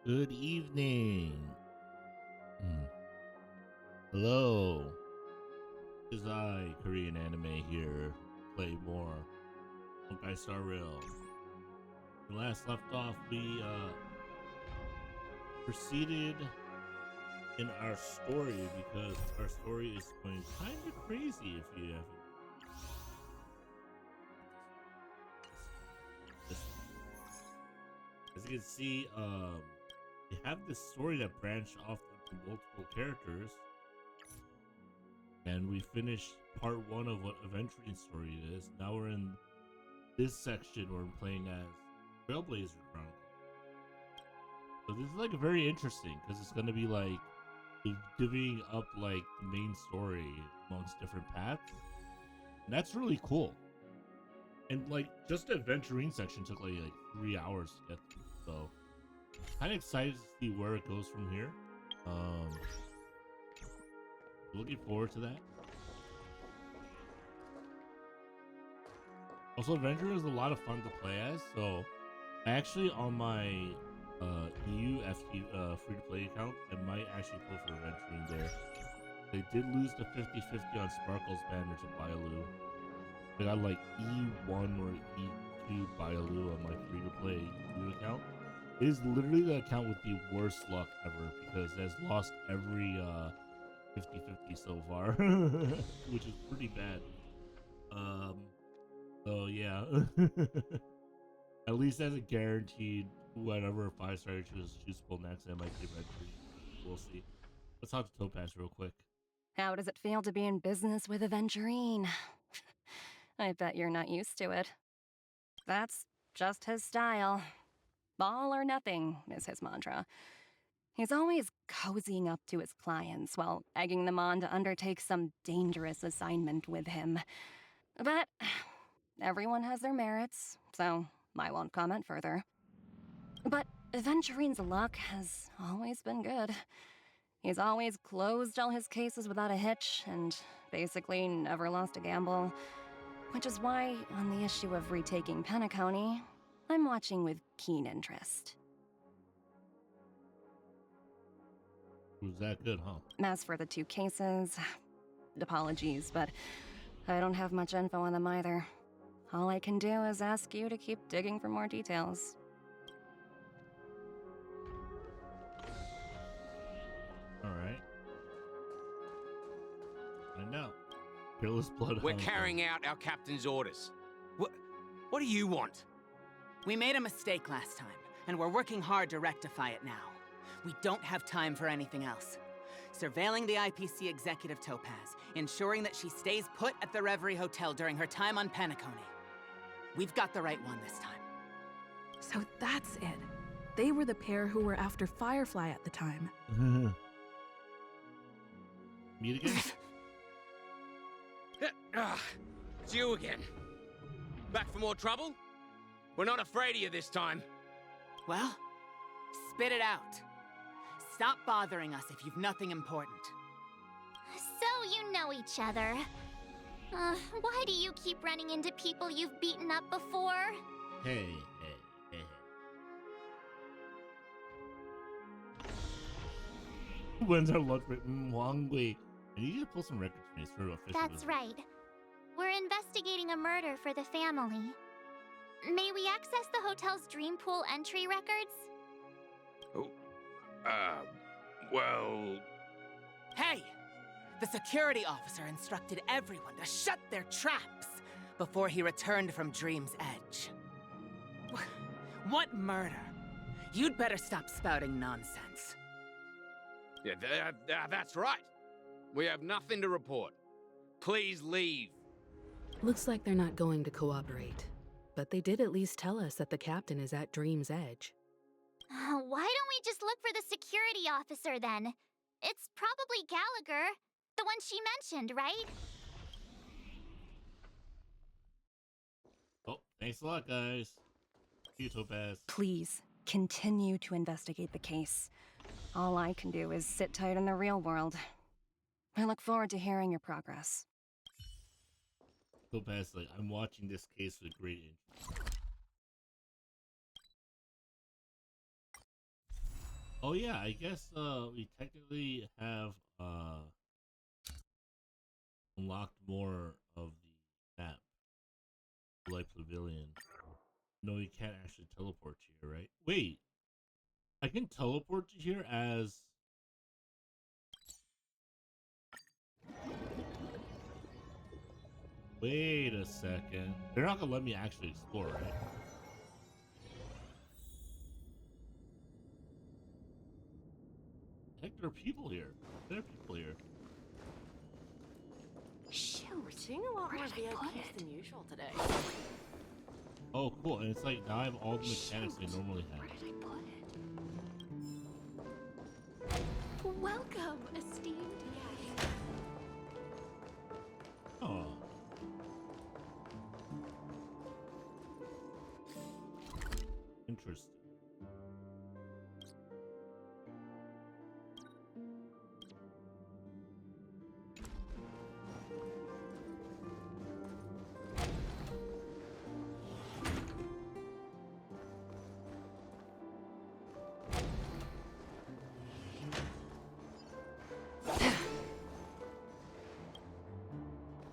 Good evening. Hmm. Hello. It is I, Korean Anime here. Play more Honkai Star Rail. When last left off, we proceeded in our story because our story is going kind of crazy if you haven't. As you can see, they have this story that branched off into multiple characters, and we finished part one of what Aventurine story it is. Now we're in this section where I'm playing as Trailblazer Chronicle. So this is like very interesting because it's going to be like divvying up like the main story amongst different paths, and that's really cool. And like just the Aventurine section took like 3 hours to get through, so kind of excited to see where it goes from here. Looking forward to that. Also, Aventurine is a lot of fun to play as, so actually on my EU FT free-to-play account, I might actually pull for Aventurine there. They did lose the 50-50 on Sparkle's banner to Bailu. I got like E1 or E2 Bailu on my free-to-play EU account. It is literally the account with the worst luck ever because it has lost every 50-50 so far, which is pretty bad. So yeah, at least as a guaranteed whatever 5-star choose pull next, I might give it. We'll see. Let's talk to Topaz real quick. How does it feel to be in business with Aventurine? I bet you're not used to it. That's just his style. All or nothing is his mantra. He's always cozying up to his clients while egging them on to undertake some dangerous assignment with him. But everyone has their merits, so I won't comment further. But Aventurine's luck has always been good. He's always closed all his cases without a hitch and basically never lost a gamble. Which is why, on the issue of retaking Penacony, I'm watching with keen interest. Was that good, huh? As for the 2 cases, apologies, but I don't have much info on them either. All I can do is ask you to keep digging for more details. Alright. I know. Fearless Blood. We're carrying out our captain's orders. What do you want? We made a mistake last time, and we're working hard to rectify it now. We don't have time for anything else. Surveilling the IPC executive Topaz, ensuring that she stays put at the Reverie Hotel during her time on Penacony. We've got the right one this time. So that's it. They were the pair who were after Firefly at the time. Meet again? It's you again. Back for more trouble? We're not afraid of you this time. Well, spit it out. Stop bothering us if you've nothing important. So you know each other. Why do you keep running into people you've beaten up before? Hey. When's our lunch break? Hungry. I need you to pull some records for me for official. That's right. We're investigating a murder for the family. May we access the hotel's dream pool entry records? Oh, well... Hey! The security officer instructed everyone to shut their traps before he returned from Dream's Edge. What murder? You'd better stop spouting nonsense. Yeah, that's right. We have nothing to report. Please leave. Looks like they're not going to cooperate. But they did at least tell us that the captain is at Dream's Edge. Why don't we just look for the security officer then? It's probably Gallagher, the one she mentioned, right? Oh, thanks a lot, guys. See you, Topaz. Please, continue to investigate the case. All I can do is sit tight in the real world. I look forward to hearing your progress. Topaz, like, I'm watching this case with great interest. Oh yeah, I guess we technically have unlocked more of the map, like Pavilion. No, you can't actually teleport to here, right? Wait, I can teleport to here as. Wait a second. They're not gonna let me actually explore, right? Heck, there are people here. There are people here. Shoot, we're seeing a lot more VIPs than usual today. Oh, cool. And it's like now I have all the mechanics I normally have. Where did I put it? Welcome, esteemed guest. Oh. Interesting.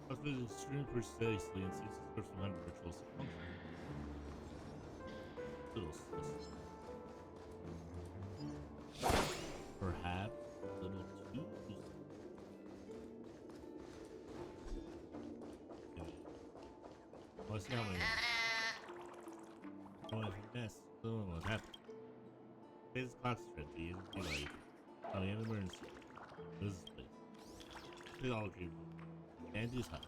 I've been extremely precisely and since it's from 100 rituals. Perhaps little too. Let's see how many. Oh, if you mess, what's happening? This clock strategy isn't too late. Oh, we have an emergency. This is the place. Please all agree. And this hut.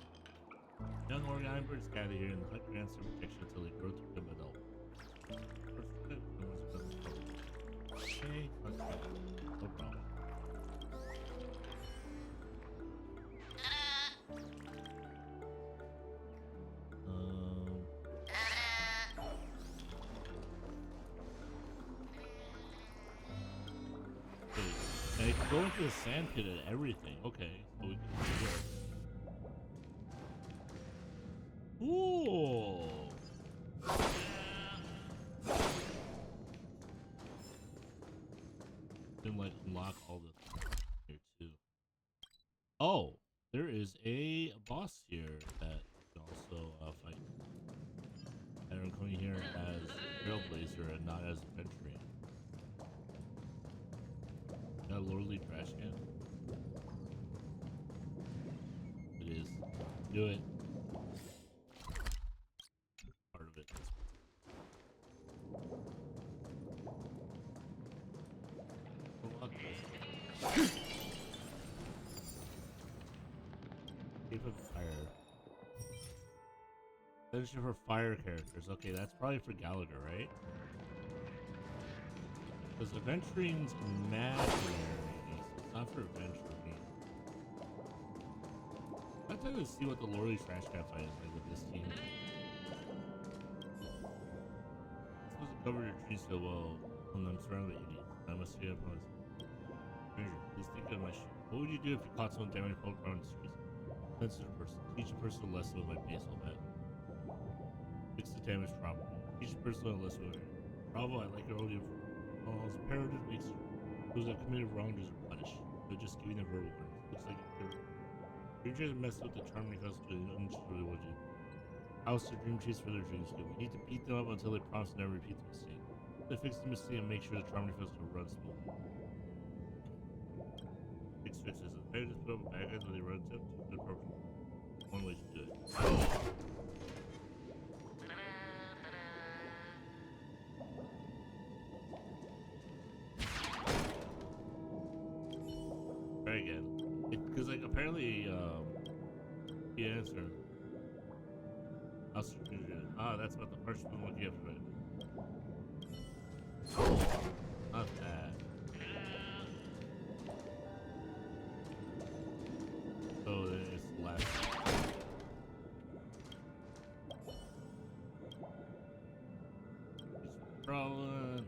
Young Oregon birds gather here in the hut grants their protection until they grow to become adult. Okay, let's go. No problem. I can go into the sand pit and everything. Okay, so we can do it. Ooh. Then like unlock all the here too. Oh, there is a boss here that you can also fight. And I'm coming here as Trailblazer and not as Adventuring. Got a lordly trash can. It is. Do it. Part of it. Keep of fire. Section for fire characters. Okay, that's probably for Gallagher, right? Because Adventuring's imaginary. It's not for Adventuring. I'm trying to see what the Lordly Trash Can fight is like with this team. This doesn't cover your trees so well when I'm surrounded by idiots. I must be upon this. Stranger, please think of my shit. What would you do if you caught someone damaged around the streets? Sensitive person. Teach a person a lesson with my baseball bat. Fix the damaged problem. Teach a person a lesson with it. Bravo, I like your audio. As a parent, it makes those that committed wrongdoers are punished. They're just giving them verbal warnings. Looks like you're trying to mess with the charming house to unnecessarily would you. House to dream chase for their dreams. You need to beat them up until they promise to never repeat the mistake. They fix the mistake and make sure the charming festival runs smoothly. Fix fixes. They just put up a bad guys when they run to the program. One way to do it. Try again. Because like apparently the answer. That's about the first one you have to write. Not bad. So it's left. Problem.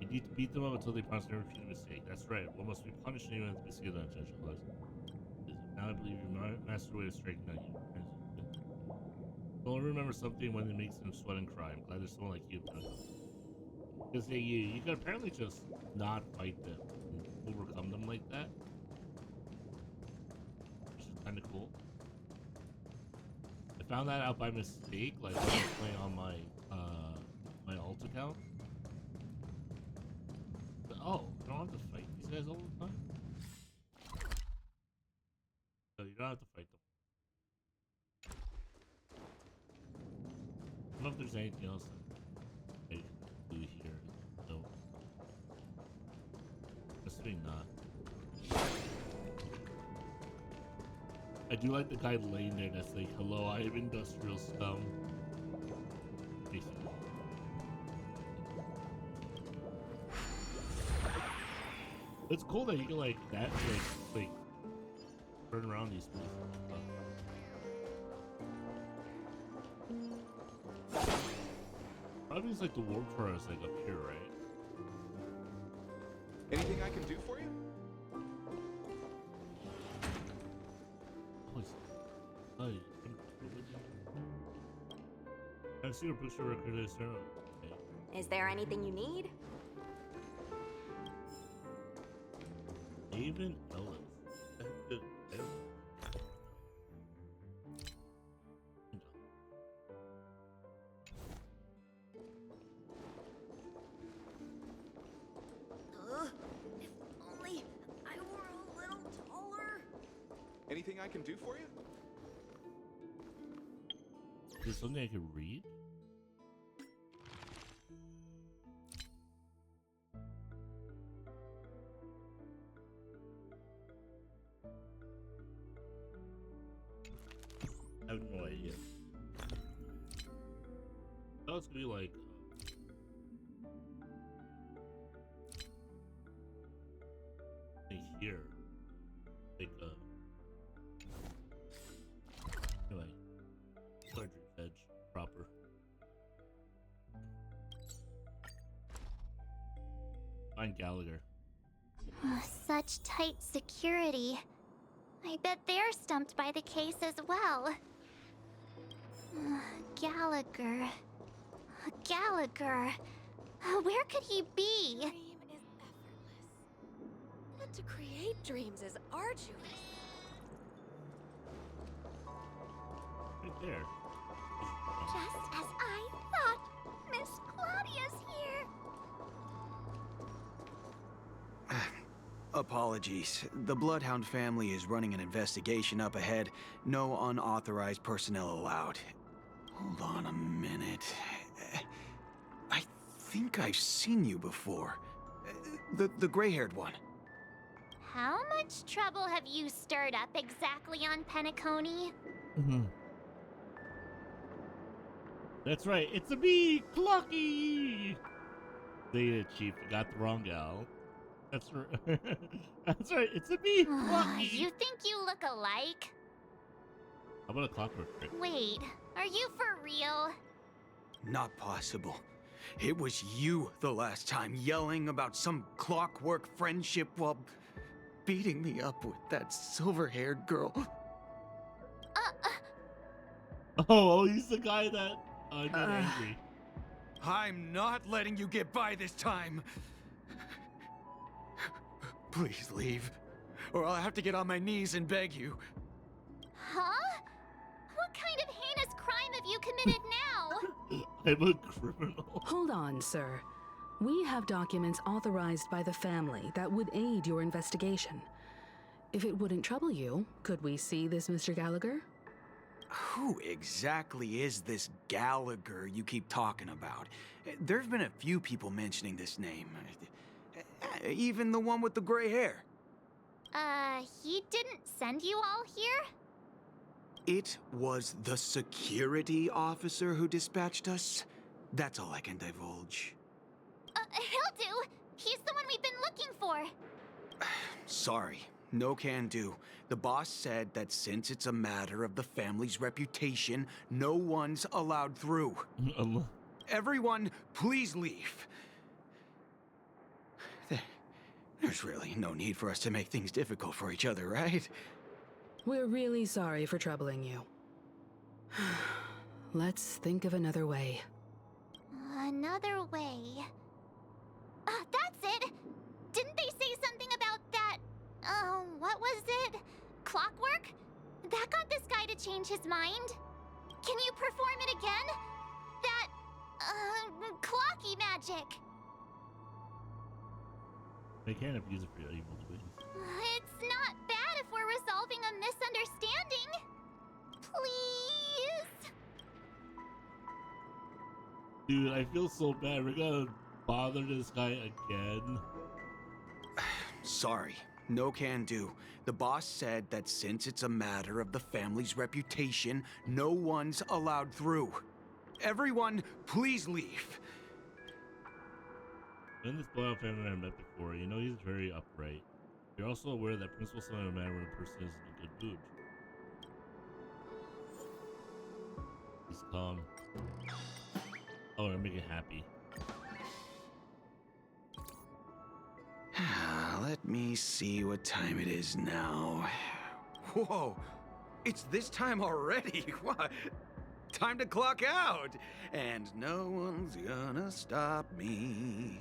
You need to beat them up until they promise never repeat a mistake. That's right. What must be punished anyone that's missing the intentional lesson? Now I believe you master way of striking at you. Well, remember something when it makes them sweat and cry. I'm glad there's someone like you. Because you can apparently just not fight them and overcome them like that. Which is kind of cool. I found that out by mistake, like when I was playing on my alt account. But, oh, you don't have to fight these guys all the time? No, you don't have to fight them. I don't know if there's anything else that I can do here. No. Assuming not. I do like the guy laying there that's like, hello, I am industrial scum. Basically. It's cool that you can like that like turn around these places. Probably it's like the warp forest like up here, right? Anything I can do for you? I've seen a picture record of Sarah. Okay. Is there anything you need? Even Ellis. If only I were a little taller. Anything I can do for you? Is this something I can read? I have no idea. Oh, it's gonna be like here, like anyway, Quadrant edge proper. Find Gallagher. Such tight security. I bet they're stumped by the case as well. Gallagher. Gallagher. Where could he be? Dream is effortless. But to create dreams is arduous. Right there. Just as I thought. Miss Claudia's here. Apologies. The Bloodhound family is running an investigation up ahead. No unauthorized personnel allowed. Hold on a minute. I think I've seen you before. The gray-haired one. How much trouble have you stirred up exactly on Penacony? That's right, it's a me, Clocky! They Chief got the wrong gal. That's right. That's right, it's a me, Clocky! You think you look alike? How about a clockwork trick? Wait, are you for real? Not possible. It was you the last time yelling about some clockwork friendship while beating me up with that silver-haired girl. Oh, he's the guy that got angry. I'm not letting you get by this time. Please leave, or I'll have to get on my knees and beg you. Huh? What kind of heinous crime have you committed now? I'm a criminal. Hold on, sir. We have documents authorized by the family that would aid your investigation. If it wouldn't trouble you, could we see this Mr. Gallagher? Who exactly is this Gallagher you keep talking about? There's been a few people mentioning this name. Even the one with the gray hair. He didn't send you all here? It was the security officer who dispatched us. That's all I can divulge. He'll do. He's the one we've been looking for. Sorry, no can do. The boss said that since it's a matter of the family's reputation, no one's allowed through. Everyone, please leave. There's really no need for us to make things difficult for each other, right? We're really sorry for troubling you. Let's think of another way. Another way. That's it! Didn't they say something about that? What was it? Clockwork? That got this guy to change his mind. Can you perform it again? That, clocky magic. They can't abuse it for your evil doings. It's not bad if we're resolving a misunderstanding. Please? Dude, I feel so bad. We're gonna bother this guy again. Sorry, no can do. The boss said that since it's a matter of the family's reputation, no one's allowed through. Everyone, please leave. In this blowout family I met before, you know he's very upright. You're also aware that principles don't matter when a person is in a good mood. He's calm. Oh, and make it happy. Let me see what time it is now. Whoa, it's this time already. What? Time to clock out. And no one's gonna stop me.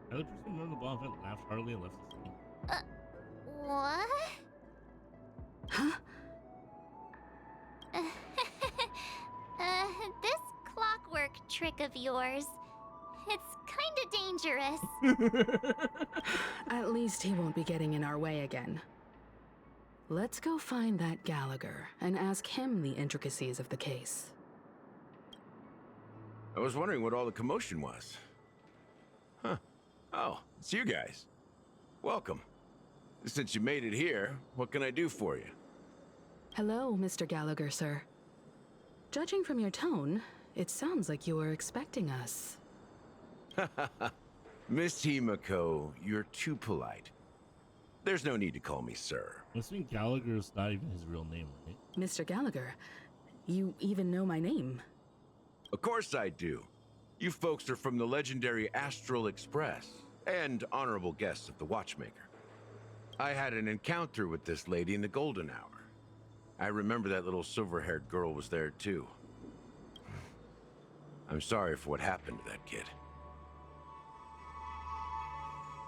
The person running the ball event laughed heartily and left the scene. What? Huh? This clockwork trick of yours, it's kinda dangerous. At least he won't be getting in our way again. Let's go find that Gallagher and ask him the intricacies of the case. I was wondering what all the commotion was. Huh. Oh, it's you guys. Welcome. Since you made it here, what can I do for you? Hello, Mr. Gallagher, sir. Judging from your tone, it sounds like you were expecting us. Miss Himiko, you're too polite. There's no need to call me sir. Must mean Gallagher's not even his real name, right? Mr. Gallagher, you even know my name. Of course I do. You folks are from the legendary Astral Express and honorable guests of the Watchmaker. I had an encounter with this lady in the Golden Hour. I remember that little silver-haired girl was there too. I'm sorry for what happened to that kid.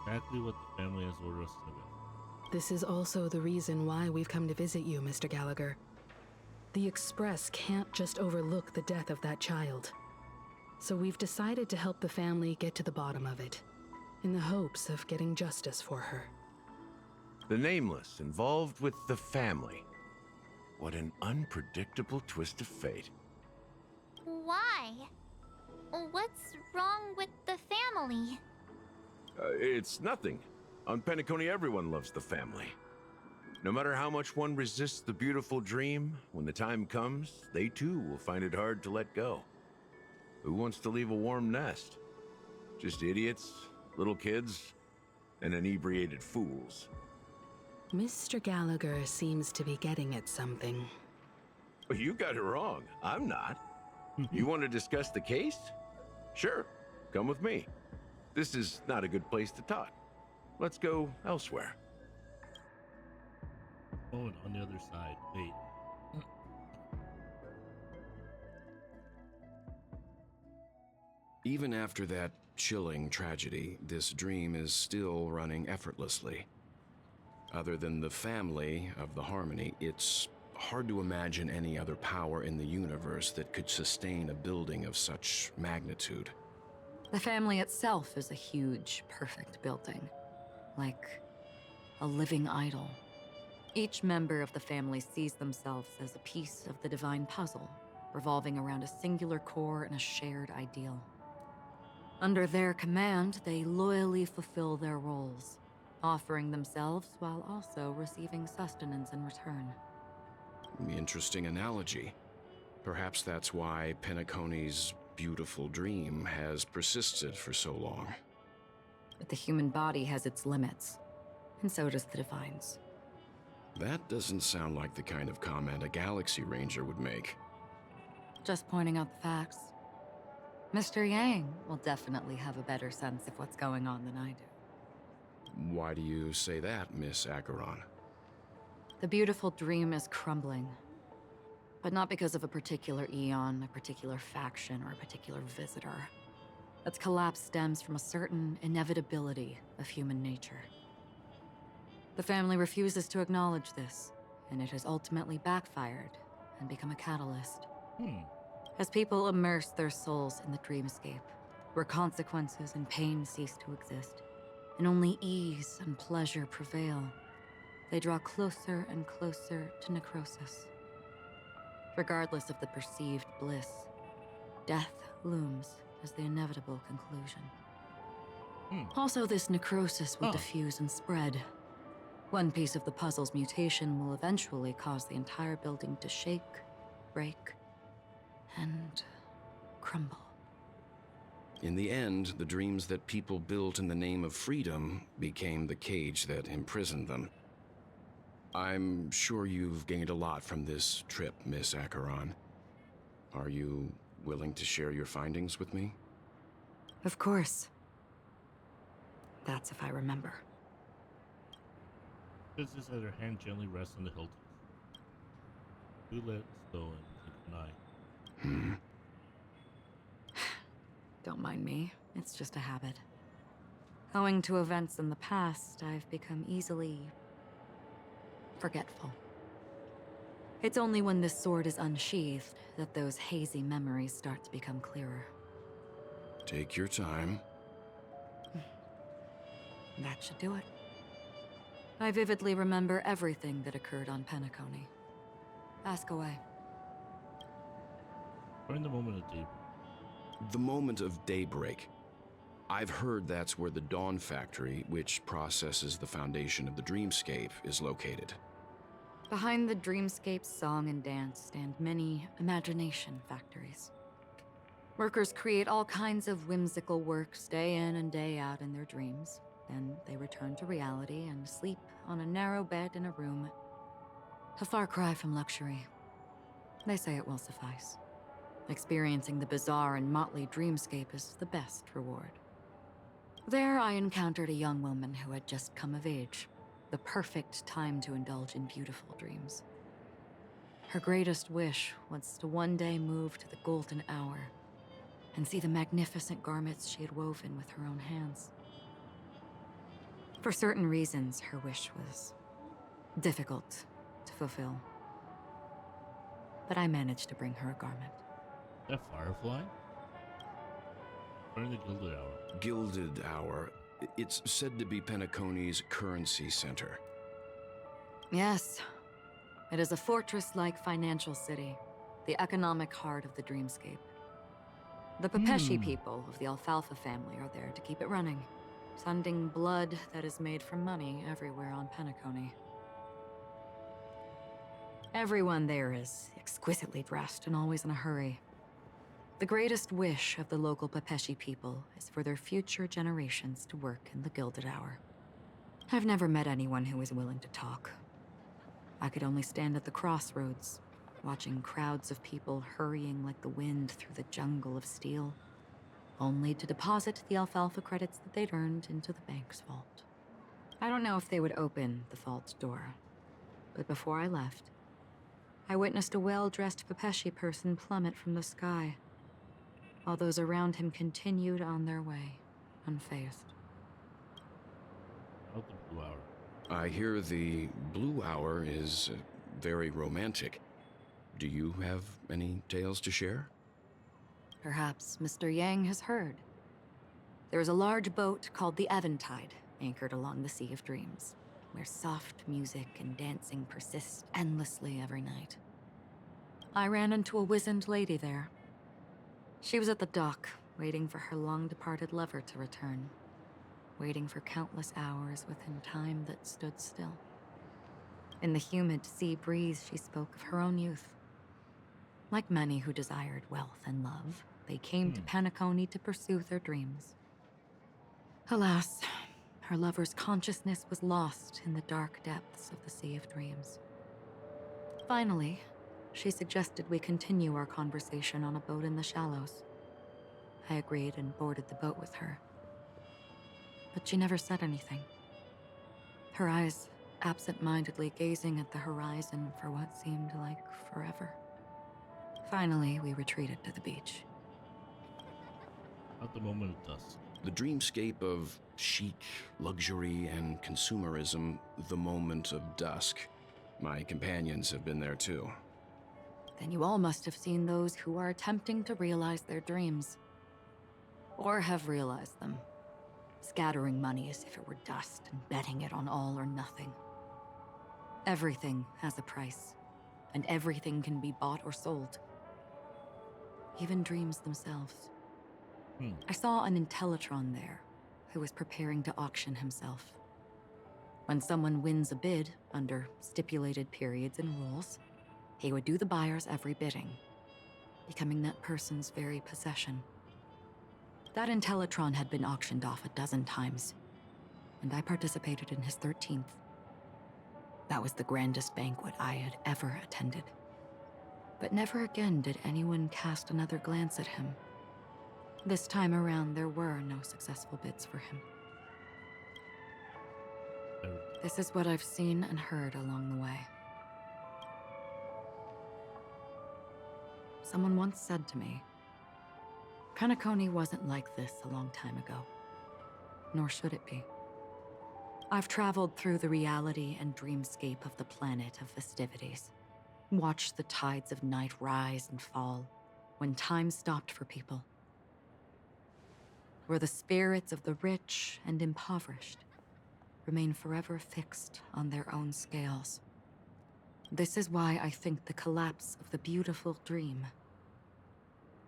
Exactly what the family has ordered us to do. This is also the reason why we've come to visit you, Mr. Gallagher. The Express can't just overlook the death of that child. So we've decided to help the family get to the bottom of it, in the hopes of getting justice for her. The Nameless involved with the family. What an unpredictable twist of fate. Why? What's wrong with the family? It's nothing. On Penacony, everyone loves the family. No matter how much one resists the beautiful dream, when the time comes, they too will find it hard to let go. Who wants to leave a warm nest? Just idiots, little kids, and inebriated fools. Mr. Gallagher seems to be getting at something. Well, you got it wrong. I'm not. You want to discuss the case? Sure, come with me. This is not a good place to talk. Let's go elsewhere. Oh, and on the other side. Wait. Even after that chilling tragedy, this dream is still running effortlessly. Other than the family of the Harmony, it's hard to imagine any other power in the universe that could sustain a building of such magnitude. The family itself is a huge, perfect building. Like a living idol. Each member of the family sees themselves as a piece of the divine puzzle, revolving around a singular core and a shared ideal. Under their command, they loyally fulfill their roles, offering themselves while also receiving sustenance in return. Interesting analogy. Perhaps that's why Penacony's beautiful dream has persisted for so long. But the human body has its limits, and so does the divine's. That doesn't sound like the kind of comment a Galaxy Ranger would make. Just pointing out the facts. Mr. Yang will definitely have a better sense of what's going on than I do. Why do you say that, Miss Acheron? The beautiful dream is crumbling. But not because of a particular eon, a particular faction, or a particular visitor. Its collapse stems from a certain inevitability of human nature. The family refuses to acknowledge this, and it has ultimately backfired and become a catalyst. As people immerse their souls in the dreamscape, where consequences and pain cease to exist, and only ease and pleasure prevail, they draw closer and closer to necrosis. Regardless of the perceived bliss, death looms as the inevitable conclusion. Also, this necrosis will diffuse and spread. One piece of the puzzle's mutation will eventually cause the entire building to shake, break, and crumble. In the end, the dreams that people built in the name of freedom became the cage that imprisoned them. I'm sure you've gained a lot from this trip, Miss Acheron. Are you willing to share your findings with me? Of course. That's if I remember. This is as her hand gently rests on the hilt. You let go and take an eye. Don't mind me. It's just a habit. Owing to events in the past, I've become easily forgetful. It's only when this sword is unsheathed that those hazy memories start to become clearer. Take your time. That should do it. I vividly remember everything that occurred on Penacony. Ask away. During the moment of daybreak. The moment of daybreak. I've heard that's where the Dawn Factory, which processes the foundation of the dreamscape, is located. Behind the dreamscape's song and dance stand many imagination factories. Workers create all kinds of whimsical works day in and day out in their dreams. Then they return to reality and sleep on a narrow bed in a room. A far cry from luxury. They say it will suffice. Experiencing the bizarre and motley dreamscape is the best reward. There I encountered a young woman who had just come of age. The perfect time to indulge in beautiful dreams. Her greatest wish was to one day move to the golden hour and see the magnificent garments she had woven with her own hands. For certain reasons, her wish was difficult to fulfill. But I managed to bring her a garment. That firefly? During the Gilded Hour. Gilded Hour. It's said to be Penacony's currency center. Yes. It is a fortress-like financial city, the economic heart of the dreamscape. The Pepeshi people of the Alfalfa family are there to keep it running, sending blood that is made from money everywhere on Penacony. Everyone there is exquisitely dressed and always in a hurry. The greatest wish of the local Pepeshi people is for their future generations to work in the Gilded Hour. I've never met anyone who is willing to talk. I could only stand at the crossroads, watching crowds of people hurrying like the wind through the jungle of steel, only to deposit the alfalfa credits that they'd earned into the bank's vault. I don't know if they would open the vault door, but before I left, I witnessed a well-dressed Pepeshi person plummet from the sky, while those around him continued on their way, unfazed. Out the Blue Hour. I hear the Blue Hour is very romantic. Do you have any tales to share? Perhaps Mr. Yang has heard. There is a large boat called the Eventide, anchored along the Sea of Dreams, where soft music and dancing persist endlessly every night. I ran into a wizened lady there. She was at the dock, waiting for her long-departed lover to return, waiting for countless hours within time that stood still. In the humid sea breeze, she spoke of her own youth. Like many who desired wealth and love, they came to Penacony to pursue their dreams. Alas, her lover's consciousness was lost in the dark depths of the Sea of Dreams. Finally, she suggested we continue our conversation on a boat in the shallows. I agreed and boarded the boat with her. But she never said anything. Her eyes absent-mindedly gazing at the horizon for what seemed like forever. Finally, we retreated to the beach. at the moment of dusk? The dreamscape of chic, luxury, and consumerism, the moment of dusk. My companions have been there too. Then you all must have seen those who are attempting to realize their dreams. Or have realized them. Scattering money as if it were dust and betting it on all or nothing. Everything has a price, and everything can be bought or sold. Even dreams themselves. I saw an Intellitron there, who was preparing to auction himself. When someone wins a bid under stipulated periods and rules, he would do the buyer's every bidding, becoming that person's very possession. That Intellitron had been auctioned off 12 times, and I participated in his 13th. That was the grandest banquet I had ever attended. But never again did anyone cast another glance at him. This time around, there were no successful bids for him. This is what I've seen and heard along the way. Someone once said to me, Penacony wasn't like this a long time ago, nor should it be. I've traveled through the reality and dreamscape of the planet of festivities, watched the tides of night rise and fall when time stopped for people, where the spirits of the rich and impoverished remain forever fixed on their own scales. This is why I think the collapse of the beautiful dream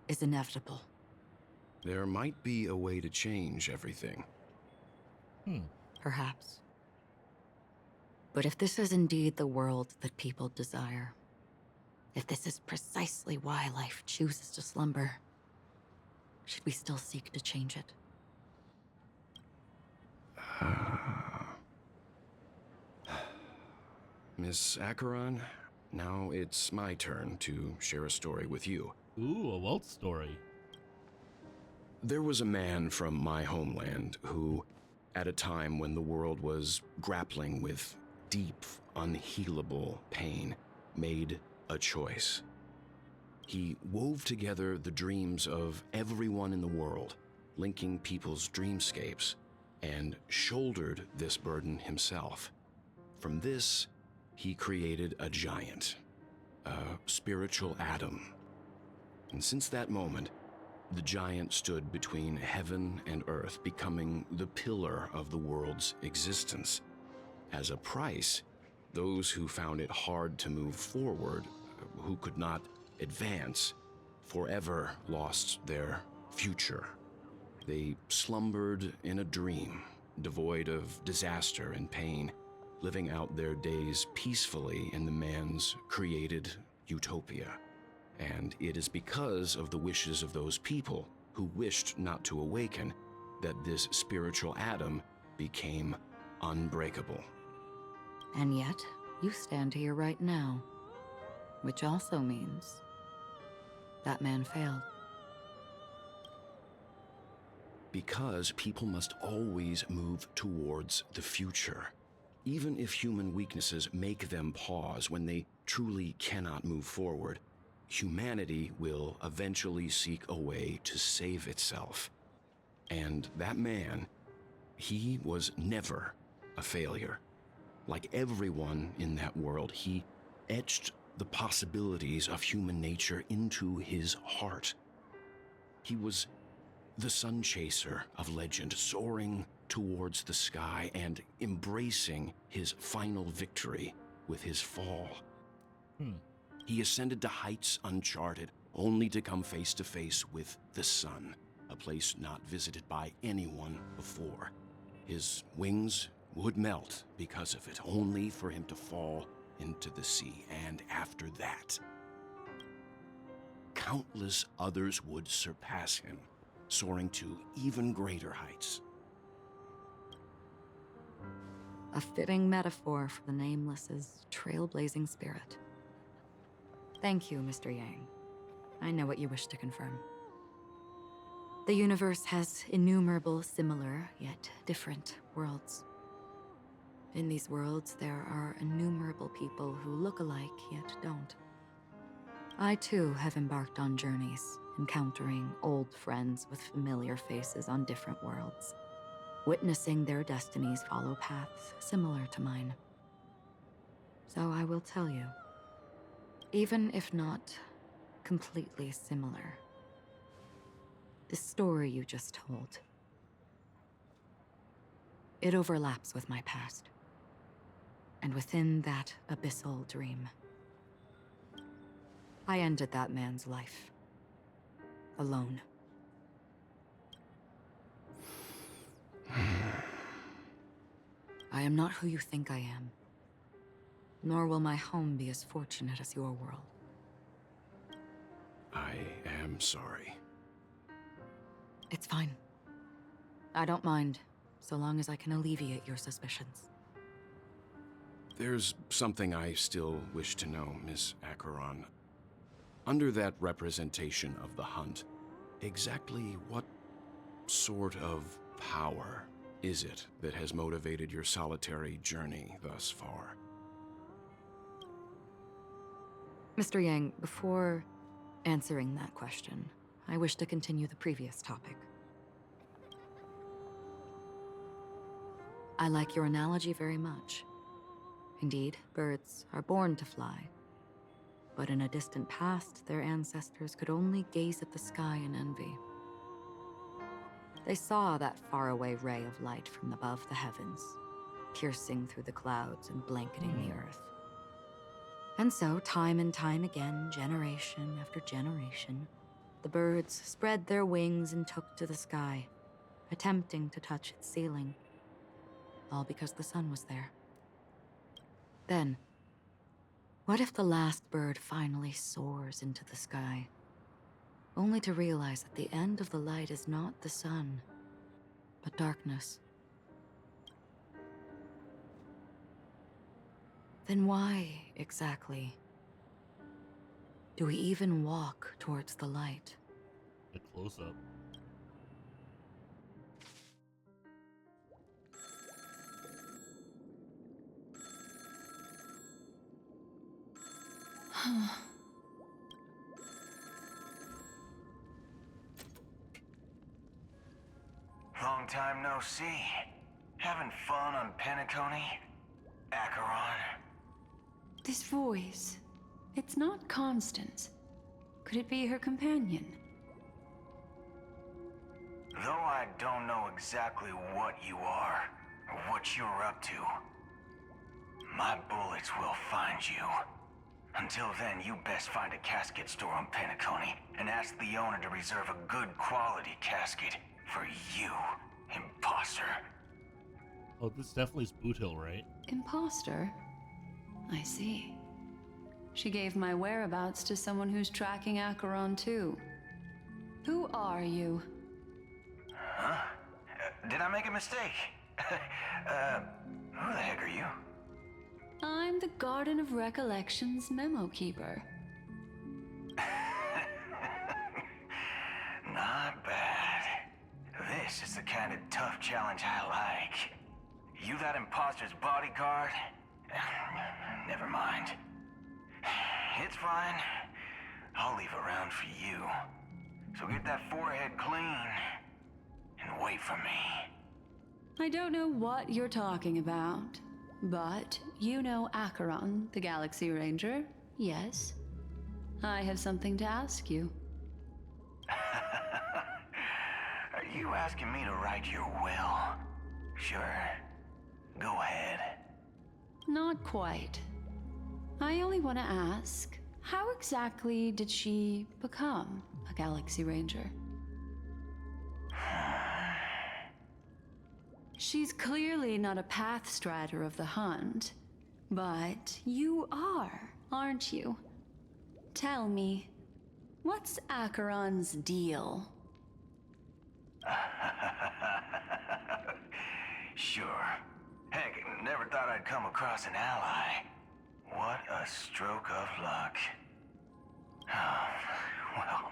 is inevitable. There might be a way to change everything. Perhaps. But if this is indeed the world that people desire, if this is precisely why life chooses to slumber, should we still seek to change it? Miss Acheron, now it's my turn to share a story with you. Ooh, a Walt story. There was a man from my homeland who, at a time when the world was grappling with deep, unhealable pain, made a choice. He wove together the dreams of everyone in the world, linking people's dreamscapes, and shouldered this burden himself. From this, he created a giant, a spiritual atom. And since that moment, the giant stood between heaven and earth, becoming the pillar of the world's existence. As a price, those who found it hard to move forward, who could not advance, forever lost their future. They slumbered in a dream, devoid of disaster and pain, living out their days peacefully in the man's created utopia. And it is because of the wishes of those people who wished not to awaken that this spiritual atom became unbreakable. And yet, you stand here right now, which also means that man failed. Because people must always move towards the future. Even if human weaknesses make them pause when they truly cannot move forward, humanity will eventually seek a way to save itself. And that man, he was never a failure. Like everyone in that world, he etched the possibilities of human nature into his heart. He was the sun chaser of legend, soaring towards the sky and embracing his final victory with his fall. He ascended to heights uncharted, only to come face to face with the sun, a place not visited by anyone before. His wings would melt because of it, only for him to fall into the sea. And after that, countless others would surpass him, soaring to even greater heights. A fitting metaphor for the Nameless's trailblazing spirit. Thank you, Mr. Yang. I know what you wish to confirm. The universe has innumerable similar, yet different worlds. In these worlds, there are innumerable people who look alike, yet don't. I too have embarked on journeys, encountering old friends with familiar faces on different worlds, witnessing their destinies follow paths similar to mine. So I will tell you, even if not completely similar, the story you just told, it overlaps with my past. And within that abyssal dream, I ended that man's life. Alone. I am not who you think I am. Nor will my home be as fortunate as your world. I am sorry. It's fine. I don't mind, so long as I can alleviate your suspicions. There's something I still wish to know, Miss Acheron. Under that representation of the hunt, exactly what sort of power is it that has motivated your solitary journey thus far? Mr. Yang, before answering that question, I wish to continue the previous topic. I like your analogy very much. Indeed, birds are born to fly. But in a distant past, their ancestors could only gaze at the sky in envy. They saw that faraway ray of light from above the heavens, piercing through the clouds and blanketing the earth. And so, time and time again, generation after generation, the birds spread their wings and took to the sky, attempting to touch its ceiling, all because the sun was there. Then, what if the last bird finally soars into the sky, only to realize that the end of the light is not the sun, but darkness? Then why, exactly, do we even walk towards the light? A close-up. Long time no see. Having fun on Penacony? Acheron? This voice, it's not Constance. Could it be her companion? Though I don't know exactly what you are, or what you're up to, my bullets will find you. Until then, you best find a casket store on Penacony and ask the owner to reserve a good quality casket for you, imposter. Oh, this definitely is Boot Hill, right? Imposter? I see. She gave my whereabouts to someone who's tracking Acheron too. Who are you? Huh? Did I make a mistake? Who the heck are you? I'm the Garden of Recollection's memo keeper. Not bad. This is the kind of tough challenge I like. You that imposter's bodyguard? Never mind. It's fine. I'll leave a round for you. So get that forehead clean and wait for me. I don't know what you're talking about, but you know Acheron, the Galaxy Ranger, yes? I have something to ask you. Are you asking me to write your will? Sure. Go ahead. Not quite. I only want to ask, how exactly did she become a Galaxy Ranger? She's clearly not a path strider of the hunt, but you are, aren't you? Tell me, what's Acheron's deal? Sure. Heck, never thought I'd come across an ally. What a stroke of luck. Oh, well.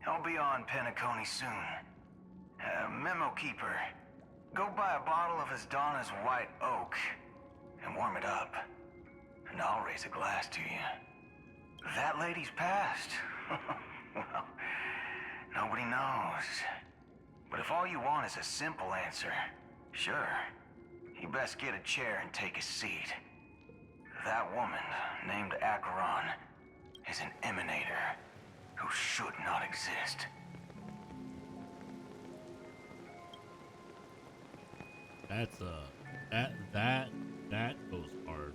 I'll be on Penacony soon. Memo Keeper, go buy a bottle of His Donna's White Oak and warm it up. and I'll raise a glass to you. That lady's passed. Well, nobody knows. But if all you want is a simple answer, sure, you best get a chair and take a seat. That woman, named Acheron, is an emanator who should not exist. That's that goes hard.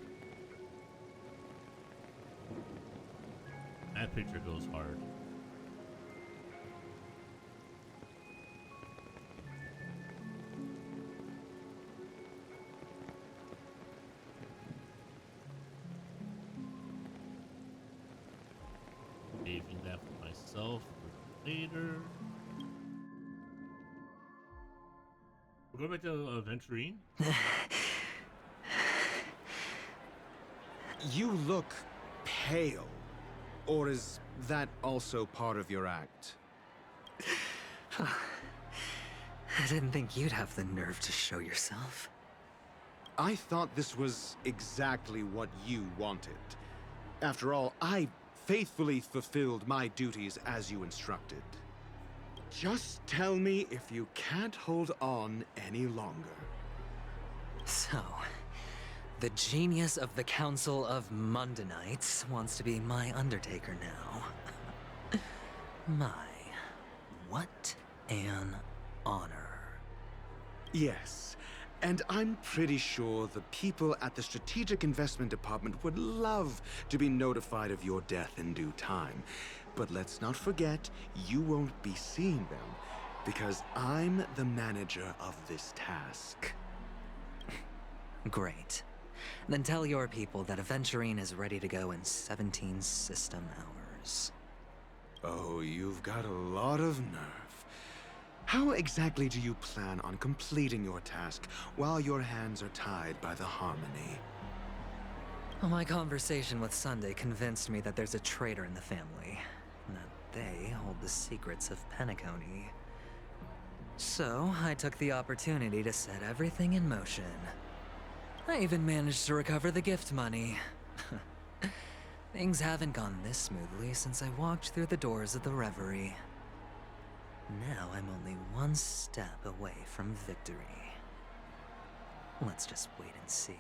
That picture goes hard. Saving that for myself for later. We're going back to Aventurine. You look pale. Or is that also part of your act? I didn't think you'd have the nerve to show yourself. I thought this was exactly what you wanted. After all, I faithfully fulfilled my duties as you instructed. Just tell me if you can't hold on any longer. So, the genius of the Council of Mundanites wants to be my Undertaker now. What an honor. Yes, and I'm pretty sure the people at the Strategic Investment Department would love to be notified of your death in due time. But let's not forget, you won't be seeing them, because I'm the manager of this task. Great. Then tell your people that Aventurine is ready to go in 17 system hours. Oh, you've got a lot of nerve. How exactly do you plan on completing your task while your hands are tied by the Harmony? Well, my conversation with Sunday convinced me that there's a traitor in the family, and that they hold the secrets of Penacony. So, I took the opportunity to set everything in motion. I even managed to recover the gift money. Things haven't gone this smoothly since I walked through the doors of the Reverie. Now I'm only one step away from victory. Let's just wait and see.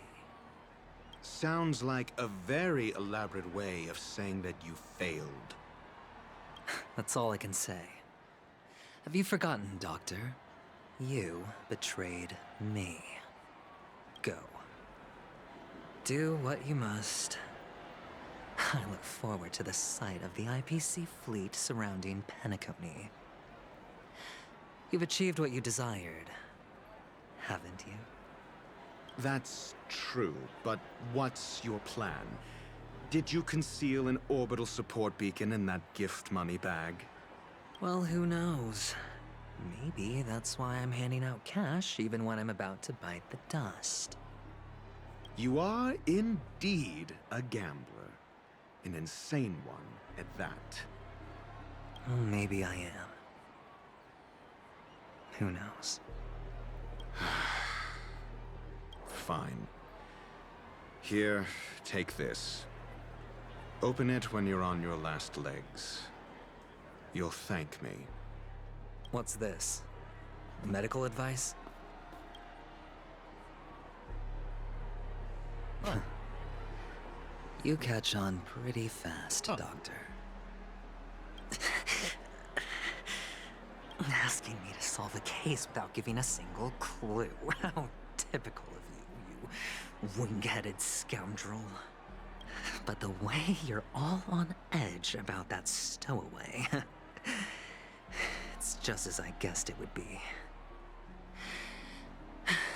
Sounds like a very elaborate way of saying that you failed. That's all I can say. Have you forgotten, Doctor? You betrayed me. Go. Do what you must. I look forward to the sight of the IPC fleet surrounding Penacony. You've achieved what you desired, haven't you? That's true, but what's your plan? Did you conceal an orbital support beacon in that gift money bag? Well, who knows? Maybe that's why I'm handing out cash even when I'm about to bite the dust. You are indeed a gambler. An insane one at that. Well, maybe I am. Who knows? Fine. Here, take this. Open it when you're on your last legs. You'll thank me. What's this? Medical advice? Huh. You catch on pretty fast, Doctor. Asking me to solve a case without giving a single clue. How typical of you, you wing-headed scoundrel. But the way you're all on edge about that stowaway, it's just as I guessed it would be.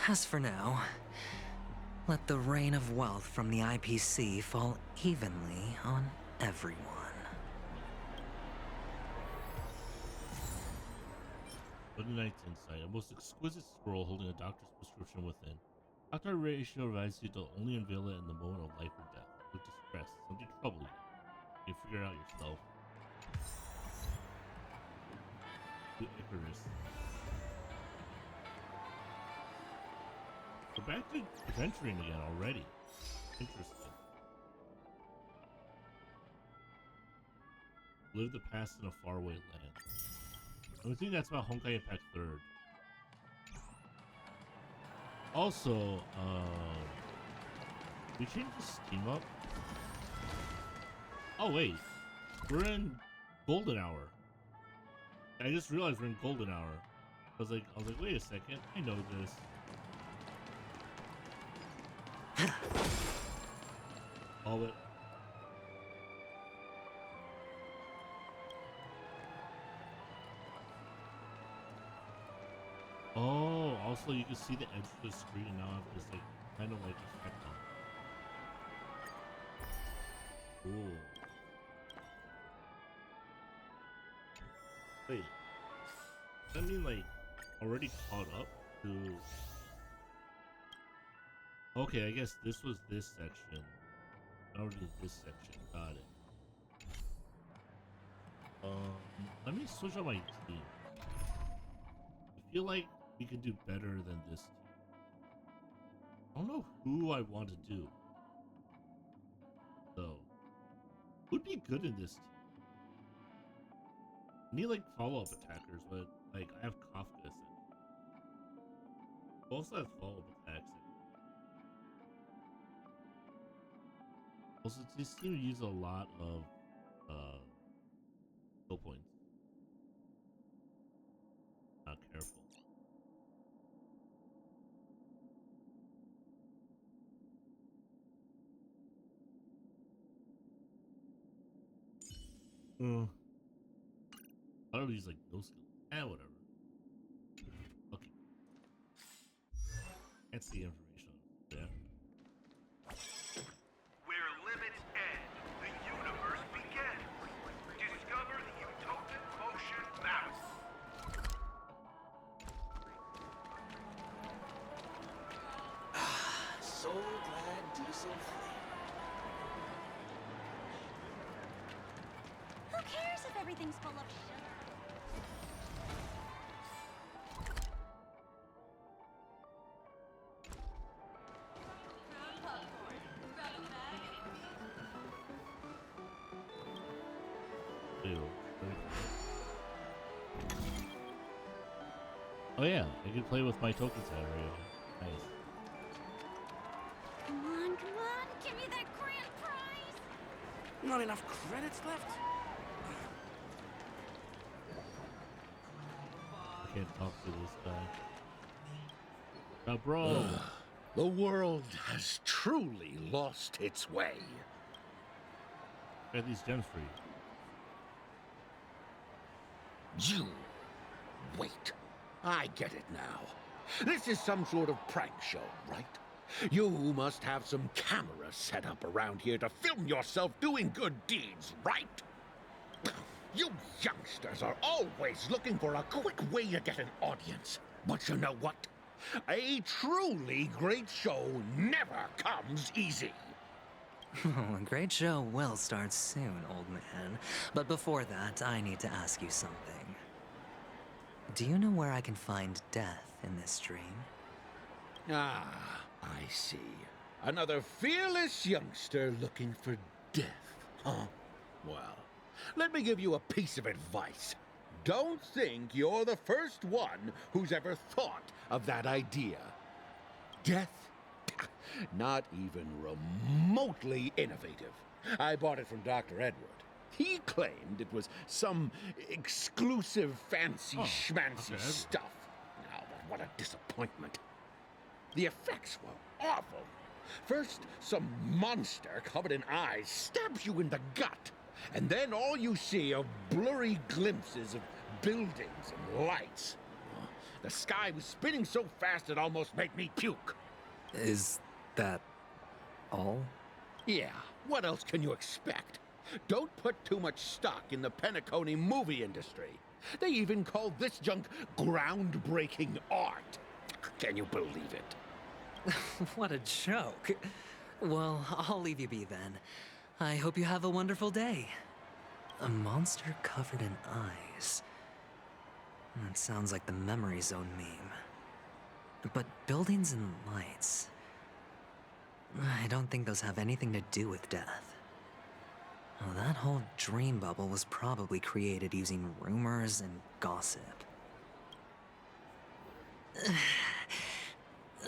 As for now, let the rain of wealth from the IPC fall evenly on everyone. Good night's insight. A most exquisite scroll holding a doctor's prescription within. Dr. Ratio advises you to only unveil it in the moment of life or death. Look distressed. Something trouble you. You can figure it out yourself. To Icarus. We're back to adventuring again already. Interesting. Live the past in a faraway land. I think that's about Honkai Impact 3rd. Also, we changed the Steam up. Oh wait, we're in Golden Hour. I just realized we're in Golden Hour. I was like, wait a second, I know this. All it. Oh, also you can see the edge of the screen now. I've just like kind of like effect on. Cool. Wait, does that mean like already caught up to? Okay, I guess this was this section. Now we're doing this section. Got it. Let me switch on my team. I feel like we could do better than this team. I don't know who I want to do. So, who'd be good in this team? I need like follow-up attackers, but like I have Kafka. Also have follow-up attacks. Also, this team uses a lot of skill points. Not careful. I don't use like no skill. Whatever. Okay. That's the information. Yeah. Where limits end, the universe begins. Discover the utopian motion map. So glad diesel free. Who cares if everything's full of sugar? Oh yeah, I can play with my tokens area. Nice. Come on, give me that grand prize! Not enough credits left? I can't talk to this guy. Now, bro. The world has truly lost its way. Get these gems for you. You. Wait. I get it now. This is some sort of prank show, right? You must have some cameras set up around here to film yourself doing good deeds, right? You youngsters are always looking for a quick way to get an audience. But you know what? A truly great show never comes easy. Oh, a great show will start soon, old man. But before that, I need to ask you something. Do you know where I can find death in this dream? Ah, I see. Another fearless youngster looking for death, huh? Well, let me give you a piece of advice. Don't think you're the first one who's ever thought of that idea. Death? Not even remotely innovative. I bought it from Dr. Edward. He claimed it was some exclusive fancy schmancy stuff. Oh, but what a disappointment. The effects were awful. First, some monster covered in eyes stabs you in the gut, and then all you see are blurry glimpses of buildings and lights. The sky was spinning so fast it almost made me puke. Is that all? Yeah, what else can you expect? Don't put too much stock in the Penacony movie industry. They even call this junk groundbreaking art. Can you believe it? What a joke. Well, I'll leave you be then. I hope you have a wonderful day. A monster covered in eyes. That sounds like the Memory Zone meme. But buildings and lights... I don't think those have anything to do with death. Well, that whole dream bubble was probably created using rumors and gossip.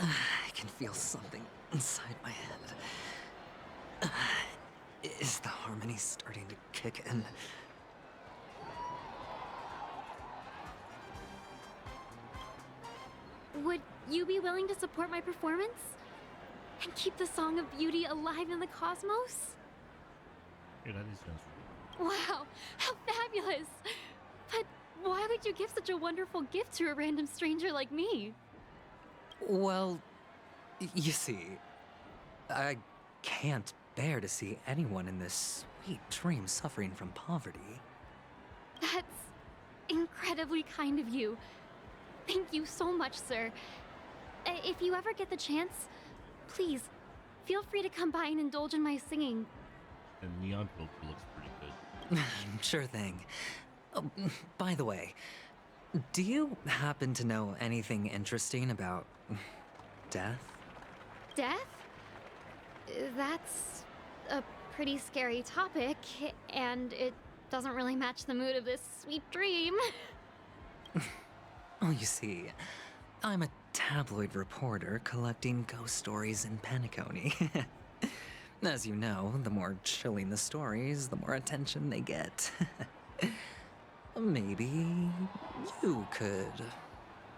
I can feel something inside my head. Is the harmony starting to kick in? Would you be willing to support my performance? And keep the Song of Beauty alive in the cosmos? Yeah, that is sense. Wow, how fabulous! But why would you give such a wonderful gift to a random stranger like me? Well, you see, I can't bear to see anyone in this sweet dream suffering from poverty. That's incredibly kind of you. Thank you so much, sir. If you ever get the chance, please, feel free to come by and indulge in my singing. And Neon Poker looks pretty good. Sure thing. Oh, by the way, do you happen to know anything interesting about death? Death? That's a pretty scary topic, and it doesn't really match the mood of this sweet dream. Oh, you see, I'm a tabloid reporter collecting ghost stories in Penacony. As you know, the more chilling the stories, the more attention they get. Maybe you could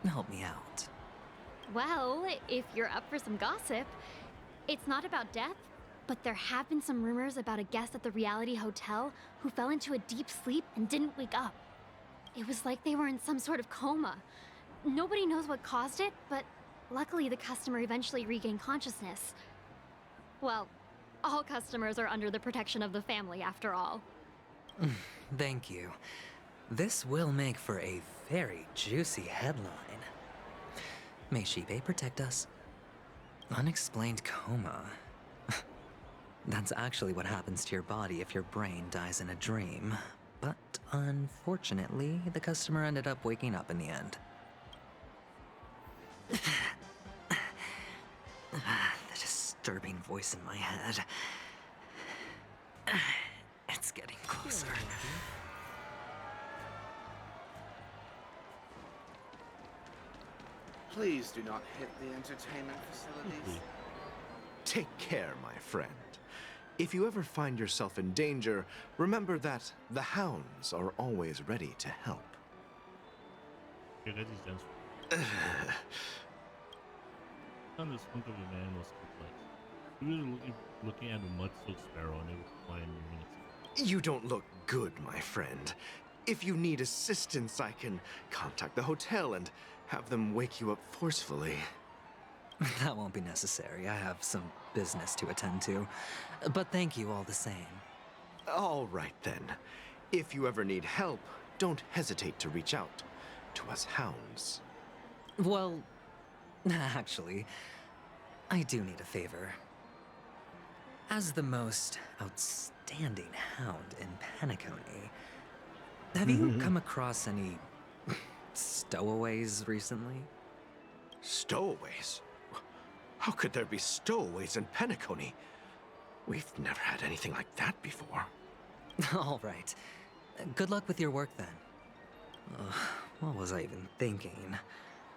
help me out. Well, if you're up for some gossip, it's not about death, but there have been some rumors about a guest at the reality hotel who fell into a deep sleep and didn't wake up. It was like they were in some sort of coma. Nobody knows what caused it, but luckily the customer eventually regained consciousness. Well, all customers are under the protection of the family, after all. Thank you. This will make for a very juicy headline. May Shibe protect us. Unexplained coma. That's actually what happens to your body if your brain dies in a dream. But unfortunately, the customer ended up waking up in the end. The disturbing voice in my head. It's getting closer. Please do not hit the entertainment facilities. Take care, my friend. If you ever find yourself in danger, remember that the hounds are always ready to help. Yeah, that is sense. On this hunk of a man was complex. He was looking at a mud-soaked sparrow and it was flying minutes. You don't look good, my friend. If you need assistance, I can contact the hotel and have them wake you up forcefully. That won't be necessary. I have some business to attend to. But thank you all the same. All right, then. If you ever need help, don't hesitate to reach out to us hounds. Well, actually, I do need a favor. As the most outstanding hound in Penacony, have you come across any stowaways recently? Stowaways? How could there be stowaways in Penacony? We've never had anything like that before. All right. Good luck with your work, then. What was I even thinking?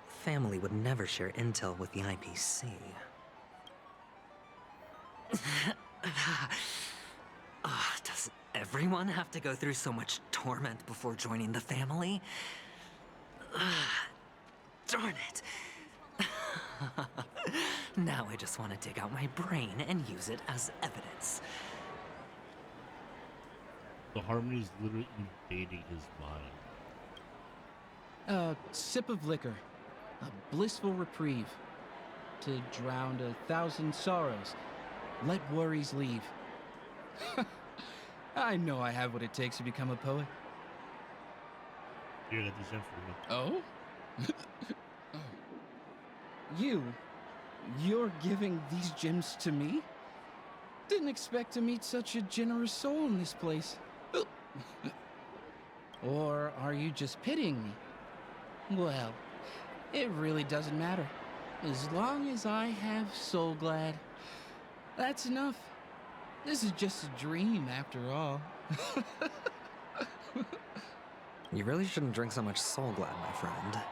Family would never share intel with the IPC. Does everyone have to go through so much torment before joining the family? Darn it. Now I just want to dig out my brain and use it as evidence. The harmony is literally invading his mind. A sip of liquor. A blissful reprieve. To drown 1,000 sorrows. Let worries leave. I know I have what it takes to become a poet. You're at the gym for me. Oh? You're giving these gems to me? Didn't expect to meet such a generous soul in this place. Or are you just pitying me? Well, it really doesn't matter. As long as I have Soul Glad, that's enough. This is just a dream, after all. You really shouldn't drink so much Soul Glad, my friend.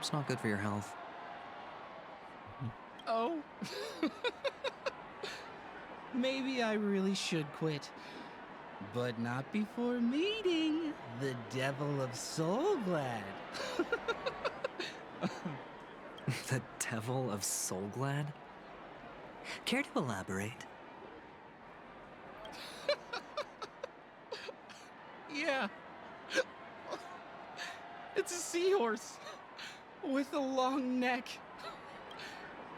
It's not good for your health. Oh. Maybe I really should quit. But not before meeting the Devil of Soul Glad. The Devil of Soul Glad? Care to elaborate? Yeah. It's a seahorse with a long neck.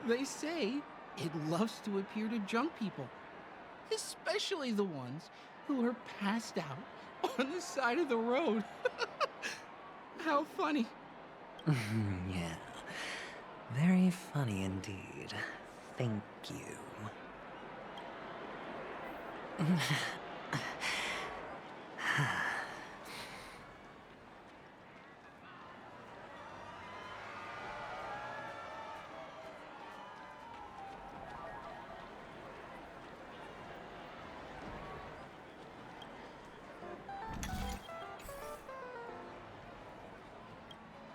They say it loves to appear to drunk people, especially the ones who are passed out on the side of the road. How funny. Yeah. Very funny indeed. Thank you.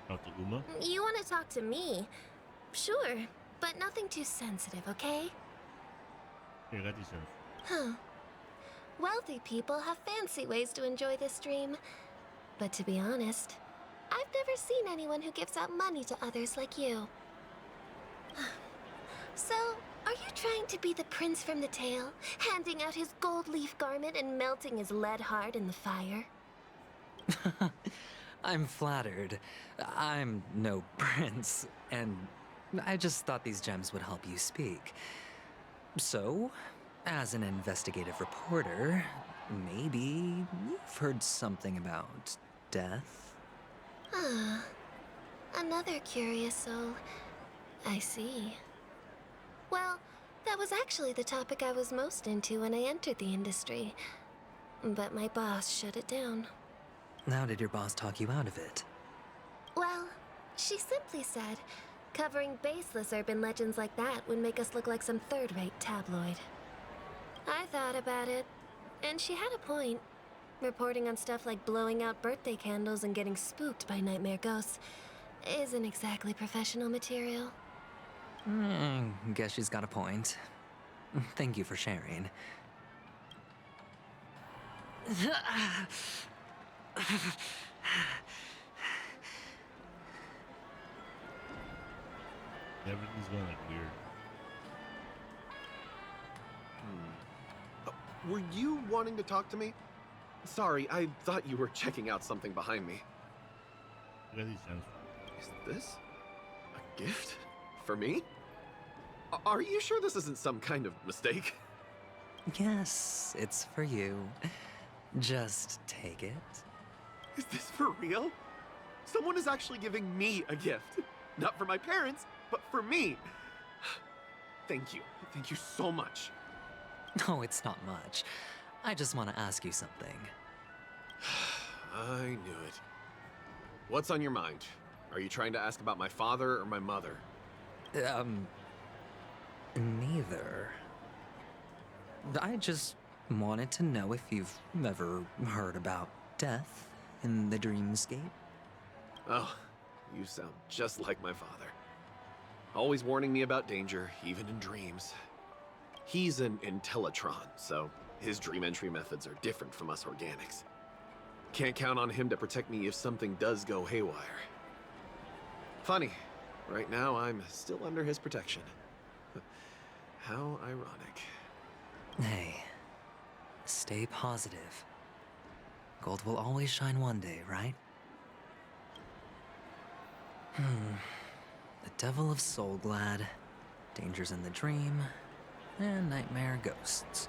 Talk to Uma? You want to talk to me? Sure, but nothing too sensitive, okay? Here, I got these cents. Huh. Wealthy people have fancy ways to enjoy this dream. But to be honest, I've never seen anyone who gives out money to others like you. So, are you trying to be the prince from the tale, handing out his gold leaf garment and melting his lead heart in the fire? I'm flattered. I'm no prince, and I just thought these gems would help you speak. So, as an investigative reporter, maybe you've heard something about death? Ah, another curious soul. I see. Well, that was actually the topic I was most into when I entered the industry. But my boss shut it down. How did your boss talk you out of it? Well, she simply said, covering baseless urban legends like that would make us look like some third-rate tabloid. I thought about it, and she had a point. Reporting on stuff like blowing out birthday candles and getting spooked by nightmare ghosts isn't exactly professional material. Guess she's got a point. Thank you for sharing. Everything's going like weird. Were you wanting to talk to me? Sorry, I thought you were checking out something behind me. I got these cents. Is this a gift? For me? Are you sure this isn't some kind of mistake? Yes, it's for you. Just take it. Is this for real? Someone is actually giving me a gift. Not for my parents, but for me. Thank you. Thank you so much. No, it's not much. I just want to ask you something. I knew it. What's on your mind? Are you trying to ask about my father or my mother? Neither. I just wanted to know if you've ever heard about death in the dreamscape. Oh, you sound just like my father. Always warning me about danger, even in dreams. He's an Intellitron, so his dream entry methods are different from us organics. Can't count on him to protect me if something does go haywire. Funny, right now I'm still under his protection. How ironic. Hey, stay positive. Gold will always shine one day, right? The Devil of Soul Glad, Dangers in the Dream, and Nightmare Ghosts.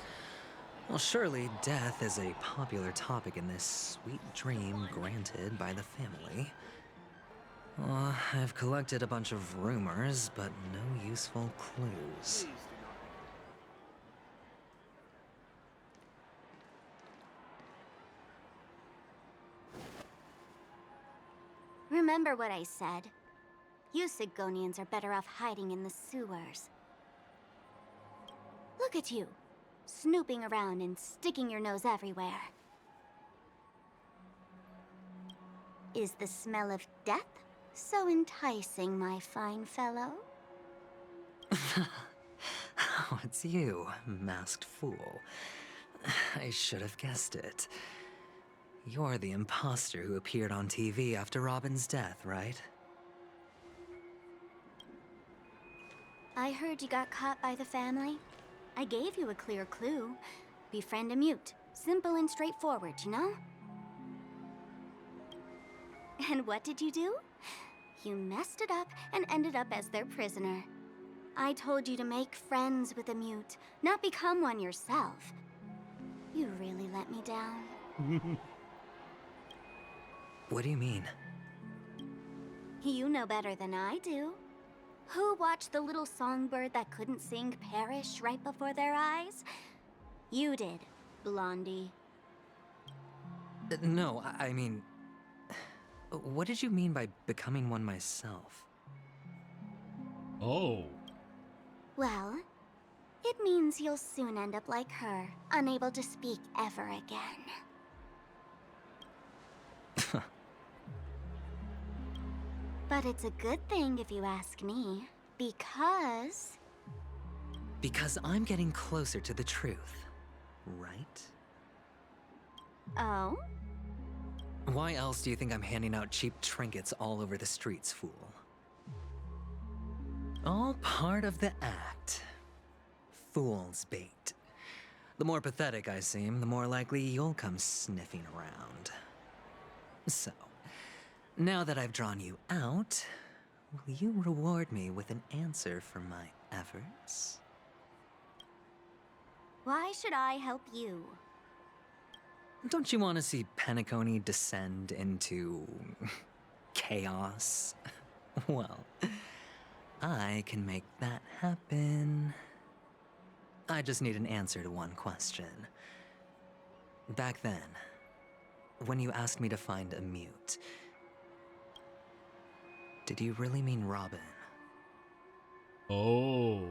Well, surely death is a popular topic in this sweet dream granted by the family. Well, I've collected a bunch of rumors, but no useful clues. Remember what I said. You Sigonians are better off hiding in the sewers. Look at you. snooping around and sticking your nose everywhere. Is the smell of death so enticing, my fine fellow? Oh, it's you, masked fool. I should have guessed it. You're the imposter who appeared on TV after Robin's death, right? I heard you got caught by the family. I gave you a clear clue. Befriend a mute. Simple and straightforward, you know? And what did you do? You messed it up and ended up as their prisoner. I told you to make friends with a mute, not become one yourself. You really let me down. What do you mean? You know better than I do. Who watched the little songbird that couldn't sing perish right before their eyes? You did, Blondie. No, I mean... What did you mean by becoming one myself? Oh. Well, it means you'll soon end up like her, unable to speak ever again. But it's a good thing if you ask me, because... Because I'm getting closer to the truth, right? Oh? Why else do you think I'm handing out cheap trinkets all over the streets, fool? All part of the act. Fool's bait. The more pathetic I seem, the more likely you'll come sniffing around. So, now that I've drawn you out, will you reward me with an answer for my efforts? Why should I help you? Don't you want to see Penacony descend into... chaos? Well, I can make that happen. I just need an answer to one question. Back then, when you asked me to find a mute, did you really mean Robin? Oh.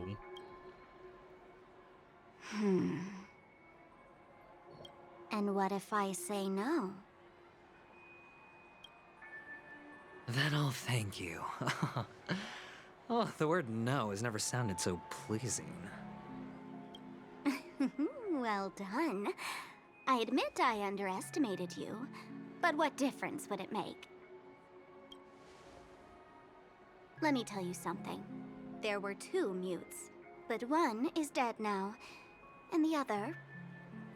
And what if I say no? Then I'll thank you. Oh, the word no has never sounded so pleasing. Well done. I admit I underestimated you, but what difference would it make? Let me tell you something. There were 2 mutes, but one is dead now, and the other,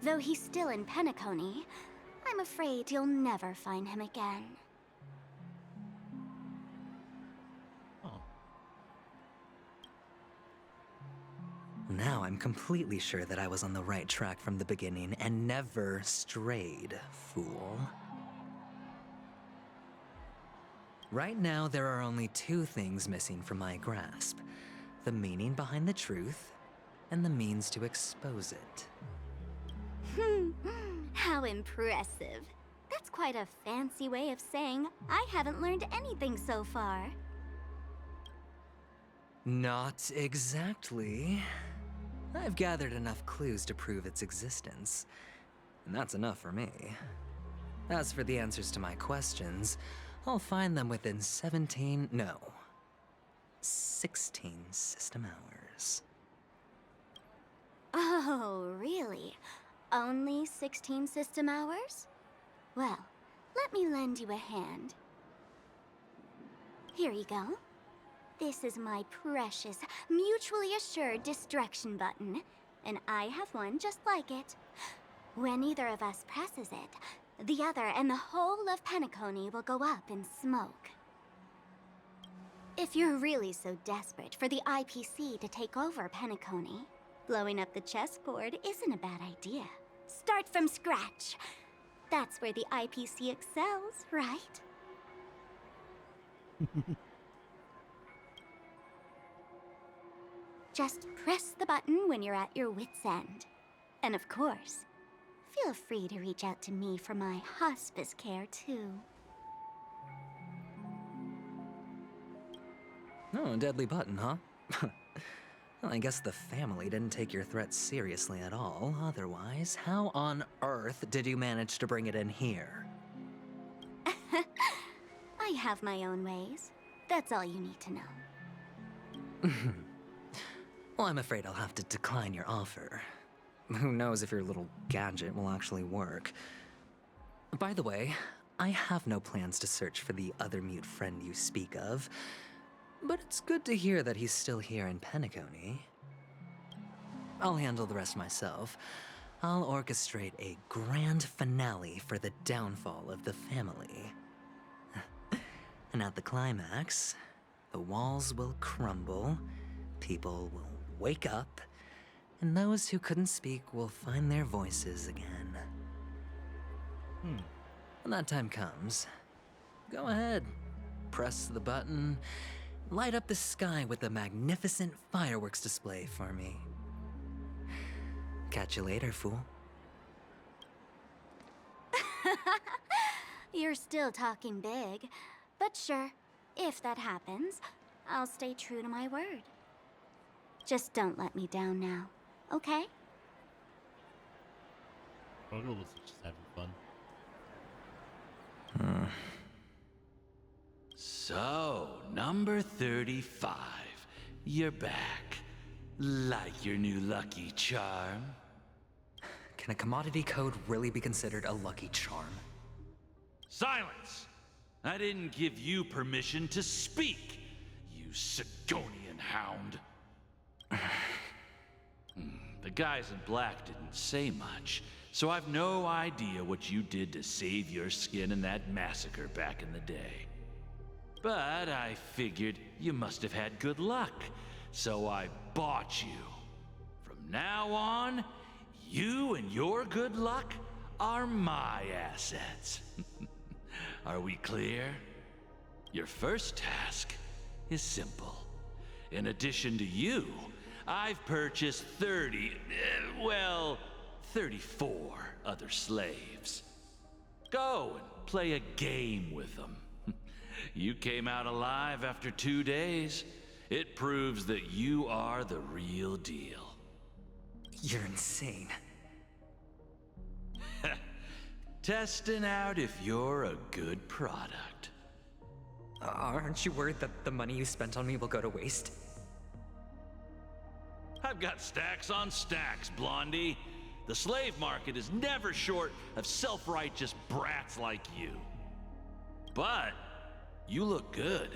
though he's still in Penacony, I'm afraid you'll never find him again. Now I'm completely sure that I was on the right track from the beginning and never strayed, fool. Right now, there are only 2 things missing from my grasp. The meaning behind the truth, and the means to expose it. How impressive. That's quite a fancy way of saying I haven't learned anything so far. Not exactly. I've gathered enough clues to prove its existence, and that's enough for me. As for the answers to my questions, I'll find them within 16 system hours. Oh, really? Only 16 system hours? Well, let me lend you a hand. Here you go. This is my precious, mutually assured distraction button, and I have one just like it. When either of us presses it, the other and the whole of Penacony will go up in smoke. If you're really so desperate for the IPC to take over Penacony, blowing up the chessboard isn't a bad idea. Start from scratch. That's where the IPC excels, right? Just press the button when you're at your wit's end. And of course, feel free to reach out to me for my hospice care, too. Oh, a deadly button, huh? Well, I guess the family didn't take your threat seriously at all. Otherwise, how on earth did you manage to bring it in here? I have my own ways. That's all you need to know. Well, I'm afraid I'll have to decline your offer. Who knows if your little gadget will actually work. By the way, I have no plans to search for the other mute friend you speak of, but it's good to hear that he's still here in Penacony. I'll handle the rest myself. I'll orchestrate a grand finale for the downfall of the family. And at the climax, the walls will crumble, people will wake up, and those who couldn't speak will find their voices again. When that time comes, go ahead, press the button, light up the sky with a magnificent fireworks display for me. Catch you later, fool. You're still talking big. But sure, if that happens, I'll stay true to my word. Just don't let me down now, okay? Rogo looks like she's having fun. So, number 35. You're back. Like your new lucky charm? Can a commodity code really be considered a lucky charm? Silence! I didn't give you permission to speak, you Sigonian hound. The guys in black didn't say much, so I've no idea what you did to save your skin in that massacre back in the day. But I figured you must have had good luck, so I bought you. From now on, you and your good luck are my assets. Are we clear? Your first task is simple. In addition to you, I've purchased 34 other slaves. Go and play a game with them. You came out alive after 2 days. It proves that you are the real deal. You're insane. Testing out if you're a good product. Aren't you worried that the money you spent on me will go to waste? I've got stacks on stacks, Blondie. The slave market is never short of self-righteous brats like you. But you look good,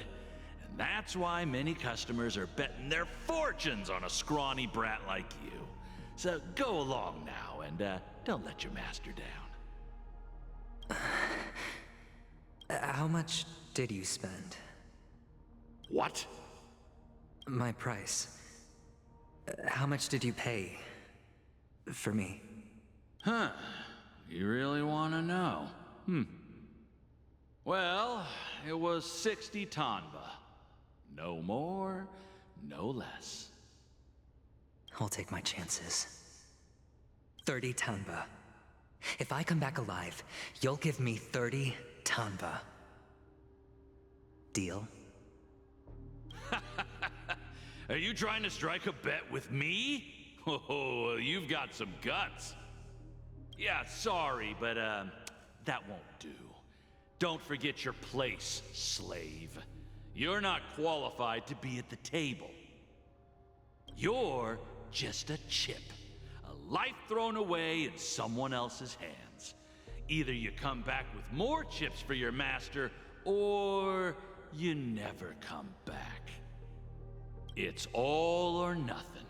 and that's why many customers are betting their fortunes on a scrawny brat like you. So go along now and don't let your master down. How much did you spend? What? My price. How much did you pay for me? Huh. You really want to know? Well, it was 60 tanba. No more, no less. I'll take my chances. 30 tanba. If I come back alive, you'll give me 30 tanba. Deal? Are you trying to strike a bet with me? Oh, you've got some guts. Yeah, sorry, but that won't do. Don't forget your place, slave. You're not qualified to be at the table. You're just a chip. A life thrown away in someone else's hands. Either you come back with more chips for your master, or you never come back. It's all or nothing.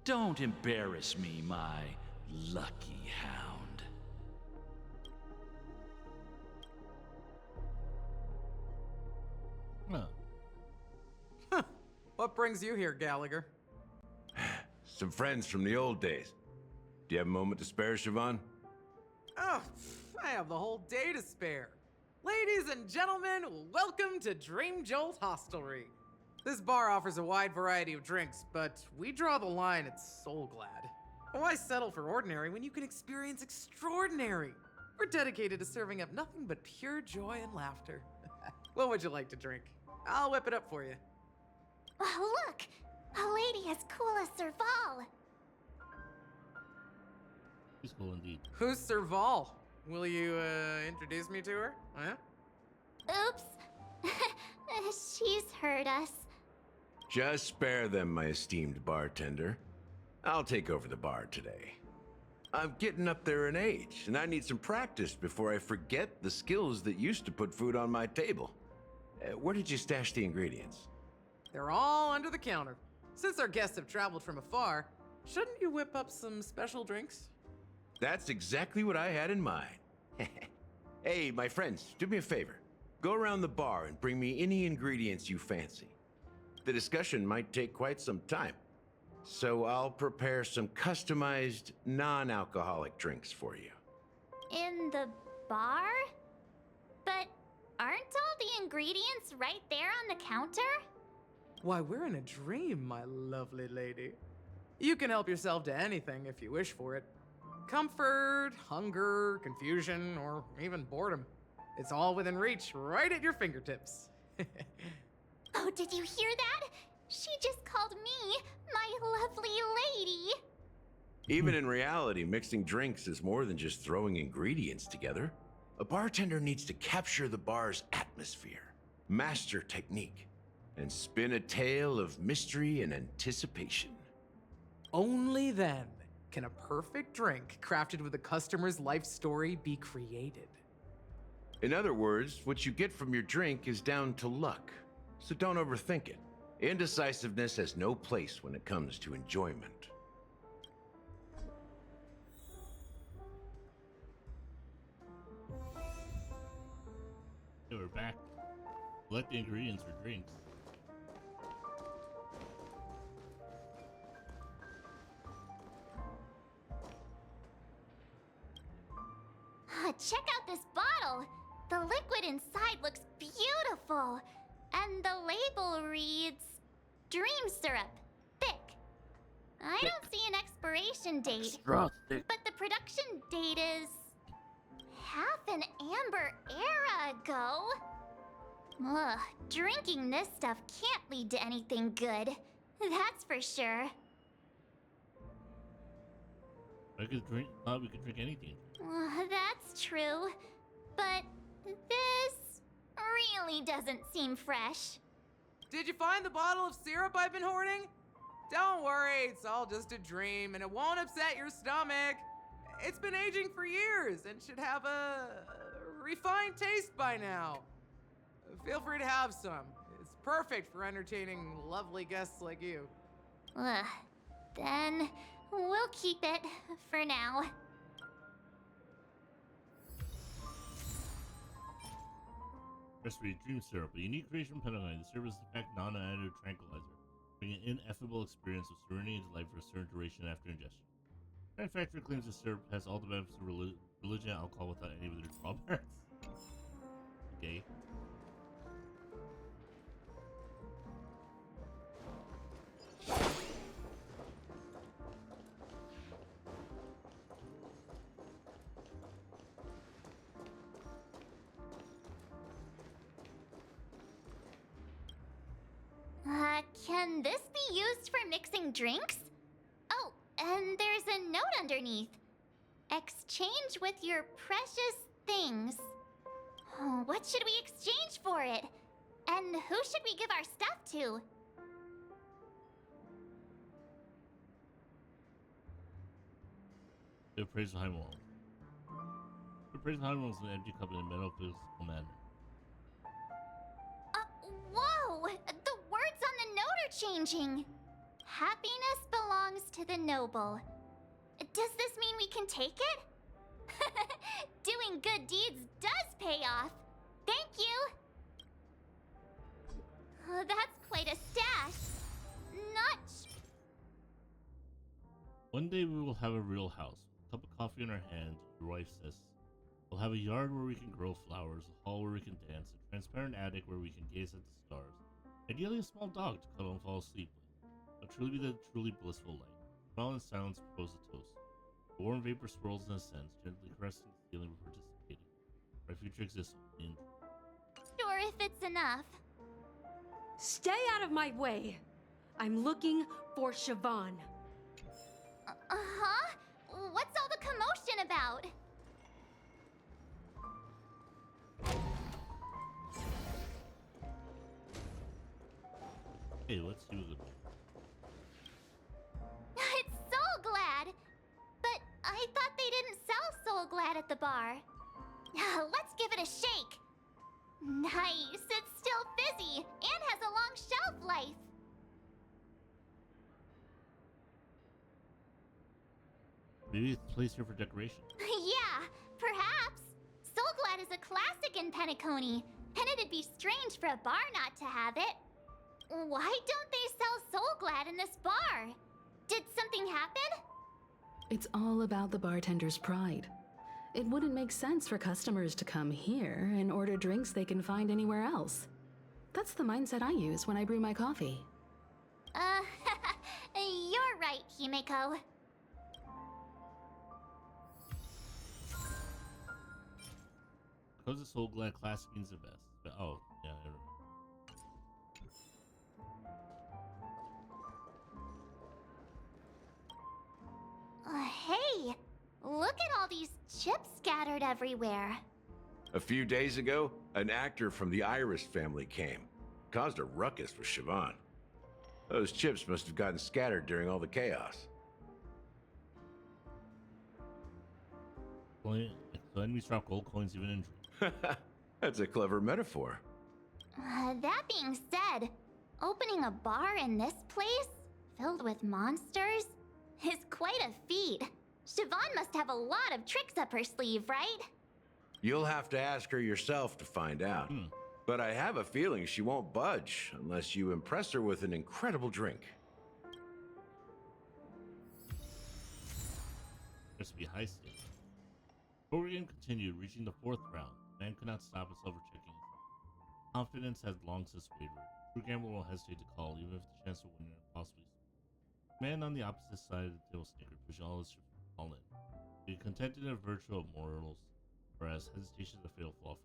Don't embarrass me, my lucky hound. What brings you here, Gallagher? Some friends from the old days. Do you have a moment to spare, Siobhan? Oh, I have the whole day to spare. Ladies and gentlemen, welcome to Dream Jolt Hostelry. This bar offers a wide variety of drinks, but we draw the line at Soul Glad. Why settle for ordinary when you can experience extraordinary? We're dedicated to serving up nothing but pure joy and laughter. What would you like to drink? I'll whip it up for you. Oh, look! A lady as cool as Serval. She's cool indeed. Who's Serval? Will you introduce me to her? Huh? Oops. She's heard us. Just spare them, my esteemed bartender. I'll take over the bar today. I'm getting up there in age, and I need some practice before I forget the skills that used to put food on my table. Where did you stash the ingredients? They're all under the counter. Since our guests have traveled from afar, shouldn't you whip up some special drinks? That's exactly what I had in mind. Hey, my friends, do me a favor. Go around the bar and bring me any ingredients you fancy. The discussion might take quite some time, so I'll prepare some customized, non-alcoholic drinks for you. In the bar? But aren't all the ingredients right there on the counter? Why, we're in a dream, my lovely lady. You can help yourself to anything if you wish for it. Comfort, hunger, confusion, or even boredom. It's all within reach, right at your fingertips. Oh, did you hear that? She just called me my lovely lady. Even in reality, mixing drinks is more than just throwing ingredients together. A bartender needs to capture the bar's atmosphere, master technique, and spin a tale of mystery and anticipation. Only then can a perfect drink crafted with a customer's life story be created. In other words, what you get from your drink is down to luck, so don't overthink it. Indecisiveness has no place when it comes to enjoyment. Okay, we're back. Select the ingredients for drinks. Check out this bottle. The liquid inside looks beautiful. And the label reads, Dream Syrup, thick. I don't see an expiration date. Extra thick. But the production date is half an amber era ago. Ugh, drinking this stuff can't lead to anything good. That's for sure. I could drink. We could drink anything. That's true. But this really doesn't seem fresh. Did you find the bottle of syrup I've been hoarding? Don't worry, it's all just a dream and it won't upset your stomach. It's been aging for years and should have a refined taste by now. Feel free to have some. It's perfect for entertaining lovely guests like you. Then we'll keep it for now. Recipe Dream Syrup, a unique creation from Penacony. The syrup is a packed non-additive tranquilizer, bringing an ineffable experience of serenity into life for a certain duration after ingestion. The manufacturer claims the syrup has all the benefits of religion and alcohol without any of their drawbacks. Okay. Can this be used for mixing drinks? Oh, and there's a note underneath. Exchange with your precious things. Oh, what should we exchange for it? And who should we give our stuff to? The appraisal high wall. The appraisal high wall is an empty cup in a metaphysical manner. Whoa! The words on the note are changing. Happiness belongs to the noble. Does this mean we can take it? Doing good deeds does pay off. Thank you. Oh, that's quite a stash. One day we will have a real house. A cup of coffee in our hand, your wife says. We'll have a yard where we can grow flowers, a hall where we can dance, a transparent attic where we can gaze at the stars. Ideally a small dog to cuddle and fall asleep with. A truly be the truly blissful light. Smile in silence, propose a toast. The warm vapor swirls and ascends, gently caressing the ceiling we're participating. Our future exists only in Sure if it's enough. Stay out of my way. I'm looking for Siobhan. Uh-huh? What's all the commotion about? Hey, let's do it. It's Soul Glad! But I thought they didn't sell Soul Glad at the bar. Let's give it a shake. Nice, it's still fizzy and has a long shelf life. Maybe it's placed here for decoration. Yeah, perhaps. Soul Glad is a classic in Penacony, and it'd be strange for a bar not to have it. Why don't they sell Soul Glad in this bar? Did something happen? It's all about the bartender's pride. It wouldn't make sense for customers to come here and order drinks they can find anywhere else. That's the mindset I use when I brew my coffee. You're right, Himeko. Because the Soul Glad classic means the best. But, oh, yeah, I remember. Hey, look at all these chips scattered everywhere. A few days ago, an actor from the Iris family came. Caused a ruckus with Siobhan. Those chips must have gotten scattered during all the chaos. So enemies drop gold coins even in dreams. That's a clever metaphor. That being said, opening a bar in this place, filled with monsters, is quite a feat. Siobhan must have a lot of tricks up her sleeve, right? You'll have to ask her yourself to find out. But I have a feeling she won't budge unless you impress her with an incredible drink. Must be high stakes. Before the game continued, reaching the 4th round, man could not stop himself from checking. Confidence had long since wavered. True gambler will hesitate to call, even if the chance to win is impossibly small. The man on the opposite side of the table snickered, pushing all his chips all in. He contented in a virtue of morals, whereas hesitation is a fatal flaw for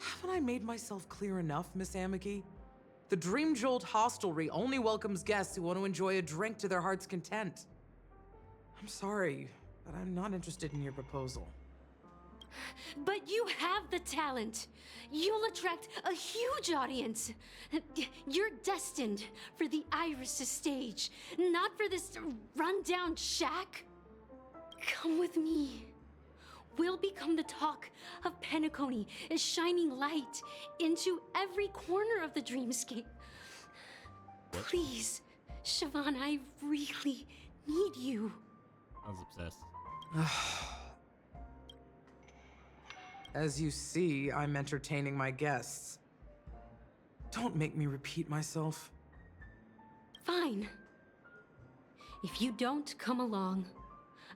Haven't I made myself clear enough, Miss Amiki? The Dream Jolt Hostelry only welcomes guests who want to enjoy a drink to their heart's content. I'm sorry, but I'm not interested in your proposal. But you have the talent. You'll attract a huge audience. You're destined for the Iris' stage, not for this rundown shack. Come with me. We'll become the talk of Penacony, a shining light into every corner of the dreamscape. Please, Siobhan, I really need you. Sounds obsessed. As you see, I'm entertaining my guests. Don't make me repeat myself. Fine. If you don't come along,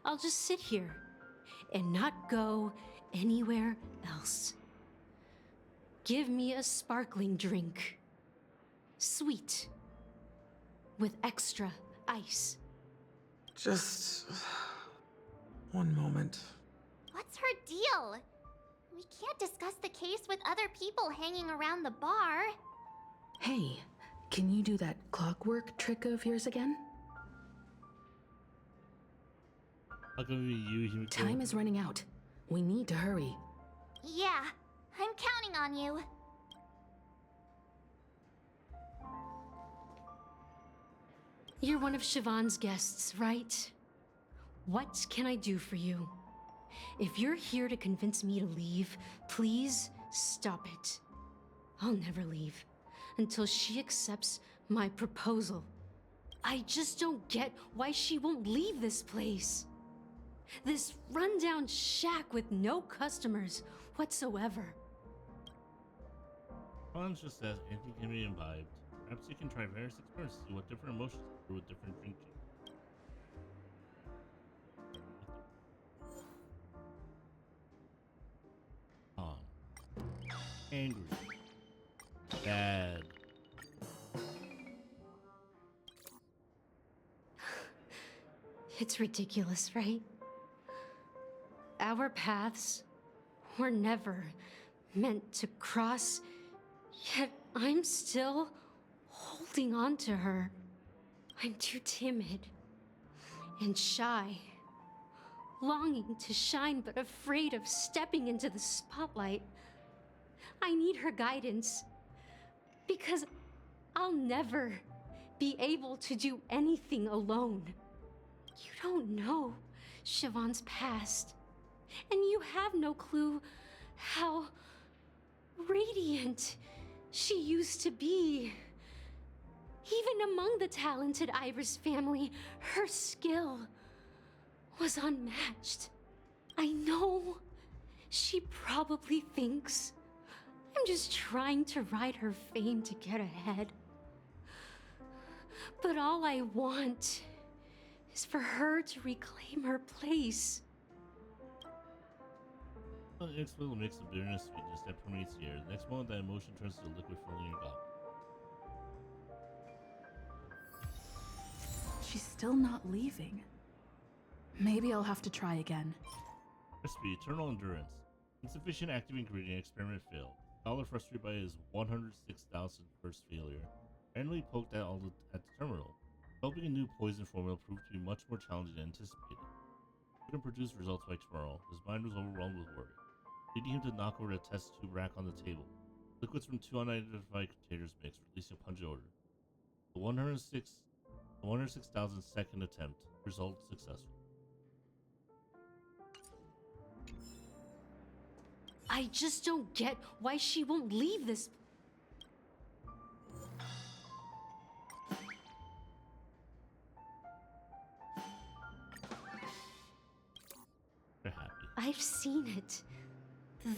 I'll just sit here and not go anywhere else. Give me a sparkling drink. Sweet. With extra ice. Just one moment. What's her deal? We can't discuss the case with other people hanging around the bar. Hey, can you do that clockwork trick of yours again? How can we use you? Time is running out. We need to hurry. Yeah, I'm counting on you. You're one of Siobhan's guests, right? What can I do for you? If you're here to convince me to leave, please stop it. I'll never leave until she accepts my proposal. I just don't get why she won't leave this place. This rundown shack with no customers whatsoever. Hans just says anything can be imbibed. Perhaps you can try various experiments to see what different emotions occur with different drink chips. Angry. Bad. It's ridiculous, right? Our paths were never meant to cross, yet I'm still holding on to her. I'm too timid and shy, longing to shine but afraid of stepping into the spotlight. I need her guidance, because I'll never be able to do anything alone. You don't know Siobhan's past, and you have no clue how radiant she used to be. Even among the talented Iris family, her skill was unmatched. I know she probably thinks I'm just trying to ride her fame to get ahead. But all I want is for her to reclaim her place. Next will mix of bitterness sweetness that permeates the air. The next moment, that emotion turns to a liquid filling your goblet. She's still not leaving. Maybe I'll have to try again. Recipe: Eternal Endurance. Insufficient active ingredient. Experiment failed. Scholar frustrated by his 106,000th first failure, randomly poked at the terminal. Developing a new poison formula proved to be much more challenging than anticipated. He couldn't produce results by tomorrow. His mind was overwhelmed with worry, leading him to knock over the test tube rack on the table. Liquids from 2 unidentified containers mixed, releasing a pungent odor. The 106,000th second attempt. Result successful. I just don't get why she won't leave this. They're happy. I've seen it.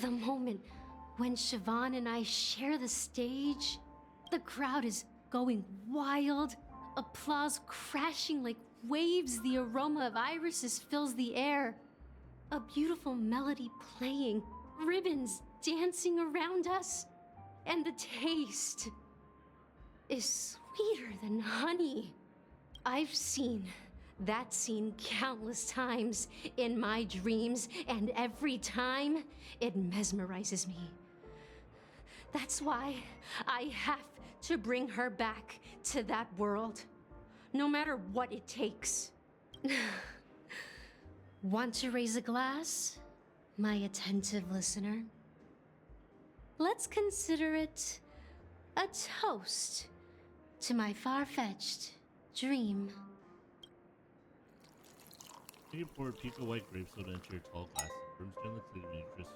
The moment when Siobhan and I share the stage, the crowd is going wild, applause crashing like waves, the aroma of irises fills the air. A beautiful melody playing, ribbons dancing around us, and the taste is sweeter than honey. I've seen that scene countless times in my dreams, and every time it mesmerizes me. That's why I have to bring her back to that world, no matter what it takes. Want to raise a glass, my attentive listener? Let's consider it a toast to my far-fetched dream. You pour pico white grape soda into your tall glass. Rooms gently cleaning interest.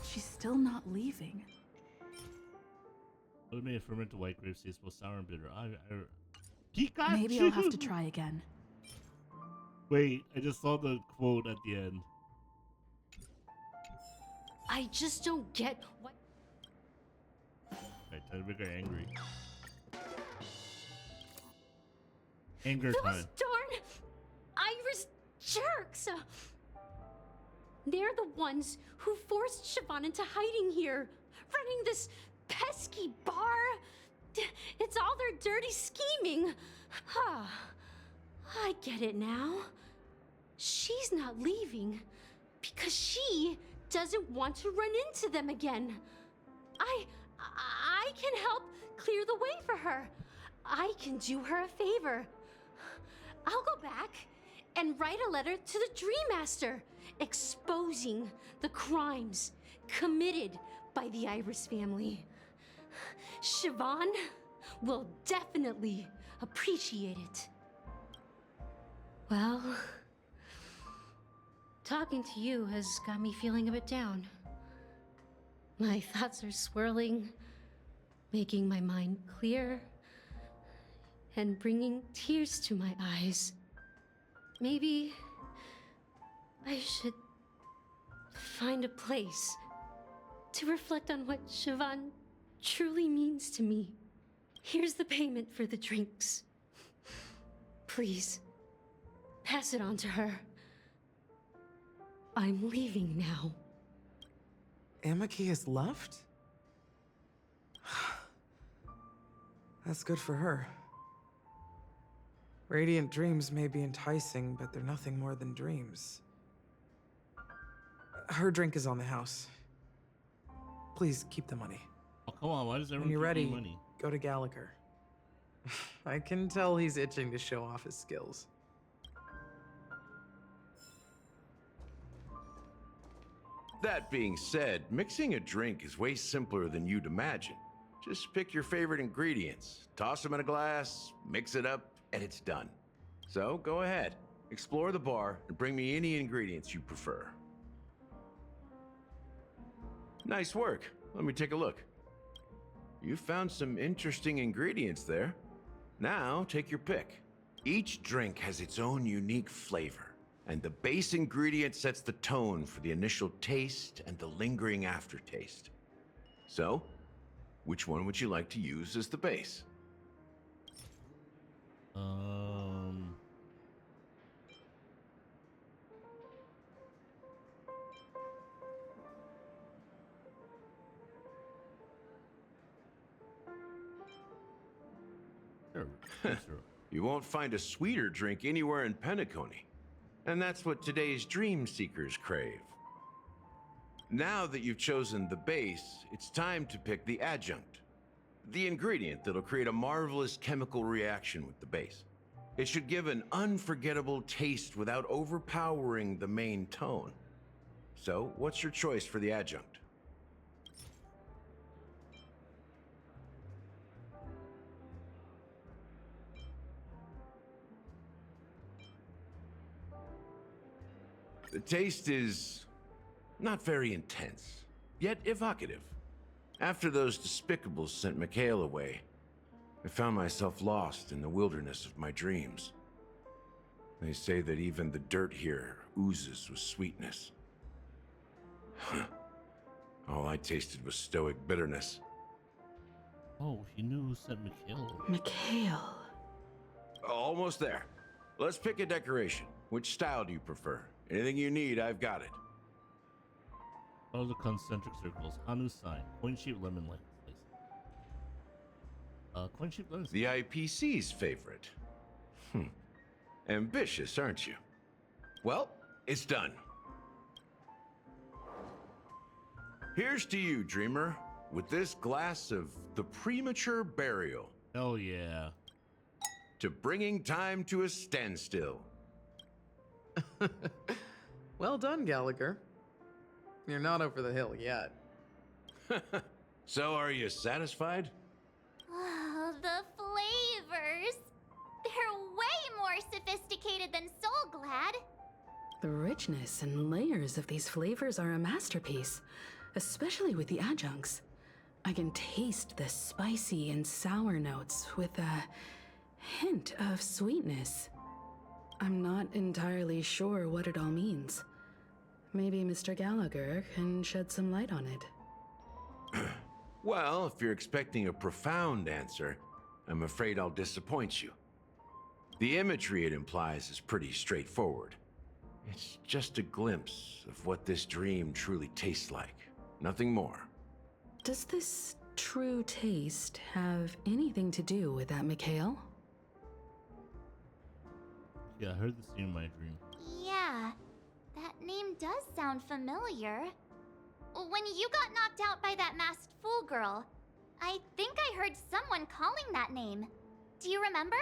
She's still not leaving. What made a fermented white grape taste both sour and bitter? Maybe I'll have to try again. Wait, I just saw the quote at the end. I just don't get what. Alright, time to make her angry. Anger Those time. darn Iris jerks! They're the ones who forced Siobhan into hiding here, running this pesky bar. It's all their dirty scheming. I get it now. She's not leaving because she doesn't want to run into them again. I can help clear the way for her. I can do her a favor. I'll go back and write a letter to the Dream Master exposing the crimes committed by the Iris family. Siobhan will definitely appreciate it. Well, talking to you has got me feeling a bit down. My thoughts are swirling, making my mind clear, and bringing tears to my eyes. Maybe I should find a place to reflect on what Siobhan truly means to me. Here's the payment for the drinks. Please, pass it on to her. I'm leaving now. Amaki has left? That's good for her. Radiant dreams may be enticing, but they're nothing more than dreams. Her drink is on the house. Please keep the money. Oh, come on. Why does everyone When you're keep ready, me money? go to Gallagher. I can tell he's itching to show off his skills. That being said, mixing a drink is way simpler than you'd imagine. Just pick your favorite ingredients, toss them in a glass, mix it up, and it's done. So go ahead, explore the bar, and bring me any ingredients you prefer. Nice work. Let me take a look. You found some interesting ingredients there. Now take your pick. Each drink has its own unique flavor, and the base ingredient sets the tone for the initial taste and the lingering aftertaste. So, which one would you like to use as the base? Sure. You won't find a sweeter drink anywhere in Penacony. And that's what today's dream seekers crave. Now that you've chosen the base, it's time to pick the adjunct. The ingredient that'll create a marvelous chemical reaction with the base. It should give an unforgettable taste without overpowering the main tone. So, what's your choice for the adjunct? The taste is not very intense, yet evocative. After those despicables sent Mikhail away, I found myself lost in the wilderness of my dreams. They say that even the dirt here oozes with sweetness. All I tasted was stoic bitterness. Oh, he knew who sent Mikhail. Mikhail. Almost there. Let's pick a decoration. Which style do you prefer? Anything you need, I've got it. Follow the concentric circles. Hanu sign. Coin-shaped lemon slice. Coin-shaped lemon slice. The IPC's favorite. Ambitious, aren't you? Well, it's done. Here's to you, dreamer, with this glass of the premature burial. Hell yeah. To bringing time to a standstill. Well done, Gallagher. You're not over the hill yet. So are you satisfied? Oh, the flavors. They're way more sophisticated than Soul Glad. The richness and layers of these flavors are a masterpiece, especially with the adjuncts. I can taste the spicy and sour notes with a hint of sweetness. I'm not entirely sure what it all means. Maybe Mr. Gallagher can shed some light on it. Well, if you're expecting a profound answer, I'm afraid I'll disappoint you. The imagery it implies is pretty straightforward. It's just a glimpse of what this dream truly tastes like. Nothing more. Does this true taste have anything to do with that Mikhail? Yeah, I heard this name in my dream. Yeah, that name does sound familiar. When you got knocked out by that masked fool girl, I think I heard someone calling that name. Do you remember?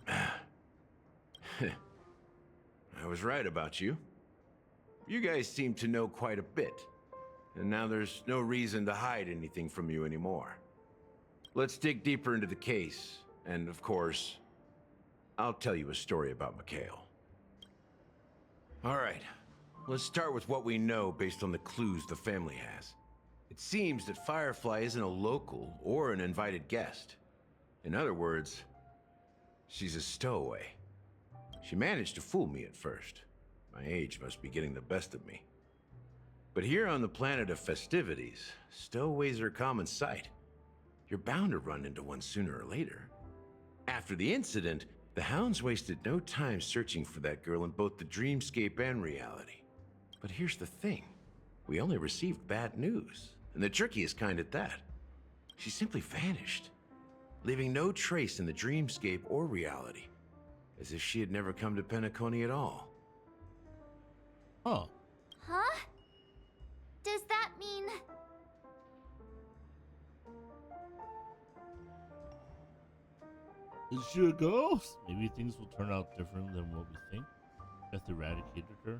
I was right about you. You guys seem to know quite a bit, and now there's no reason to hide anything from you anymore. Let's dig deeper into the case, and of course, I'll tell you a story about Mikhail. All right, let's start with what we know based on the clues the family has. It seems that Firefly isn't a local or an invited guest. In other words, she's a stowaway. She managed to fool me at first. My age must be getting the best of me. But here on the planet of festivities, stowaways are a common sight. You're bound to run into one sooner or later. After the incident, the hounds wasted no time searching for that girl in both the dreamscape and reality. But here's the thing. We only received bad news, and the trickiest kind at that. She simply vanished, leaving no trace in the dreamscape or reality, as if she had never come to Penacony at all. Oh. Huh? Does that mean... Is she a ghost? Maybe things will turn out different than what we think. Death eradicated her.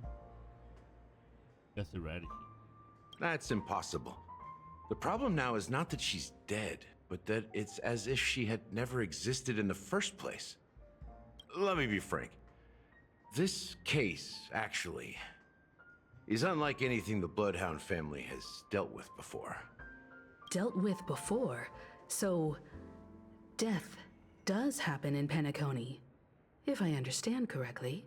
Death eradicated. That's impossible. The problem now is not that she's dead, but that it's as if she had never existed in the first place. Let me be frank. This case, actually, is unlike anything the Bloodhound family has dealt with before. Dealt with before? So, death does happen in Penacony, if I understand correctly.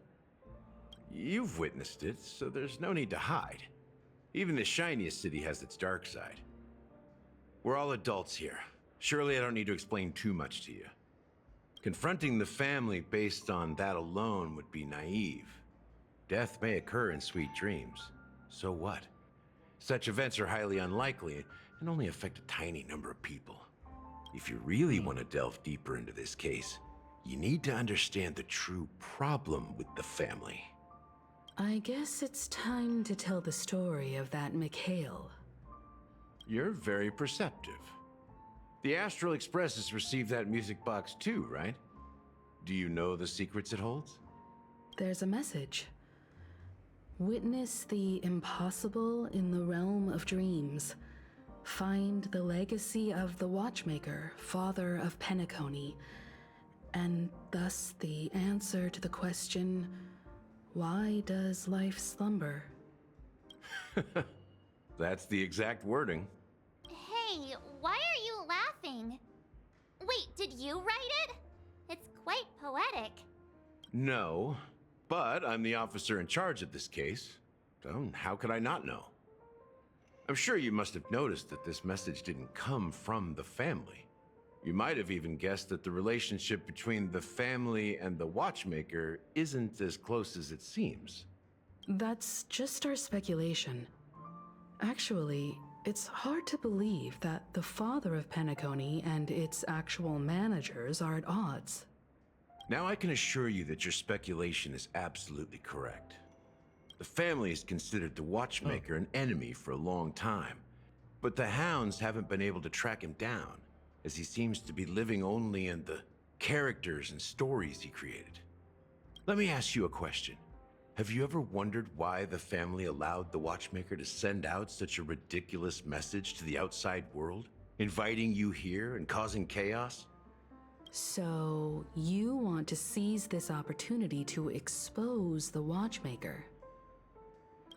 You've witnessed it, so there's no need to hide. Even the shiniest city has its dark side. We're all adults here. Surely I don't need to explain too much to you. Confronting the family based on that alone would be naive. Death may occur in sweet dreams. So what? Such events are highly unlikely and only affect a tiny number of people. If you really want to delve deeper into this case, you need to understand the true problem with the family. I guess it's time to tell the story of that Mikhail. You're very perceptive. The Astral Express has received that music box too, right? Do you know the secrets it holds? There's a message. Witness the impossible in the realm of dreams. Find the legacy of the Watchmaker, father of Penacony, and thus the answer to the question, why does life slumber? That's the exact wording. Hey, why are you laughing? Wait, did you write it? It's quite poetic. No, but I'm the officer in charge of this case, so how could I not know? I'm sure you must have noticed that this message didn't come from the family. You might have even guessed that the relationship between the family and the Watchmaker isn't as close as it seems. That's just our speculation. Actually, it's hard to believe that the father of Penacony and its actual managers are at odds. Now I can assure you that your speculation is absolutely correct. The family has considered the Watchmaker an enemy for a long time, but the Hounds haven't been able to track him down, as he seems to be living only in the characters and stories he created. Let me ask you a question. Have you ever wondered why the family allowed the Watchmaker to send out such a ridiculous message to the outside world, inviting you here and causing chaos? So, you want to seize this opportunity to expose the Watchmaker?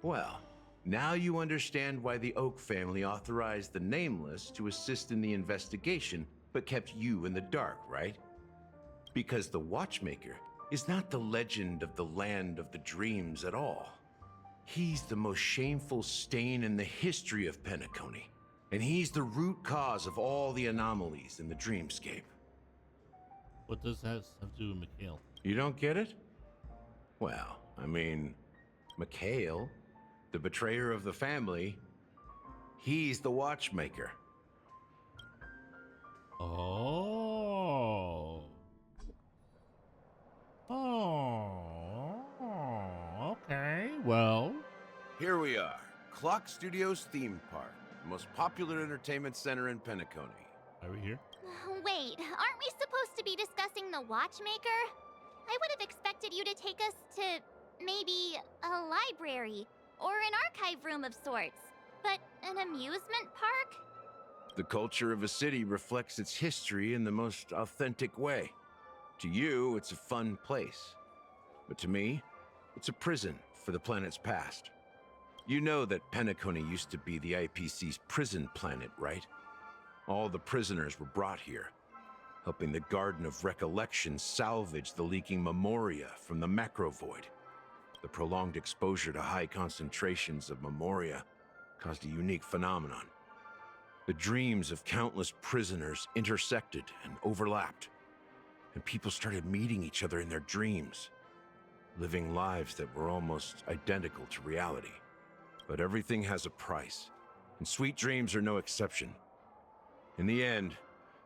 Well, now you understand why the Oak family authorized the Nameless to assist in the investigation, but kept you in the dark, right? Because the Watchmaker is not the legend of the Land of the Dreams at all. He's the most shameful stain in the history of Penacony, and he's the root cause of all the anomalies in the dreamscape. What does that have to do with Mikhail? You don't get it? Well, I mean, Mikhail, the betrayer of the family, he's the Watchmaker. Oh. Oh. Okay. Well. Here we are, Clock Studios theme park, the most popular entertainment center in Penacony. Are we here? Wait, aren't we supposed to be discussing the Watchmaker? I would have expected you to take us to maybe a library or an archive room of sorts. But an amusement park? The culture of a city reflects its history in the most authentic way. To you, it's a fun place. But to me, it's a prison for the planet's past. You know that Penacony used to be the IPC's prison planet, right? All the prisoners were brought here, helping the Garden of Recollection salvage the leaking memoria from the macrovoid. The prolonged exposure to high concentrations of memoria caused a unique phenomenon. The dreams of countless prisoners intersected and overlapped, and people started meeting each other in their dreams, living lives that were almost identical to reality. But everything has a price, and sweet dreams are no exception. In the end,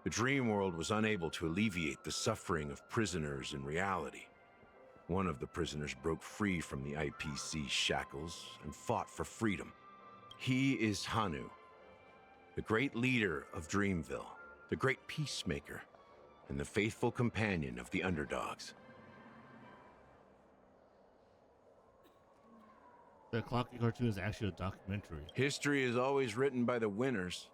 the dream world was unable to alleviate the suffering of prisoners in reality. One of the prisoners broke free from the IPC shackles and fought for freedom. He is Hanu, the great leader of Dreamville, the great peacemaker, and the faithful companion of the underdogs. The Clocky cartoon is actually a documentary. History is always written by the winners.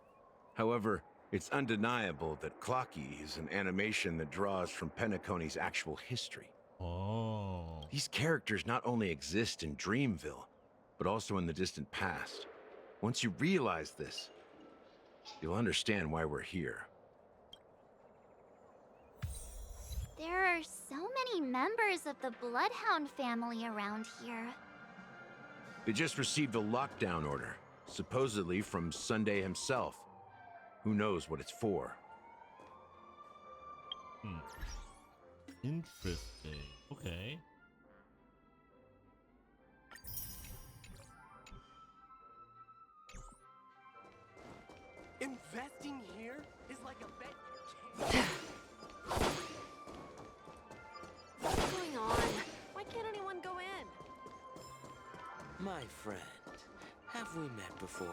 However, it's undeniable that Clocky is an animation that draws from Penacony's actual history. Oh. These characters not only exist in Dreamville, but also in the distant past. Once you realize this, you'll understand why we're here. There are so many members of the Bloodhound family around here. They just received a lockdown order, supposedly from Sunday himself. Who knows what it's for? Interesting. Okay. Investing here is like a bet. What's going on? Why can't anyone go in? My friend, have we met before?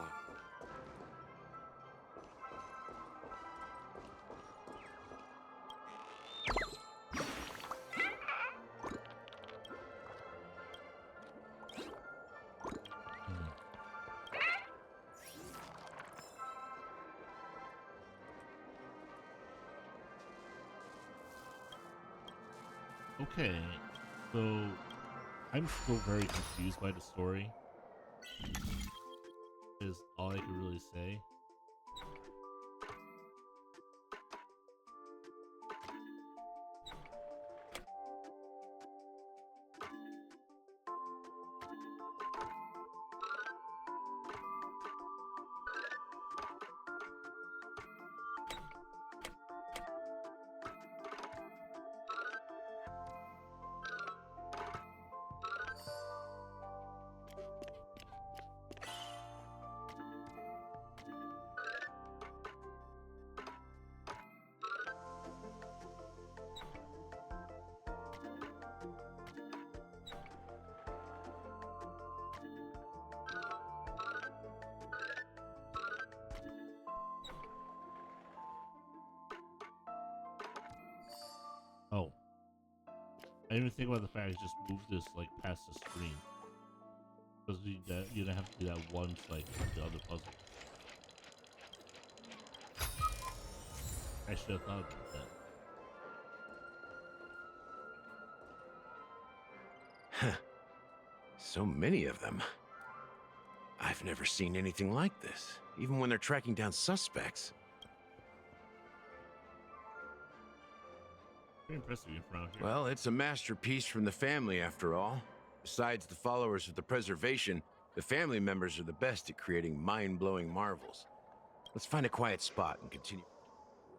Okay, so I'm still very confused by the story. Is all I can really say. Oh. I didn't even think about the fact I just moved this like past the screen. Because you'd have to do that once like the other puzzle. I should have thought about that. So many of them. I've never seen anything like this, even when they're tracking down suspects. Very impressive around here. Well, it's a masterpiece from the family, after all. Besides the followers of the preservation, the family members are the best at creating mind-blowing marvels. Let's find a quiet spot and continue.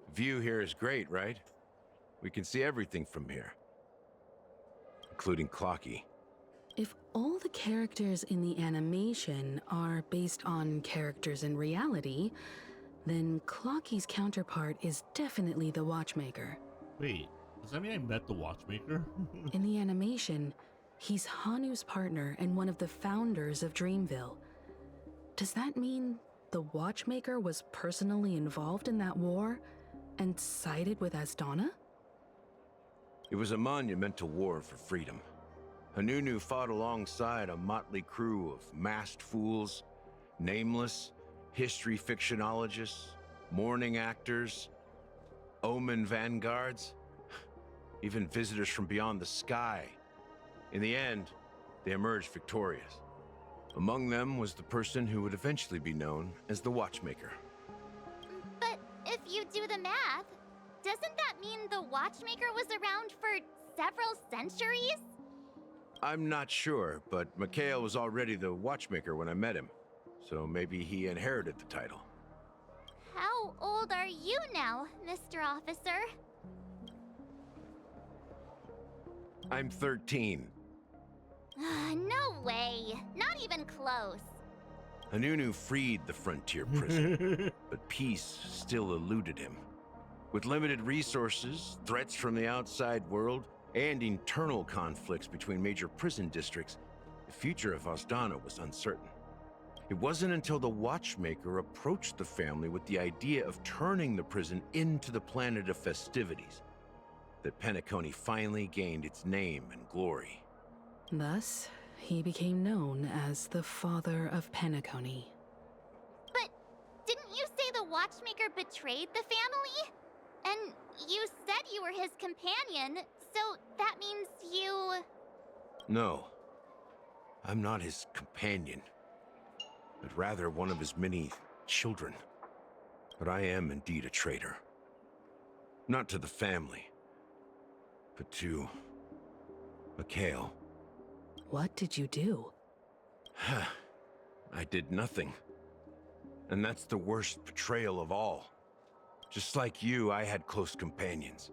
The view here is great, right? We can see everything from here, including Clocky. If all the characters in the animation are based on characters in reality, then Clocky's counterpart is definitely the Watchmaker. Wait, does that mean I met the Watchmaker? In the animation, he's Hanu's partner and one of the founders of Dreamville. Does that mean the Watchmaker was personally involved in that war and sided with Asdana? It was a monumental war for freedom. Hanunu fought alongside a motley crew of masked fools, nameless, history fictionologists, mourning actors, omen vanguards, even visitors from beyond the sky. In the end, they emerged victorious. Among them was the person who would eventually be known as the Watchmaker. But if you do the math, doesn't that mean the Watchmaker was around for several centuries? I'm not sure, but Mikhail was already the Watchmaker when I met him, so maybe he inherited the title. How old are you now, Mr. Officer? I'm 13. No way. Not even close. Hanunu freed the frontier prison, but peace still eluded him. With limited resources, threats from the outside world, and internal conflicts between major prison districts, the future of Osdana was uncertain. It wasn't until the Watchmaker approached the family with the idea of turning the prison into the planet of festivities that Penacony finally gained its name and glory. Thus, he became known as the Father of Penacony. But didn't you say the Watchmaker betrayed the family? And you said you were his companion, so that means you... No, I'm not his companion, but rather one of his many children. But I am indeed a traitor. Not to the family, but to Mikhail. What did you do? I did nothing. And that's the worst betrayal of all. Just like you, I had close companions.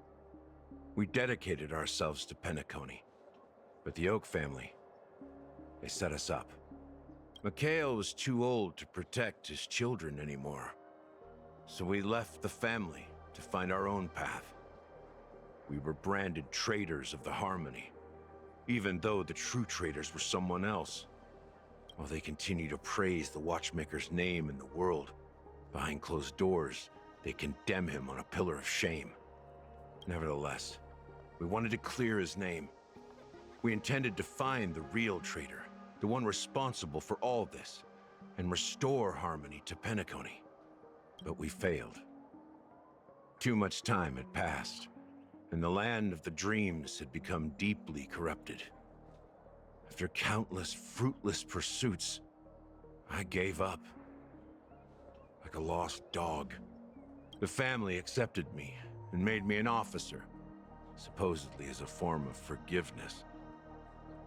We dedicated ourselves to Penacony. But the Oak family, they set us up. Mikhail was too old to protect his children anymore. So we left the family to find our own path. We were branded traitors of the Harmony, even though the true traitors were someone else. While they continue to praise the Watchmaker's name in the world, behind closed doors, they condemn him on a pillar of shame. Nevertheless, we wanted to clear his name. We intended to find the real traitor, the one responsible for all this, and restore harmony to Penacony. But we failed. Too much time had passed, and the land of the dreams had become deeply corrupted. After countless fruitless pursuits, I gave up. Like a lost dog. The family accepted me and made me an officer, supposedly as a form of forgiveness.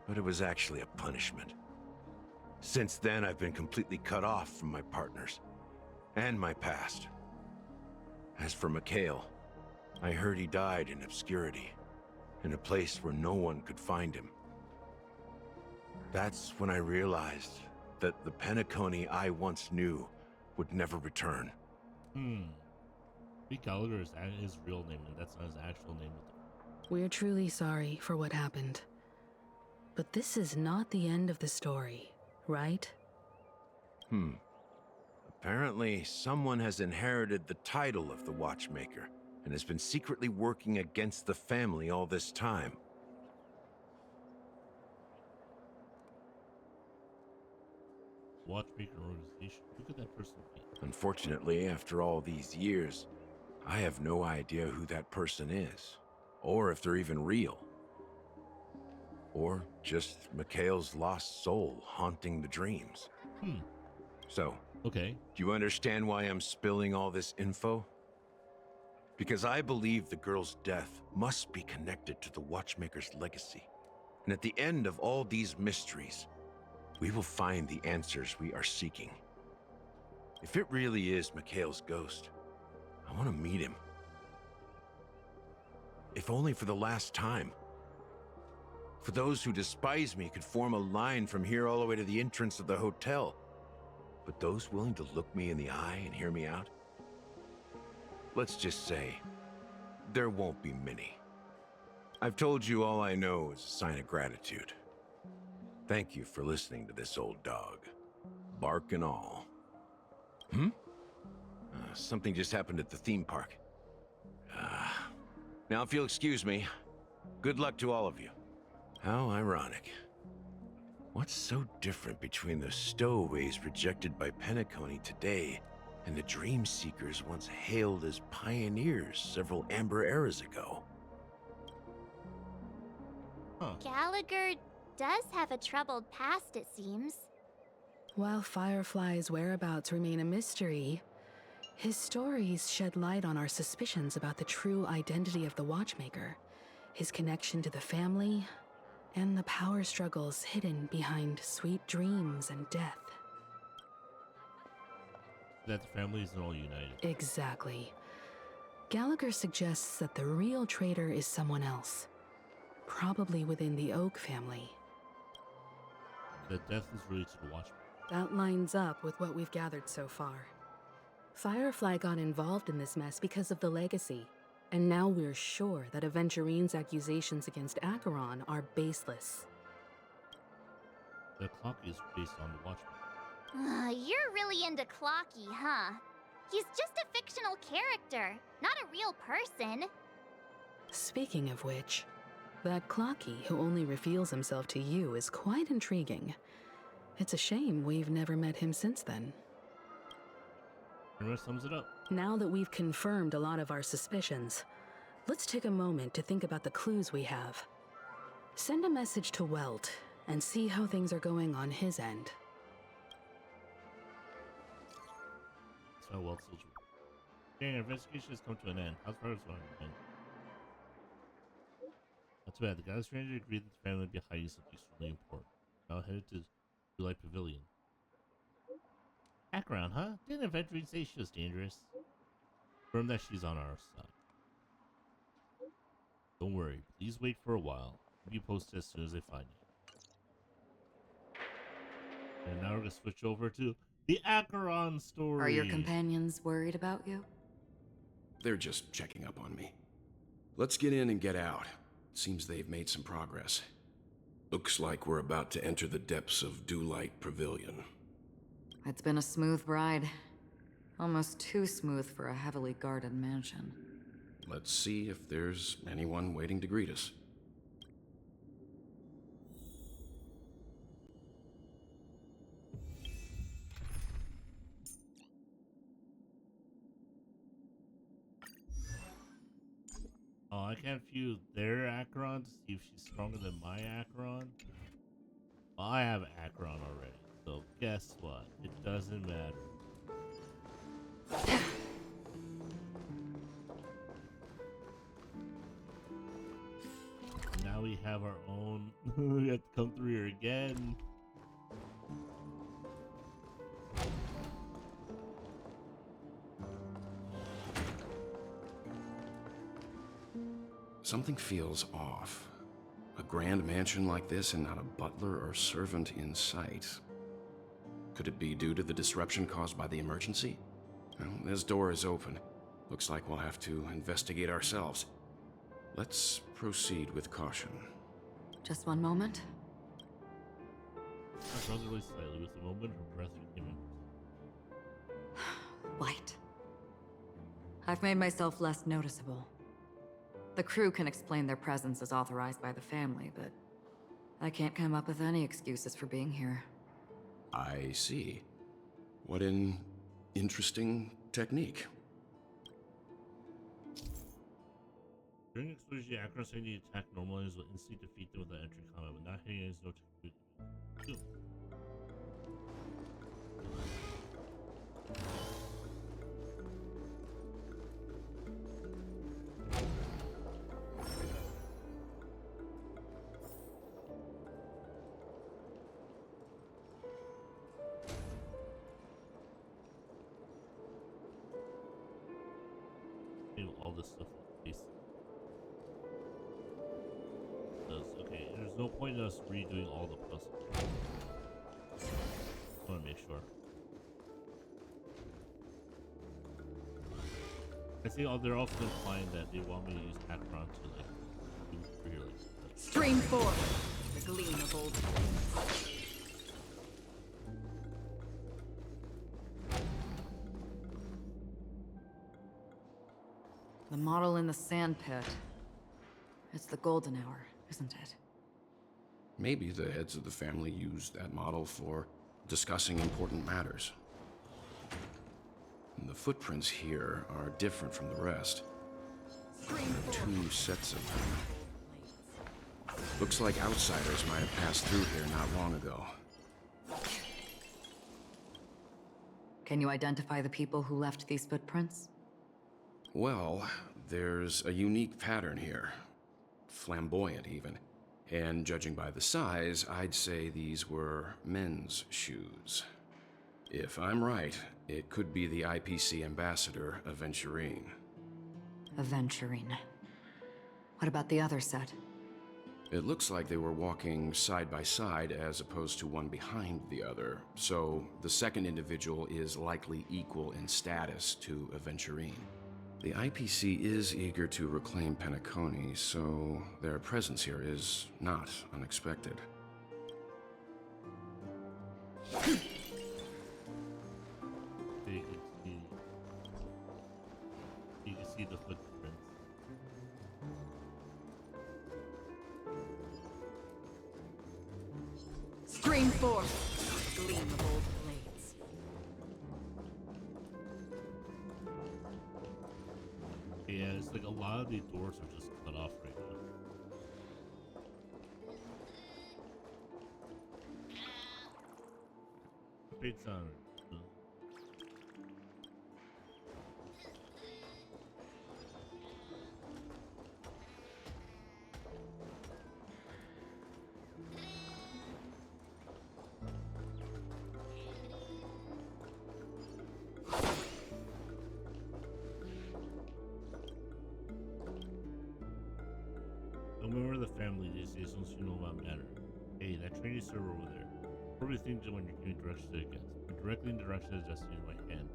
But it was actually a punishment. Since then, I've been completely cut off from my partners and my past. As for Mikhail, I heard he died in obscurity, in a place where no one could find him. That's when I realized that the Penacony I once knew would never return. Pete Gallagher is his real name, and that's not his actual name. We're truly sorry for what happened. But this is not the end of the story, right? Apparently, someone has inherited the title of the Watchmaker and has been secretly working against the family all this time. Watchmaker organization. Who could that person be? Unfortunately, after all these years, I have no idea who that person is, or if they're even real. Or just Mikhail's lost soul haunting the dreams. So, okay. Do you understand why I'm spilling all this info? Because I believe the girl's death must be connected to the Watchmaker's legacy. And at the end of all these mysteries, we will find the answers we are seeking. If it really is Mikhail's ghost, I want to meet him. If only for the last time. For those who despise me could form a line from here all the way to the entrance of the hotel. But those willing to look me in the eye and hear me out? Let's just say, there won't be many. I've told you all I know is a sign of gratitude. Thank you for listening to this old dog. Bark and all. Something just happened at the theme park. Now if you'll excuse me, good luck to all of you. How ironic. What's so different between the stowaways rejected by Penacony today and the dream seekers once hailed as pioneers several amber eras ago? Gallagher does have a troubled past, it seems. While Firefly's whereabouts remain a mystery, his stories shed light on our suspicions about the true identity of the Watchmaker, his connection to the family, and the power struggles hidden behind sweet dreams and death. That the family isn't all united. Exactly. Gallagher suggests that the real traitor is someone else, probably within the Oak family. That death is really to the Watchmaker. That lines up with what we've gathered so far. Firefly got involved in this mess because of the legacy. And now we're sure that Aventurine's accusations against Acheron are baseless. The clock is based on the Watchman. You're really into Clocky, huh? He's just a fictional character, not a real person. Speaking of which, that Clocky who only reveals himself to you is quite intriguing. It's a shame we've never met him since then. And that sums it up. Now that we've confirmed a lot of our suspicions, let's take a moment to think about the clues we have. Send a message to Welt and see how things are going on his end. So Welt's still true. Dang, our investigation has come to an end. How's progress going? Not too bad. The guy stranger agreed that the family would be hiding something extremely important. Now headed to Light Pavilion. Background, huh? Didn't Aventurine say she was dangerous? Confirm that she's on our side. Don't worry, please wait for a while. I'll be posted as soon as I find you. And now we're gonna switch over to the Acheron story. Are your companions worried about you? They're just checking up on me. Let's get in and get out. Seems they've made some progress. Looks like we're about to enter the depths of Dewlight Pavilion. It's been a smooth ride. Almost too smooth for a heavily guarded mansion. Let's see if there's anyone waiting to greet us. Oh, I can't view their Acheron to see if she's stronger than my Acheron. Well, I have Acheron already, so guess what? It doesn't matter. Now we have our own. We have to come through here again. Something feels off. A grand mansion like this and not a butler or servant in sight. Could it be due to the disruption caused by the emergency? Well, this door is open. Looks like we'll have to investigate ourselves. Let's proceed with caution. Just one moment. I froze really slightly with the moment her breath came in. Light. I've made myself less noticeable. The crew can explain their presence as authorized by the family, but I can't come up with any excuses for being here. I see. What an interesting technique. During exposure, Acheron saying the attack normalizes will instantly defeat them without entering combat, but not hitting is no technique. All this stuff in face. Okay, there's no point in us redoing all the puzzles. I want to make sure. I think they're also implying that they want me to use Acheron to like do really. Stream forward. The gleam of old. The model in the sand pit. It's the golden hour, isn't it? Maybe the heads of the family used that model for discussing important matters. And the footprints here are different from the rest. Two sets of them. Looks like outsiders might have passed through here not long ago. Can you identify the people who left these footprints? Well, there's a unique pattern here. Flamboyant, even. And judging by the size, I'd say these were men's shoes. If I'm right, it could be the IPC ambassador, Aventurine. Aventurine. What about the other set? It looks like they were walking side by side as opposed to one behind the other, so the second individual is likely equal in status to Aventurine. The IPC is eager to reclaim Penacony, so their presence here is not unexpected. You can see the footprints. Stream forth, gleam of old blades. Yeah, it's like a lot of the doors are just cut off right now. Great sound. Remember the family these days once you know about matter. Hey, that training server over there. Probably think when you're giving directions to the guest. But directly in the direction of the destiny in my hand.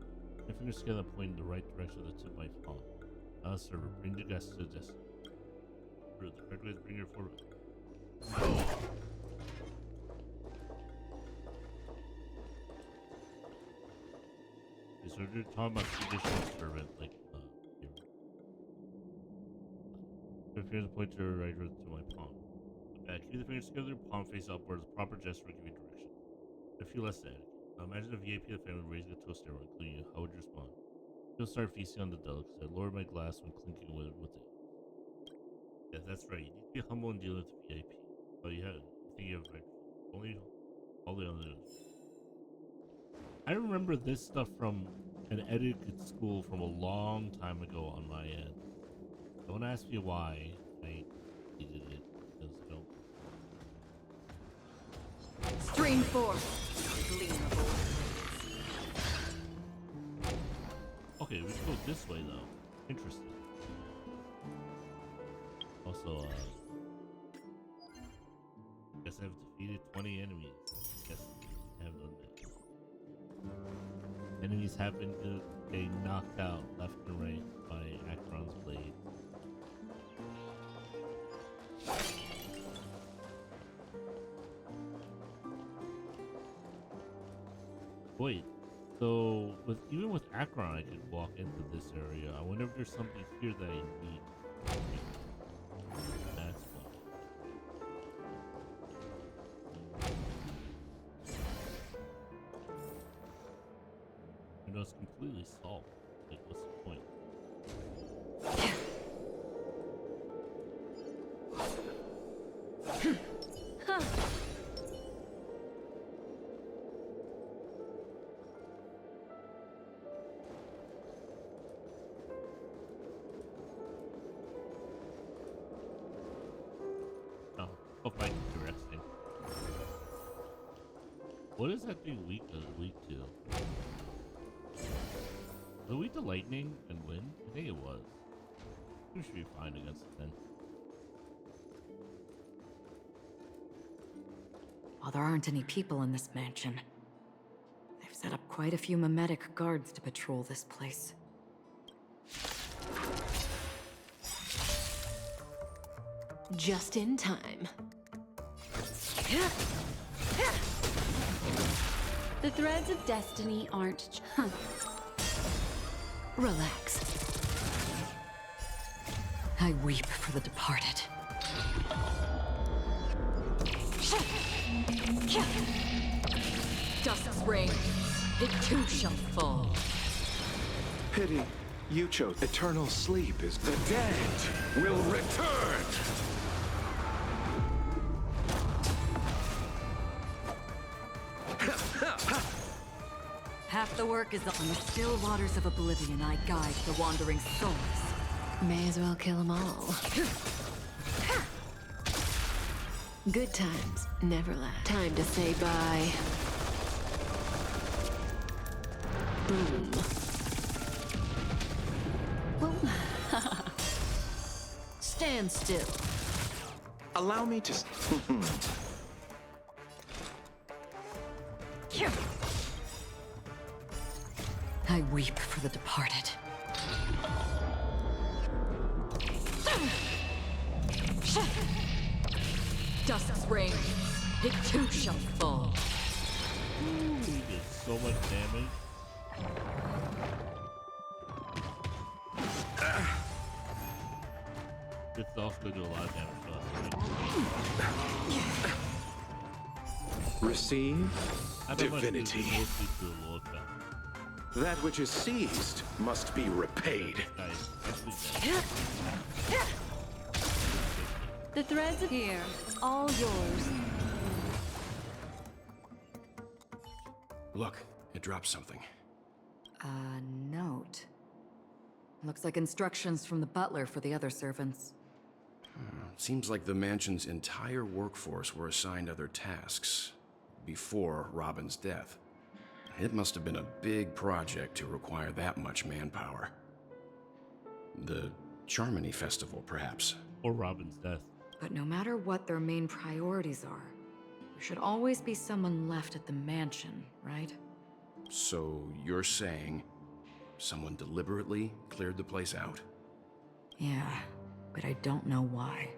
My fingers together point in the right direction of the tip of my palm. Now the server, bring the guest to the destiny. The correct way is bring your forward. Okay, so you're talking about traditional servant, like the fingers point to the right to my palm. Keep the fingers together, palm face upwards, proper gesture will give you direction. A few less than now imagine a VIP of the family raising a toast everyone, including you. How would you respond? You'll start feasting on the delicacy. I lowered my glass when clinking with it. Yeah, that's right. You need to be humble and deal with the VIP. Oh, you have. I think you have right. Only all the others. I remember this stuff from an etiquette school from a long time ago on my end. Don't ask me why I needed it, because I don't. Stream forth, gleam of old. Okay, we can go this way though. Interesting. Also, guess I've defeated 20 enemies. Guess I have done that. Enemies have been getting knocked out left and right by Akron's blade. Wait, so even with Akron I could walk into this area. I wonder if there's something here that I need. That's why. You know, it's completely solved. Like, what's the point? What is that thing weak to? Was it weak to lightning and wind? I think it was. We should be fine against it then. While there aren't any people in this mansion, they've set up quite a few mimetic guards to patrol this place. Just in time. The threads of destiny aren't. Relax. I weep for the departed. Dusk's reign, it too shall fall. Pity, you chose eternal sleep is the dead will return. Half the work is on the still waters of oblivion. I guide the wandering souls. May as well kill them all. Good times never last. Time to say bye. Boom. Boom. Stand still. Allow me to. I weep for the departed. Dusk's reign, it too shall fall. Ooh, he did so much damage. It's also gonna do a lot of damage to us. Receive How much divinity. is it mostly to a low effect? That which is seized must be repaid. Nice. Actually, The threads are here, all yours. Look, it dropped something. A note. Looks like instructions from the butler for the other servants. Seems like the mansion's entire workforce were assigned other tasks before Robin's death. It must have been a big project to require that much manpower. The Charmony Festival, perhaps. Or Robin's death. But no matter what their main priorities are, there should always be someone left at the mansion, right? So you're saying someone deliberately cleared the place out? Yeah, but I don't know why.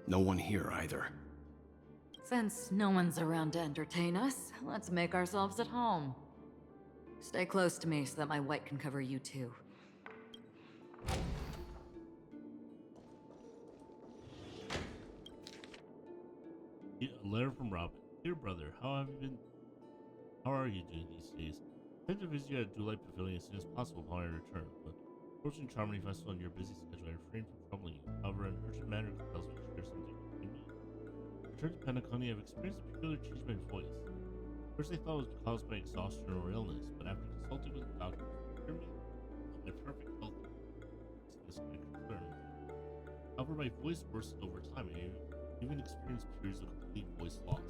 No one here either. Since no one's around to entertain us, let's make ourselves at home. Stay close to me so that my white can cover you too. A letter from Robin. Dear brother, how are you doing these days? I plan to visit you at Dulite Pavilion as soon as possible upon my return, but approaching Charmony Festival and your busy schedule, I refrain from troubling you. However, an urgent matter compels me to share something between me. Return to Penacony, I've experienced a peculiar change in my voice. First I thought it was caused by exhaustion or illness, but after consulting with the doctor, assured me of my perfect health is my concern. However, my voice worsened over time, and I even experienced periods of complete voice loss.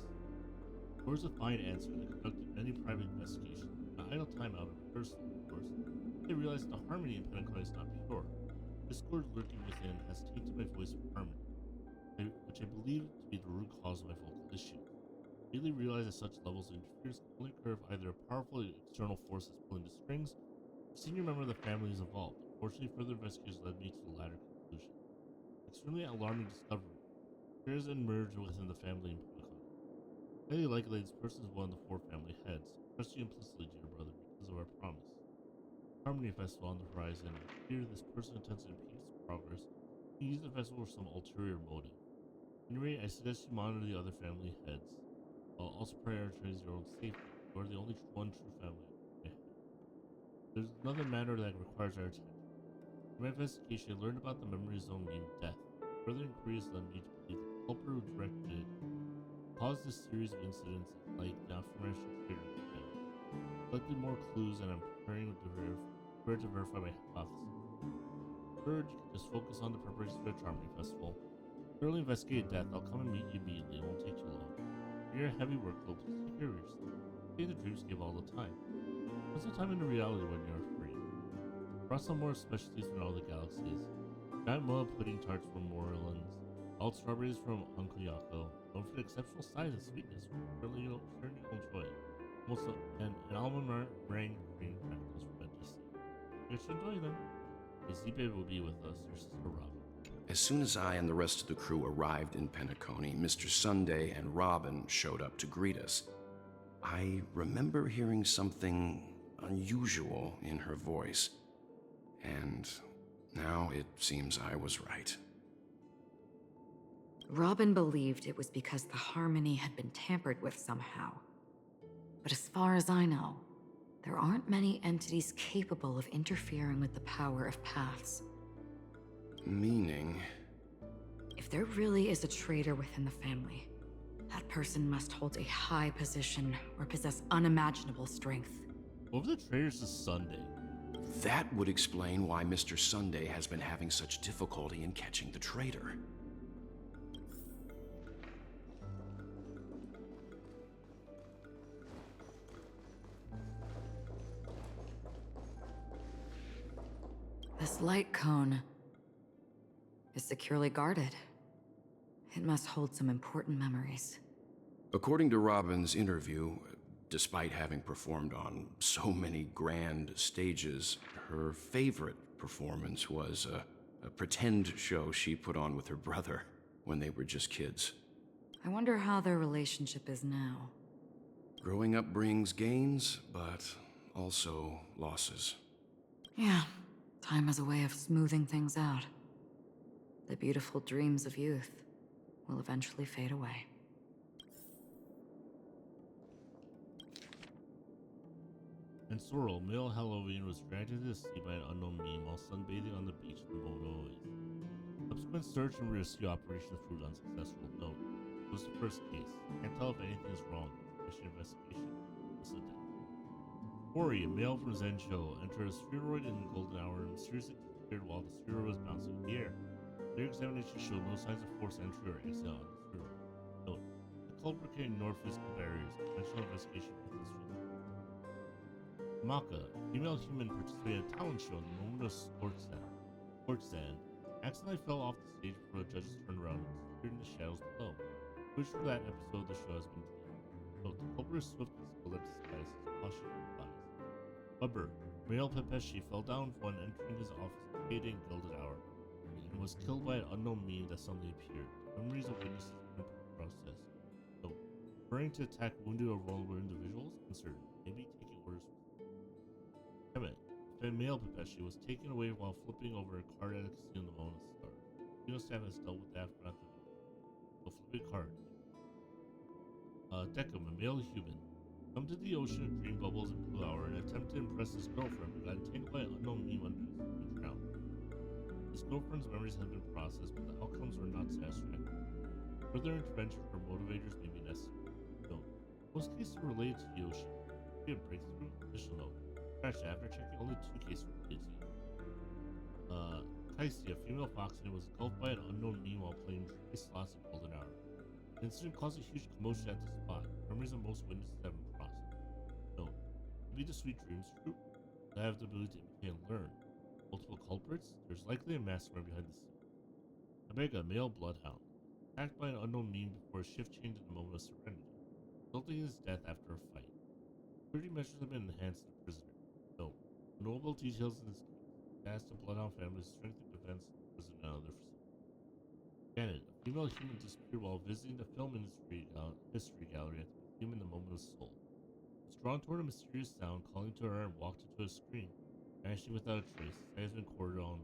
Towards a fine answer, they conducted many private investigations. In the idle time out of personal, of course, they realized the harmony in Penacony is not pure. Discord lurking within has tainted my voice with harmony, which I believe to be the root cause of my vocal issue. I really realized at such levels that interference can only occur if either a powerful external force is pulling the strings, or a senior member of the family is involved. Fortunately, further investigations led me to the latter conclusion. Extremely alarming discovery. Affairs emerged within the family in Penacony. Highly likely this person is one of the 4 family heads. Trust you implicitly, dear brother, because of our promise. Harmony Festival on the horizon. Here, this person intends to impede its progress and use the festival for some ulterior motive. Anyway, I suggest you monitor the other family heads, while also prioritizing your own safety. You are the only one true family. There's another matter that requires our attention. In my investigation, I learned about the memory zone named Death. Further inquiries led me to believe the culprit who directed it caused this series of incidents like the aforementioned traitor. Collected more clues, and I'm preparing to verify my hypothesis. Third, you can just focus on the preparations for the Charmony Festival. Thoroughly investigate Death. I'll come and meet you immediately. It won't take too long. If you're a heavy workload, please take care of yourself. Stay in the dreamscape all the time. Spend some time in the reality when you're free. Brought some more specialties from all the galaxies. Giant moa pudding tarts from Morelands. All strawberries from Onkoyako. Known for the exceptional size and sweetness. Certainly you'll enjoy it. Also, an almond meringue cream crackers from Majesty. You should enjoy them. Zipe will be with us, your sister Robin. As soon as I and the rest of the crew arrived in Penacony, Mr. Sunday and Robin showed up to greet us. I remember hearing something unusual in her voice, and now it seems I was right. Robin believed it was because the harmony had been tampered with somehow. But as far as I know, there aren't many entities capable of interfering with the power of paths. Meaning? If there really is a traitor within the family, that person must hold a high position or possess unimaginable strength. What if the traitor's is Sunday? That would explain why Mr. Sunday has been having such difficulty in catching the traitor. This light cone is securely guarded. It must hold some important memories. According to Robin's interview, despite having performed on so many grand stages, her favorite performance was a pretend show she put on with her brother when they were just kids. I wonder how their relationship is now. Growing up brings gains, but also losses. Yeah, time has a way of smoothing things out. The beautiful dreams of youth will eventually fade away. In Sorrel, male Halloween was dragged into the sea by an unknown meme while sunbathing on the beach in Mono Oasis. Subsequent search and rescue operations proved unsuccessful. Note, it was the first case. Can't tell if anything is wrong. Mission investigation. Also dead. Ori, a male from Zencho, entered a spheroid in the golden hour and mysteriously disappeared while the spheroid was bouncing in the air. Their examination showed no signs of forced entry or exit on the spheroid. Note, the culprit can ignore physical barriers. Conventional investigation methods for the Maka, a female human, participated in a talent show in the moment of sports sand, accidentally fell off the stage before the judges turned around and disappeared in the shadows below. Which for that episode, the show has been deleted. Note, the culprit is swift and skilled at disguise as caution applies. Bubber, male Pepeshi, fell down when entering his office at Payday and Gilded Hour, and was killed by an unknown meme that suddenly appeared. Memories of witnesses were processed. So, preparing to attack wounded or vulnerable individuals, uncertain, maybe taking orders from Kemet, the male Pepeshi, was taken away while flipping over a card at a casino in the Mona Star. Casino staff has dealt with that for nothing. So flip a card. Decum, a male human, come to the ocean of dream bubbles and blue hour and attempt to impress his girlfriend, but got entangled by an unknown meme under his drowned. His girlfriend's memories have been processed, but the outcomes are not satisfactory. Further intervention or motivators may be necessary. Note, most cases are related to the ocean. Be a breakthrough. Additional note. After checking, only 2 cases related to you. Kaisi, a female foxen, was engulfed by an unknown meme while playing Dreamy Slots in Golden Hour. The incident caused a huge commotion at the spot. Memories of most witnesses have been processed. Note, maybe the Sweet Dreams group that have the ability to imitate and learn. Multiple culprits? There's likely a mastermind behind the scene. Abega, a male bloodhound, attacked by an unknown meme before his shift changed in a moment of serenity, resulting in his death after a fight. Security measures have been enhanced to the prisoner. Note, notable details in this case asked the Bloodhound family's strength and defense in the prison and other facilities. Janet, a female human, disappeared while visiting the film history gallery at the museum in the Moment of Soul. Was drawn toward a mysterious sound, calling to her and walked into a screen, vanishing without a trace. It has been cordoned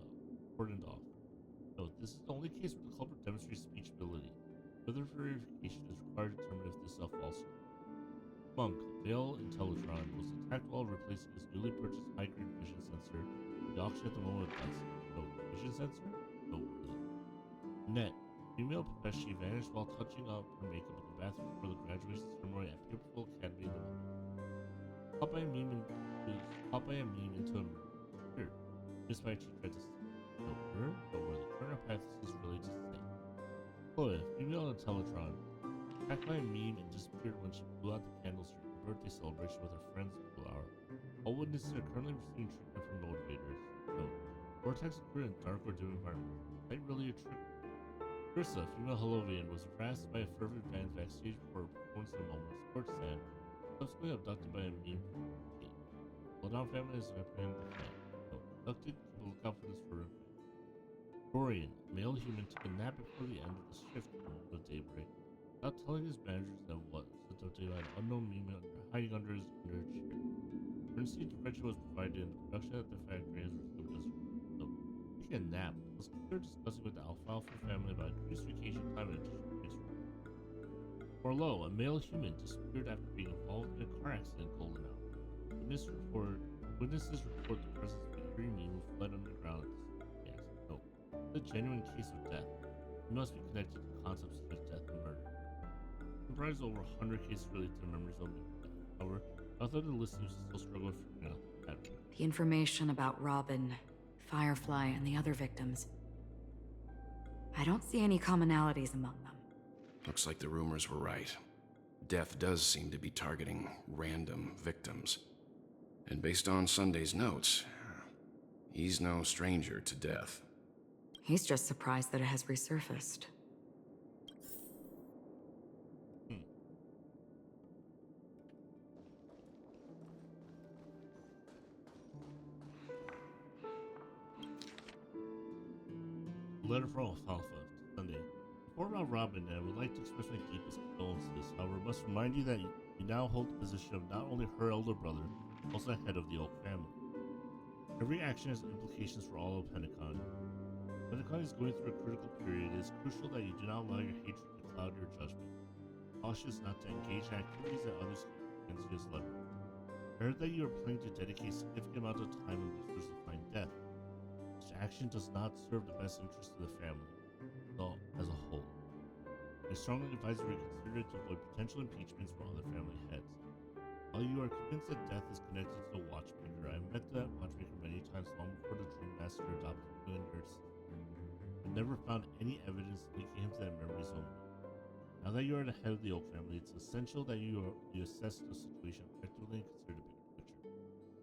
off. Note, this is the only case where the culprit demonstrates speech ability. Further verification is required to determine if this is a falsehood. Monk, a male Intellatron, was attacked while replacing his newly purchased high-grade vision sensor at the auction at the moment of dusk. Note, vision sensor? Note, really. Net, female Pepeshi, vanished while touching up her makeup in the bathroom for the graduation ceremony at Purple Academy in the moment. Caught by a meme into a mirror. Missed by a cheat tried to see. Note, her? Note, where the current hypothesis related to Snake. Chloe, a female Intellatron, attacked by a meme and disappeared when she blew out the candles during her birthday celebration with her friends in Blue Hour. All witnesses are currently receiving treatment from motivators. Note, vortex occurred in dark or dim environments. Is that really a trick? Ursa, a female Halloween, was harassed by a fervent fan backstage for a performance in a moment of sports sand, subsequently abducted by a meme from the game. Bloodhound family is apprehended the fan. Note, abducted, keep a lookout for this for Dorian, a male human, took a nap before the end of the shift in the moment of daybreak, without telling his managers that was abducted by an unknown meme hiding under his chair. Emergency intervention was provided and the production at the factory has resumed as note. Taking a nap was considered discussing with the Alfalfa family about increased vacation time and additional space room. Orlo, a male human, disappeared after being involved in a car accident in Golden Hour. Witnesses report the presence of an eerie meme who fled underground at the accident. Note, it's a genuine case of death. It must be connected to concepts such as death and murder. Comprise over 100 cases related to memories of death. However, author of the listeners still struggle with figuring out that. The information about Robin, Firefly, and the other victims. I don't see any commonalities among them. Looks like the rumors were right. Death does seem to be targeting random victims. And based on Sunday's notes, He's no stranger to death. He's just surprised that it has resurfaced. Letter from Alfalfa, Sunday. Before round robin, I would like to express my deepest condolences. However, I must remind you that you now hold the position of not only her elder brother, but also head of the Oak family. Every action has implications for all of Penacony. Penacony is going through a critical period. It is crucial that you do not allow your hatred to cloud your judgment. Cautious not to engage in activities that others can against you as leverage. I heard that you are planning to dedicate a significant amount of time and resources to find death. Such action does not serve the best interest of the family, though, as a whole. I strongly advise you reconsider it to avoid potential impeachments from other family heads. While you are convinced that death is connected to the Watchmaker, I have met that Watchmaker many times long before the Dream Master adopted you and yours. I've never found any evidence linking him to that memory zone. Now that you are the head of the Oak family, it's essential that you assess the situation objectively and consider the bigger picture.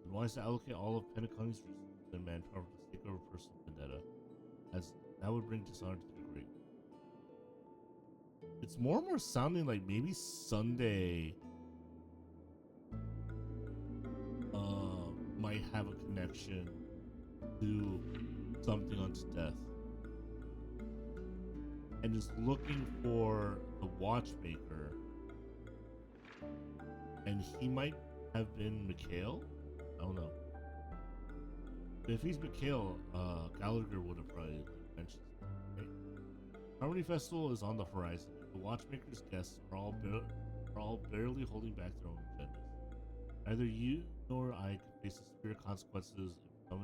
It's wise to allocate all of Penacony's resources and manpower for the sake of a personal vendetta, as that would bring dishonor to the great. It's more and more sounding like maybe Sunday might have a connection to something unto death. And is looking for the Watchmaker. And he might have been Mikhail? I don't know. But if he's Mikhail, Gallagher would have probably mentioned something, right? Harmony Festival is on the horizon. The Watchmaker's guests are all barely holding back their own agendas. Neither you nor I could face the severe consequences if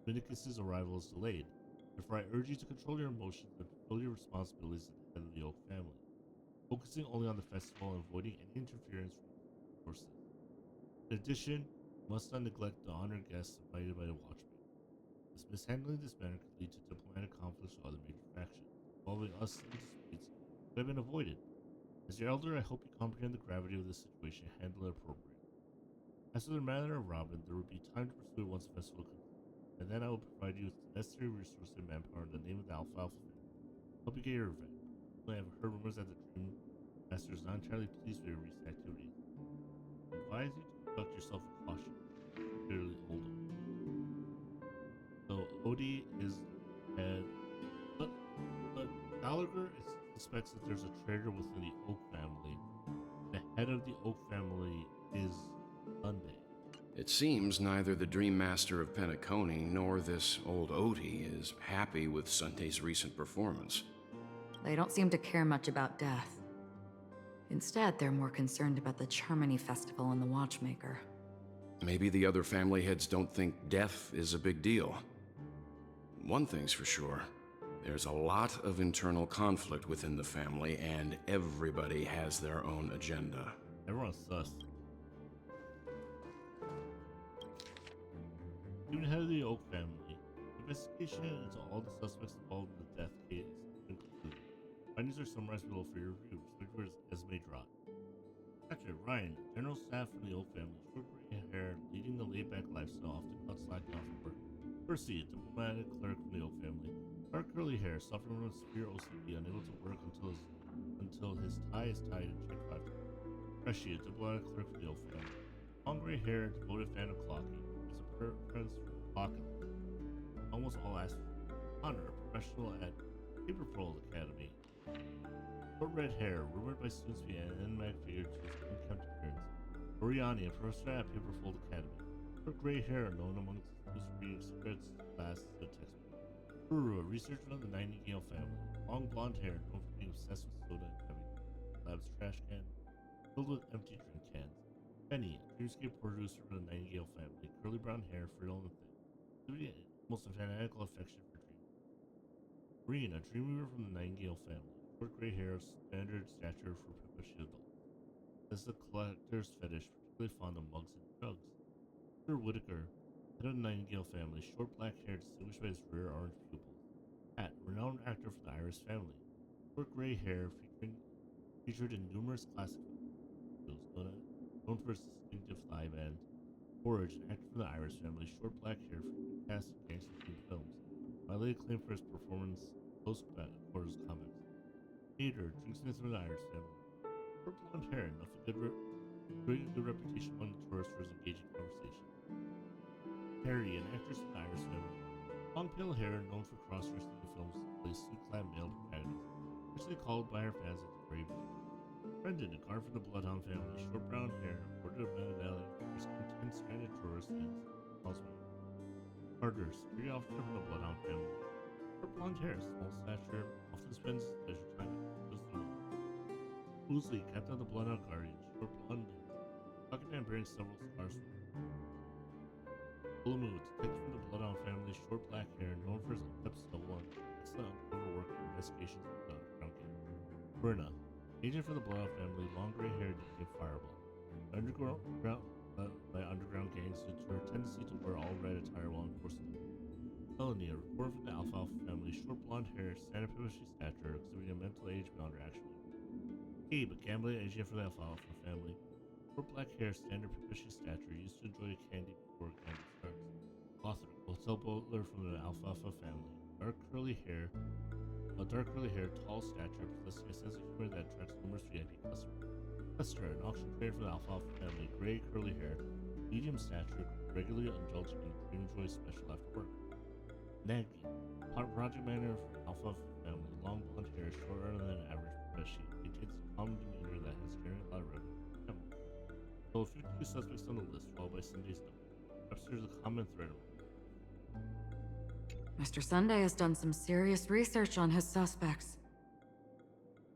Dominicus's arrival is delayed. Therefore, I urge you to control your emotions and fulfill your responsibilities as the head of the Oak family, focusing only on the festival and avoiding any interference from forces. In addition, you must not neglect the honored guests invited by the Watchmaker. This mishandling this matter could lead to diplomatic conflicts with other major factions, involving us in disputes that have been avoided. As your elder, I hope you comprehend the gravity of this situation and handle it appropriately. As for the matter of Robin, there will be time to pursue it once the festival concludes, and then I will provide you with the necessary resources and manpower in the name of the Alfalfa family. Help you get your revenge. I have heard rumors that the Dream Master is not entirely pleased with your recent activities. I advise you to conduct yourself with caution, particularly Oldham. So Odie is head, but Gallagher suspects that there's a traitor within the Oak family. The head of the Oak family is Sunday. It seems neither the Dream Master of Penacony nor this old Odie is happy with Sunday's recent performance. They don't seem to care much about death. Instead, they're more concerned about the Harmony Festival and the Watchmaker. Maybe the other family heads don't think death is a big deal. One thing's for sure. There's a lot of internal conflict within the family, and everybody has their own agenda. Everyone's sus. Even head of the Oak family, investigation into all the suspects involved in the death case has been concluded. Findings are summarized below for your review. Respect for Esme Drott. Actor Ryan, general staff from the Oak family, short gray hair, leading the laid-back lifestyle, often caught slacking off from work. Percy, a diplomatic clerk from the Oak family, dark curly hair, suffering from severe OCD, unable to work until his tie is tied in check 5. Freshy, a diplomatic clerk from the Oak family, long gray hair, devoted fan of clocking. Prince Hawkins. Almost all aspects. Honor, professional at Paperfold Academy. Short red hair, rumored by students to be an enigmatic figure to his unkempt appearance. Oriani, a professor at Paperfold Academy. Short gray hair, known among students for reading secrets, classes, and textbooks. Uru, a researcher of the Nightingale family. Long blonde hair, known for being obsessed with soda and having lab's trash can filled with empty drink cans. Benny, a dreamscape producer for the Nightingale family, curly brown hair, frail and thin, almost a fanatical affection for dreams. Green, a dreamweaver from the Nightingale family, short gray hair, standard stature for Pippa Shieldle. This is a collector's fetish, particularly fond of mugs and drugs. Peter Whitaker, head of the Nightingale family, short black hair distinguished by his rare orange pupils. Pat, renowned actor for the Iris family, short gray hair featured in numerous classic films, known for his distinctive thigh band. Forage, an actor from the Iris family, short black hair, cast gang highly acclaimed for his performance post-quarters comics. Hater drinks in from the Irish family. Short blonde hair, enough a good reputation among the tourists for his engaging conversation. Harry, an actress in the Irish family. Long pale hair, known for cross-dressing in films to play suit-clad male protagonists, originally called by her fans as the Brave Lady. Brendan, a guard for the Bloodhound family, short brown hair, bordered a medallion, risking 10 stranded tourists and housewife. Carter, security officer from the Bloodhound family. Short blonde hair, small stature, often spends leisure time at the Woosley, captain of the Bloodhound Guardian, short blonde hair, pocket man bearing several scars from Bulamu, detective from the Bloodhound family, short black hair, known for his episode 1, excellent undercover work in investigations of the underground gang. Brenna, agent for the Bloodhound family, long gray hair nicknamed Fireball. By underground gangs due to her tendency to wear all red attire while enforcing them. Melanie, a reporter from the Alfalfa family, short blonde hair, standard pimishly stature, exhibiting a mental age beyond her actual age. Gabe, a gambling agent for the Alfalfa family, short black hair, standard pimishly stature, used to enjoy candy before candy starts. Lothar, a hotel butler from the Alfalfa family, dark curly hair, tall stature, possessing a sense of humor that attracts numerous VIP customers. Lester, an auction trader for the Alfalfa family, gray curly hair, medium stature, regularly indulging in cream joy special after work. Nagy, project manager for the Alfalfa family, long blonde hair, shorter than average, but she maintains a calm demeanor that has generated a lot of revenue for the family. So 52 suspects on the list, followed by Sunday's number. Perhaps there's a common thread. Mr. Sunday has done some serious research on his suspects.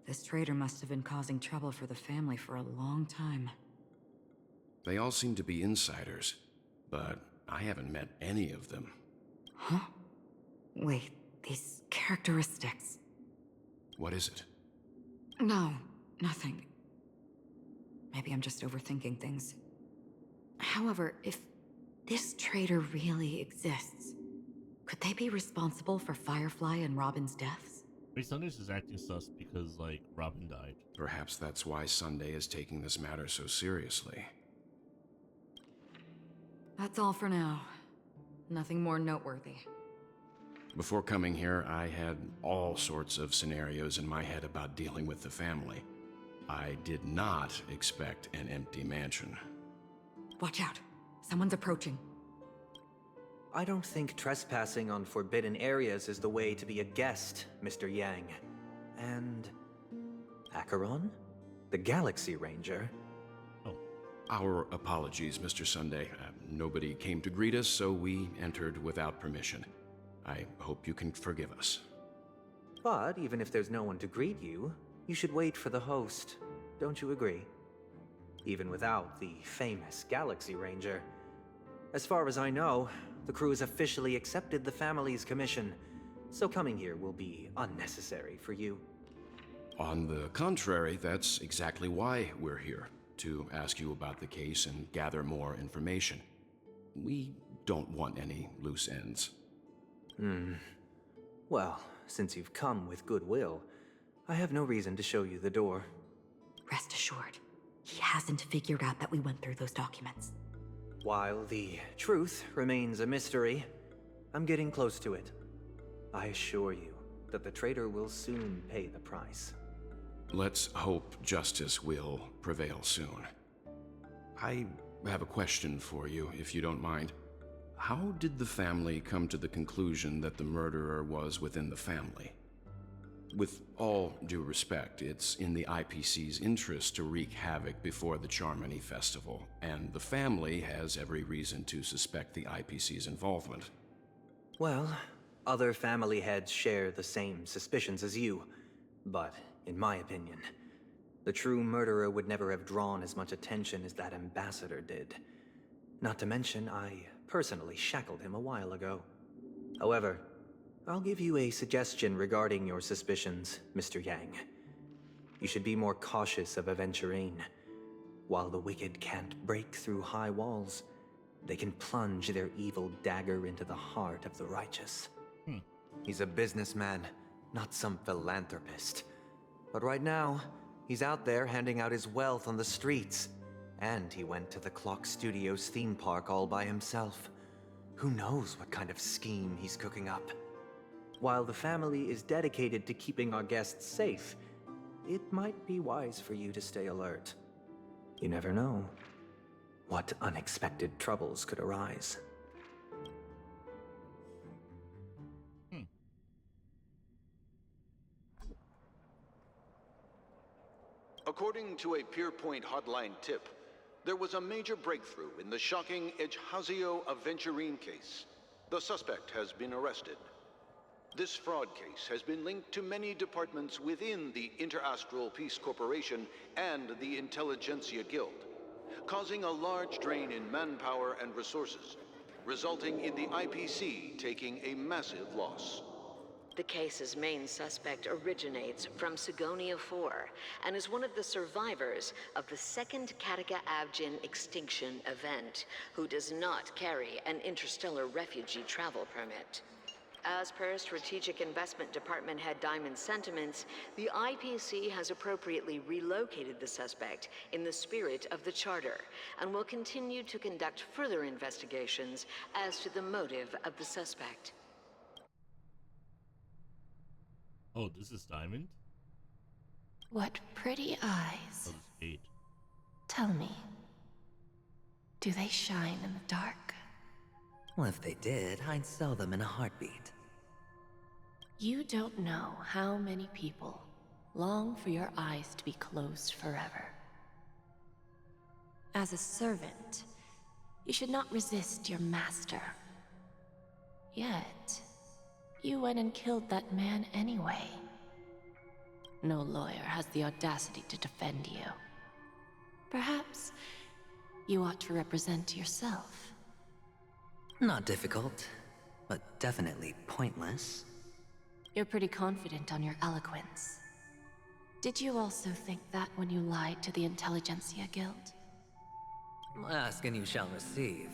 This traitor must have been causing trouble for the family for a long time. They all seem to be insiders, but I haven't met any of them. Huh? Wait, these characteristics. What is it? No, nothing. Maybe I'm just overthinking things. However, if this traitor really exists, could they be responsible for Firefly and Robin's deaths? Sunday's is acting sus because, Robin died. Perhaps that's why Sunday is taking this matter so seriously. That's all for now. Nothing more noteworthy. Before coming here, I had all sorts of scenarios in my head about dealing with the family. I did not expect an empty mansion. Watch out. Someone's approaching. I don't think trespassing on forbidden areas is the way to be a guest, Mr. Yang. And... Acheron? The Galaxy Ranger? Oh. Our apologies, Mr. Sunday. Nobody came to greet us, so we entered without permission. I hope you can forgive us. But even if there's no one to greet you, you should wait for the host. Don't you agree? Even without the famous Galaxy Ranger. As far as I know, the crew has officially accepted the family's commission, so coming here will be unnecessary for you. On the contrary, that's exactly why we're here, to ask you about the case and gather more information. We don't want any loose ends. Well, since you've come with goodwill, I have no reason to show you the door. Rest assured, he hasn't figured out that we went through those documents. While the truth remains a mystery, I'm getting close to it. I assure you that the traitor will soon pay the price. Let's hope justice will prevail soon. I have a question for you, if you don't mind. How did the family come to the conclusion that the murderer was within the family? With all due respect, it's in the IPC's interest to wreak havoc before the Charmony Festival, and the family has every reason to suspect the IPC's involvement. Well, other family heads share the same suspicions as you, but in my opinion, the true murderer would never have drawn as much attention as that ambassador did. Not to mention, I personally shackled him a while ago. However, I'll give you a suggestion regarding your suspicions, Mr. Yang. You should be more cautious of Aventurine. While the wicked can't break through high walls, they can plunge their evil dagger into the heart of the righteous. He's a businessman, not some philanthropist. But right now, he's out there handing out his wealth on the streets. And he went to the Clock Studios theme park all by himself. Who knows what kind of scheme he's cooking up? while the family is dedicated to keeping our guests safe, it might be wise for you to stay alert. You never know what unexpected troubles could arise. According to a Pierpoint hotline tip, there was a major breakthrough in the shocking Ejhazio Aventurine case. The suspect has been arrested. This fraud case has been linked to many departments within the Interastral Peace Corporation and the Intelligentsia Guild, causing a large drain in manpower and resources, resulting in the IPC taking a massive loss. The case's main suspect originates from Sigonia 4 and is one of the survivors of the second Kataka Abjin extinction event, who does not carry an interstellar refugee travel permit. As per Strategic Investment Department Head Diamond's sentiments, the IPC has appropriately relocated the suspect in the spirit of the Charter and will continue to conduct further investigations as to the motive of the suspect. Oh, this is Diamond? What pretty eyes. Oh, this Kate. Tell me, do they shine in the dark? Well, if they did, I'd sell them in a heartbeat. You don't know how many people long for your eyes to be closed forever. As a servant, you should not resist your master. Yet, you went and killed that man anyway. No lawyer has the audacity to defend you. Perhaps you ought to represent yourself. Not difficult, but definitely pointless. You're pretty confident on your eloquence. Did you also think that when you lied to the Intelligentsia Guild? Ask and you shall receive.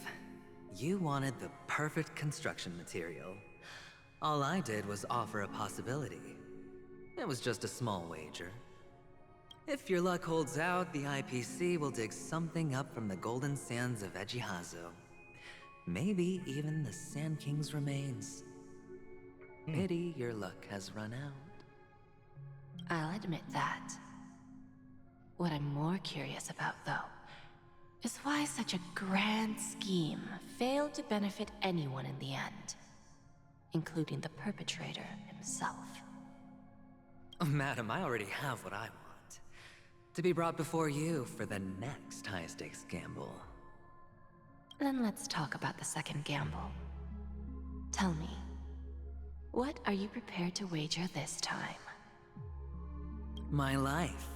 You wanted the perfect construction material. All I did was offer a possibility. It was just a small wager. If your luck holds out, the IPC will dig something up from the golden sands of Ejhazio. Maybe even the Sand King's remains. Pity your luck has run out. I'll admit that. What I'm more curious about, though, is why such a grand scheme failed to benefit anyone in the end, including the perpetrator himself. Madam, I already have what I want. To be brought before you for the next high-stakes gamble. Then let's talk about the second gamble. Tell me, what are you prepared to wager this time? My life.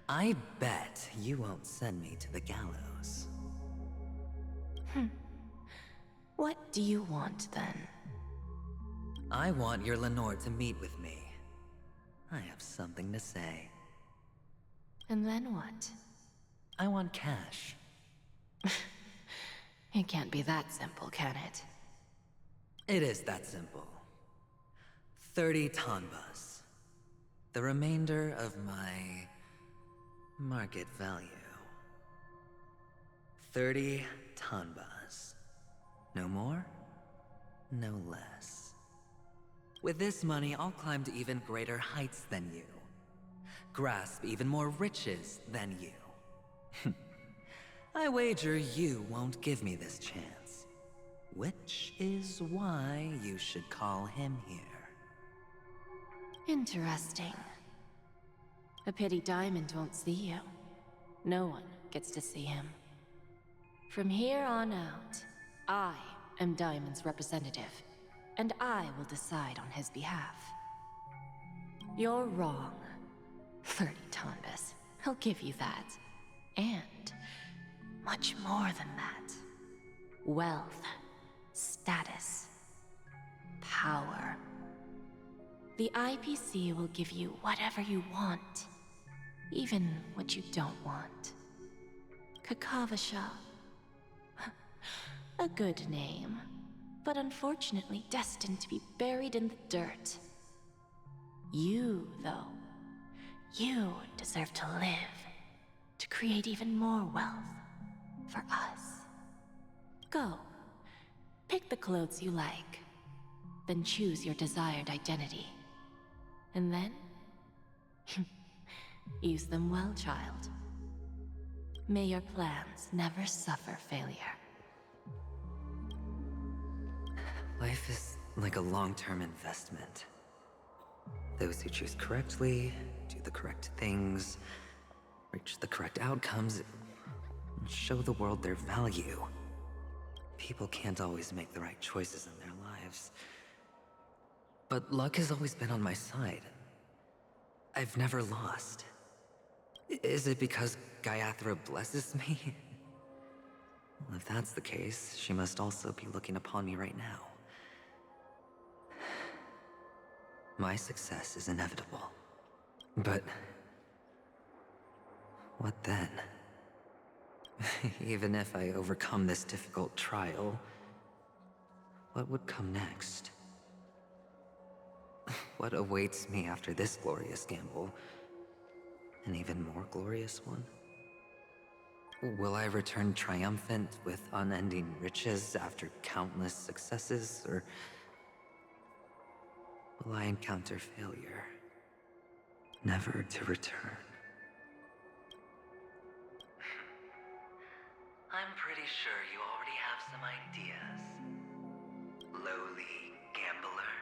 I bet you won't send me to the gallows. What do you want, then? I want your Lenore to meet with me. I have something to say. And then what? I want cash. It can't be that simple, can it? It is that simple. 30 tanbas. The remainder of my market value. 30 tanbas. No more, no less. With this money, I'll climb to even greater heights than you. Grasp even more riches than you. I wager you won't give me this chance. Which is why you should call him here. Interesting. A pity Diamond won't see you. No one gets to see him. From here on out, I am Diamond's representative, and I will decide on his behalf. You're wrong. 30 tanbas. I'll give you that. And much more than that. Wealth, status, power. The IPC will give you whatever you want, even what you don't want. Kakavasha. A good name, but unfortunately destined to be buried in the dirt. You, though, you deserve to live, to create even more wealth for us. Go, pick the clothes you like. then choose your desired identity. And then, use them well, child. May your plans never suffer failure. Life is like a long-term investment. Those who choose correctly, do the correct things, reach the correct outcomes, and show the world their value. People can't always make the right choices in their lives. But luck has always been on my side. I've never lost. Is it because Gaiathra blesses me? Well, if that's the case, she must also be looking upon me right now. My success is inevitable. But what then? Even if I overcome this difficult trial, what would come next? What awaits me after this glorious gamble? An even more glorious one? Will I return triumphant with unending riches after countless successes, or will I encounter failure, never to return? I'm pretty sure you already have some ideas, lowly gambler.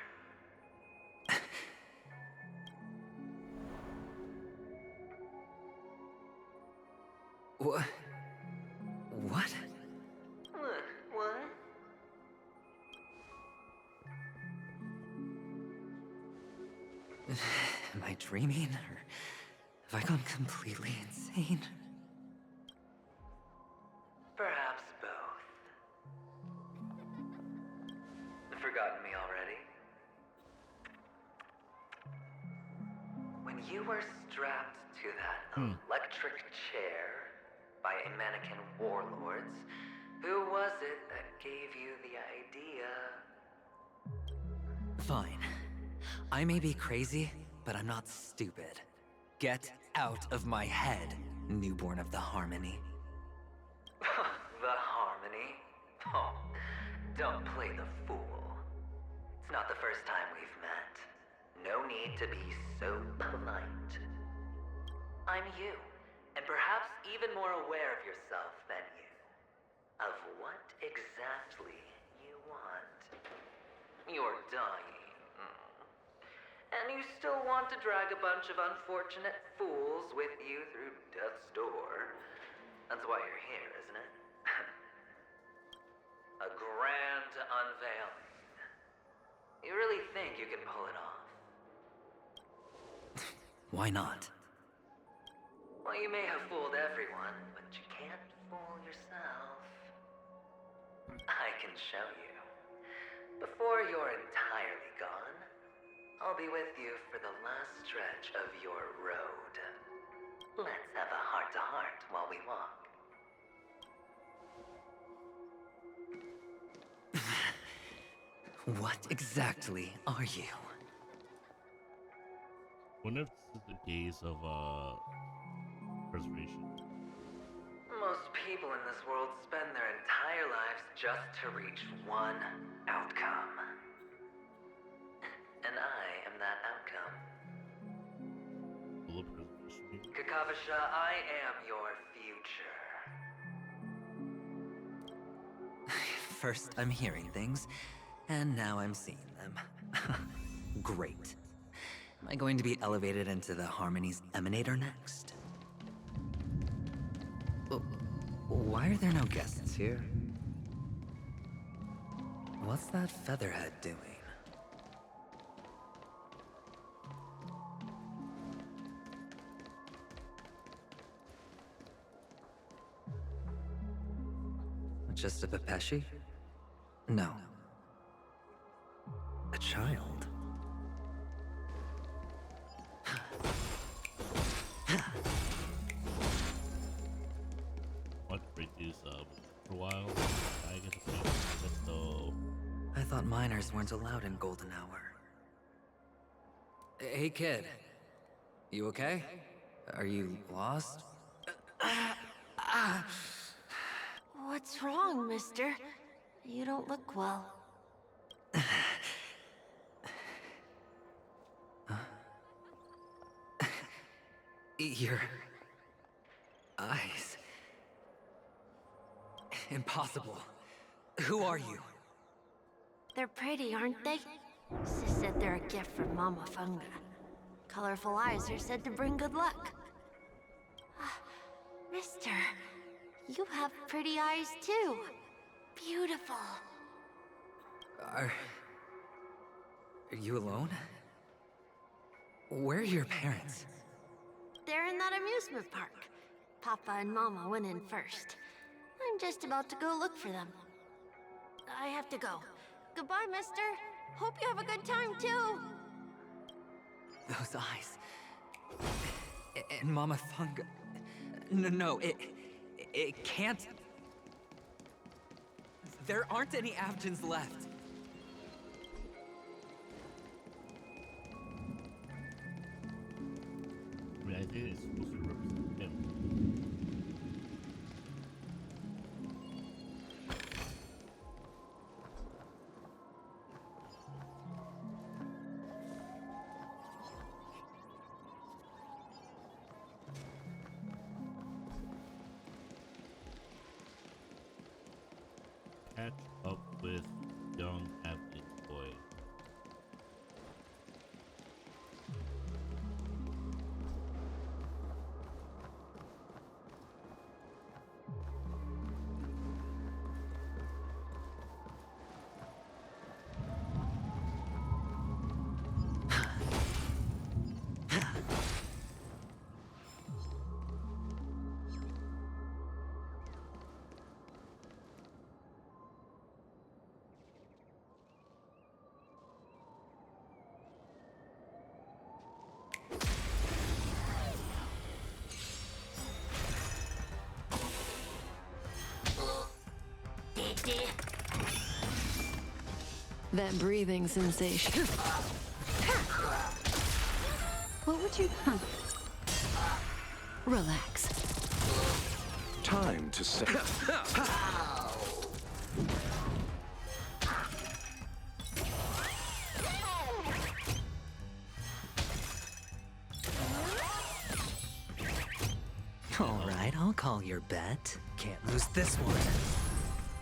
What? What? What? Am I dreaming, or have I gone completely insane? Perhaps both. Forgotten me already? When you were strapped to that electric chair by a mannequin warlords, who was it that gave you the idea? Fine. I may be crazy, but I'm not stupid. Get out of my head, newborn of the Harmony. The Harmony? Oh, don't play the fool. It's not the first time we've met. No need to be so polite. I'm you, and perhaps even more aware of yourself than you. Of what exactly you want. You're dying. And you still want to drag a bunch of unfortunate fools with you through death's door. That's why you're here, isn't it? A grand unveiling. You really think you can pull it off? Why not? Well, you may have fooled everyone, but you can't fool yourself. I can show you. Before you're entirely gone, I'll be with you for the last stretch of your road. Let's have a heart-to-heart while we walk. What exactly are you? Wonder if this is the days of preservation. Most people in this world spend their entire lives just to reach one outcome. And I am that outcome. Kakavasha, I am your future. First, I'm hearing things, and now I'm seeing them. Great. Am I going to be elevated into the Harmony's Emanator next? Why are there no guests here? What's that featherhead doing? Just a Pepeshi? No. A child. What reduce for a while? I get to see it, so I thought minors weren't allowed in Golden Hour. Hey kid. You okay? Are you lost? What's wrong, mister? You don't look well. Your eyes. Impossible. Who are you? They're pretty, aren't they? Sis said they're a gift from Mama Funga. Colorful eyes are said to bring good luck. Mister, you have pretty eyes too. Beautiful. Are you alone? Where are your parents? They're in that amusement park. Papa and Mama went in first. I'm just about to go look for them. I have to go. Goodbye, mister. Hope you have a good time, too. Those eyes. And Mama Funga. No, it can't. There aren't any Avgens left. I mean, I think it's supposed to represent him. Catch up with young Avgen boy. That breathing sensation. What would you... Relax. Time to set. All right, I'll call your bet. Can't lose this one.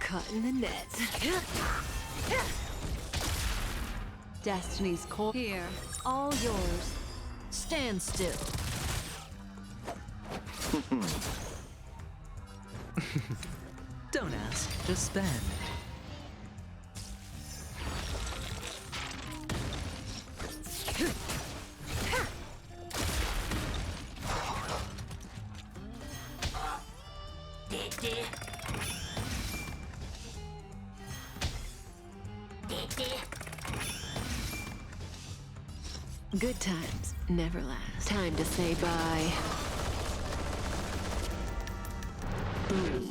Caught in the net. Destiny's core. Here, all yours. Stand still. Don't ask, just spend. Good times never last. Time to say bye. Boom.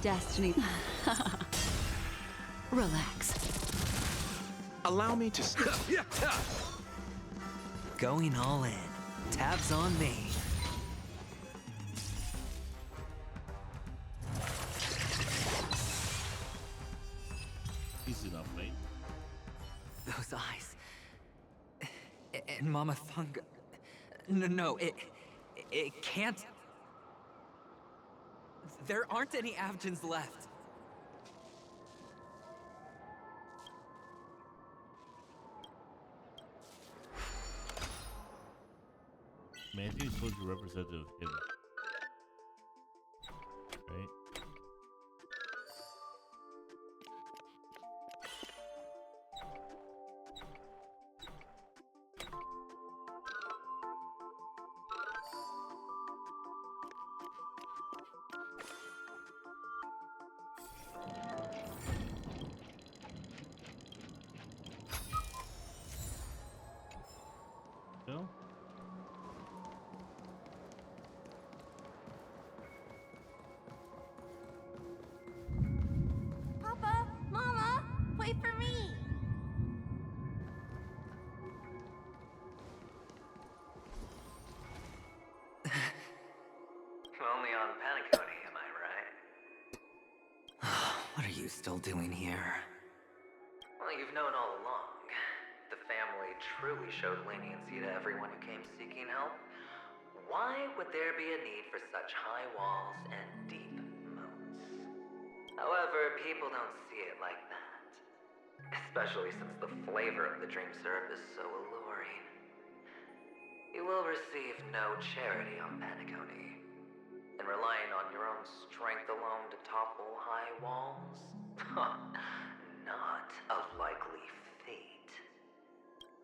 Destiny. Relax. Allow me to... Going all in. Tabs on me. Easy enough, mate. Those eyes. And Mama Funga. No, it can't. There aren't any Avgens left. Man, I think it's supposed to be representative of him. Right? No? Papa, Mama, wait for me. Only on Penacony, am I right? What are you still doing here? we've known all along. The family truly showed leniency to everyone who came seeking help. Why would there be a need for such high walls and deep moats? However, people don't see it like that. Especially since the flavor of the dream syrup is so alluring. You will receive no charity on Penacony. And relying on your own strength alone to topple high walls? Not a likely fate.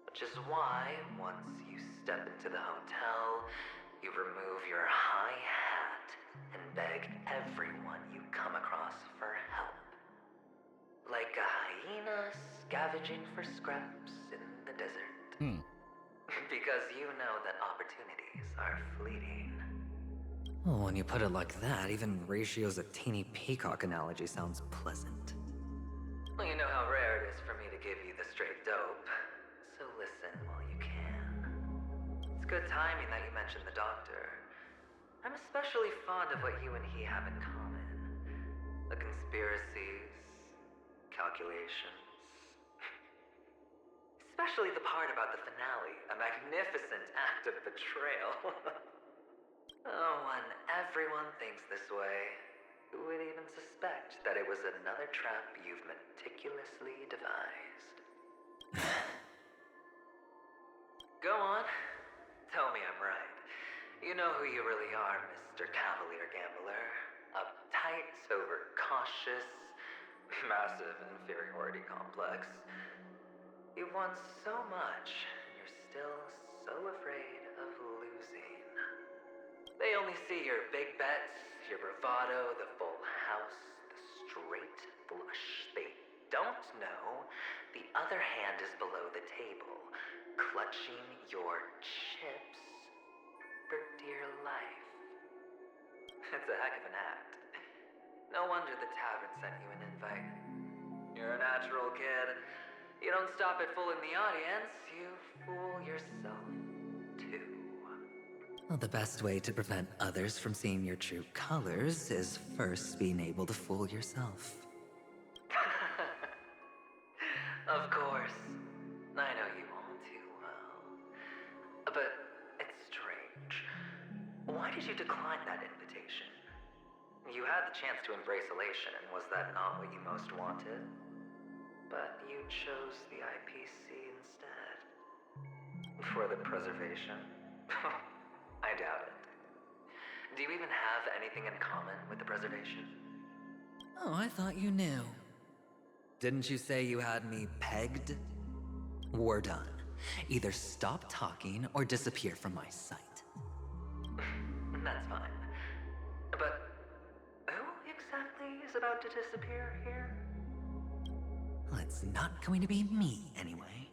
Which is why, once you step into the hotel, you remove your high hat and beg everyone you come across for help. Like a hyena scavenging for scraps in the desert. Because you know that opportunities are fleeting. Well, when you put it like that, even Ratio's a teeny peacock analogy sounds pleasant. Well, you know how rare it is for me to give you the straight dope, so listen while you can. It's good timing that you mentioned the doctor. I'm especially fond of what you and he have in common. The conspiracies, calculations. Especially the part about the finale, a magnificent act of betrayal. Oh, when everyone thinks this way, who would even suspect that it was another trap you've meticulously devised? Go on. Tell me I'm right. You know who you really are, Mr. Cavalier Gambler. Uptight, overcautious, massive inferiority complex. You've won so much, and you're still so afraid of losing. They only see your big bets, your bravado, the full house, the straight flush. They don't know the other hand is below the table, clutching your chips for dear life. It's a heck of an act. No wonder the tavern sent you an invite. You're a natural kid. You don't stop at fooling the audience, you fool yourself too. Well, the best way to prevent others from seeing your true colors is first being able to fool yourself. Of course. I know you all too well. But it's strange. Why did you decline that invitation? You had the chance to embrace elation, and was that not what you most wanted? But you chose the IPC instead. For the preservation? I doubt it. Do you even have anything in common with the preservation? Oh, I thought you knew. Didn't you say you had me pegged? We're done. Either stop talking or disappear from my sight. That's fine. But who exactly is about to disappear here? Well, it's not going to be me, anyway.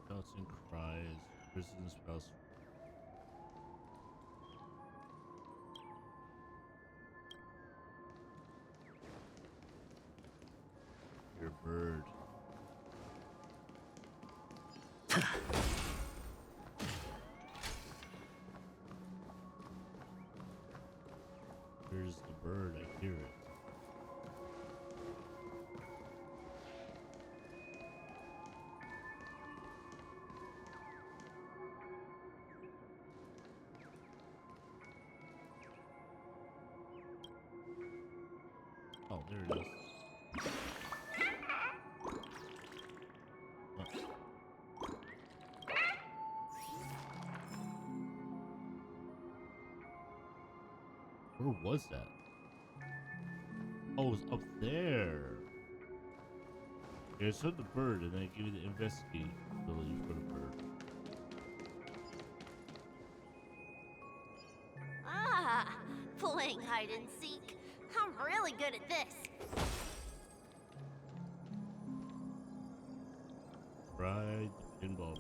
Shouts and cries, prison spells. Your bird. Here's the bird, I hear it. Oh, there it is. Where was that? Oh, it was up there. Yeah, it showed the bird, and then it gave you the investigate ability for the bird. Ah, playing hide and seek. I'm really good at this. Ride the pinball.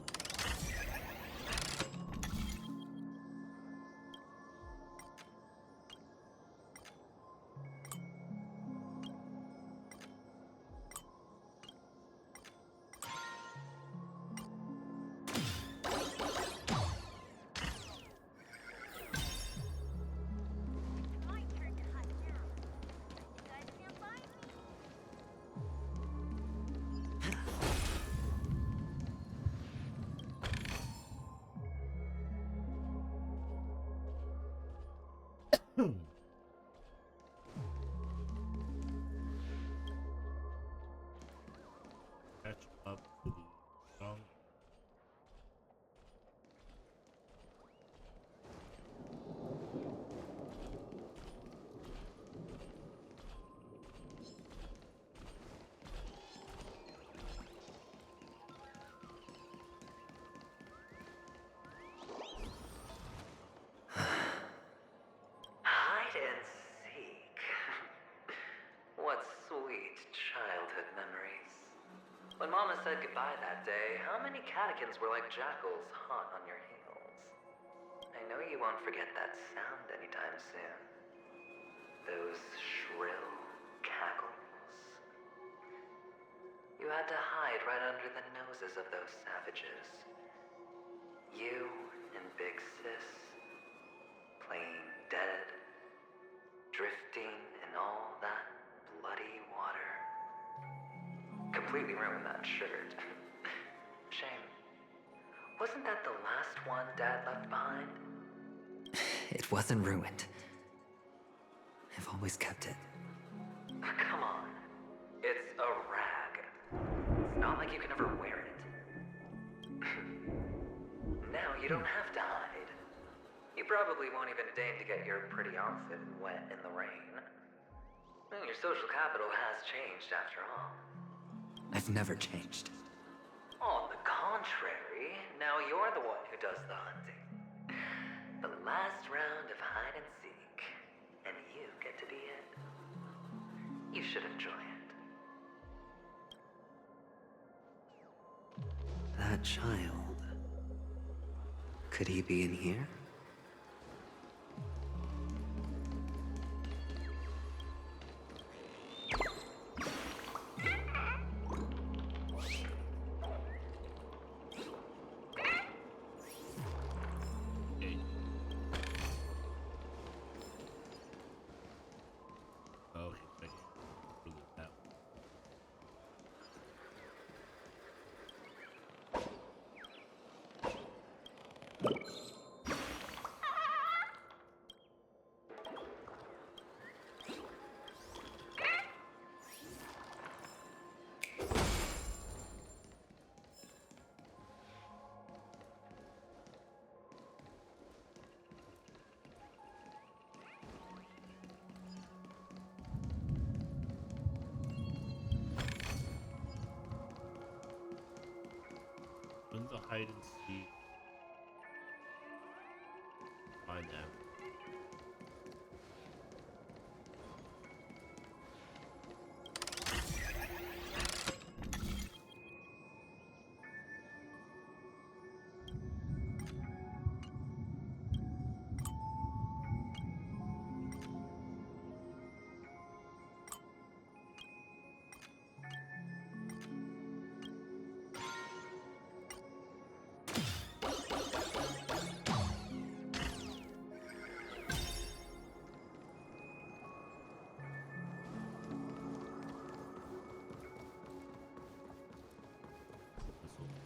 Catch up to the song. Hide and seek. What sweet childhood memories. When Mama said goodbye that day, how many catechins were like jackals hot on your heels? I know you won't forget that sound anytime soon. Those shrill cackles. You had to hide right under the noses of those savages. You and Big Sis, playing dead, drifting in all that bloody water. Completely ruined that shirt. Shame. Wasn't that the last one Dad left behind? It wasn't ruined. I've always kept it. Come on. It's a rag. It's not like you can ever wear it. Now you don't have to hide. You probably won't even deign to get your pretty outfit wet in the rain. Your social capital has changed after all. I've never changed. On the contrary, now you're the one who does the hunting. The last round of hide and seek, and you get to be it. You should enjoy it. That child. Could he be in here? When's the hide and seek? Find them.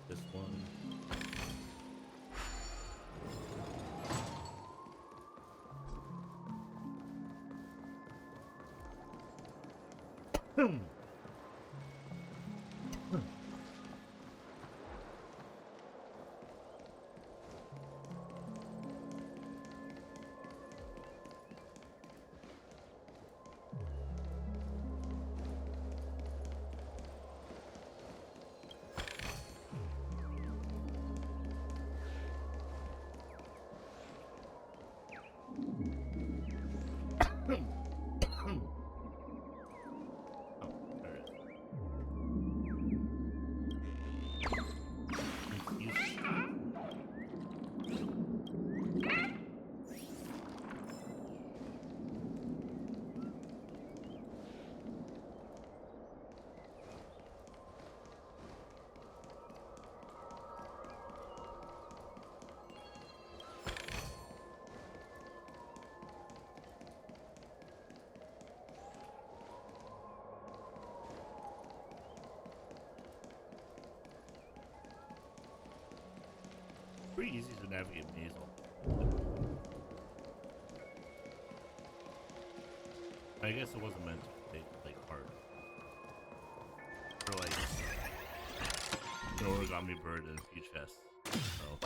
This one. Pretty easy to navigate maze. I guess it wasn't meant to take like hard. Or like an origami bird and a few chests. So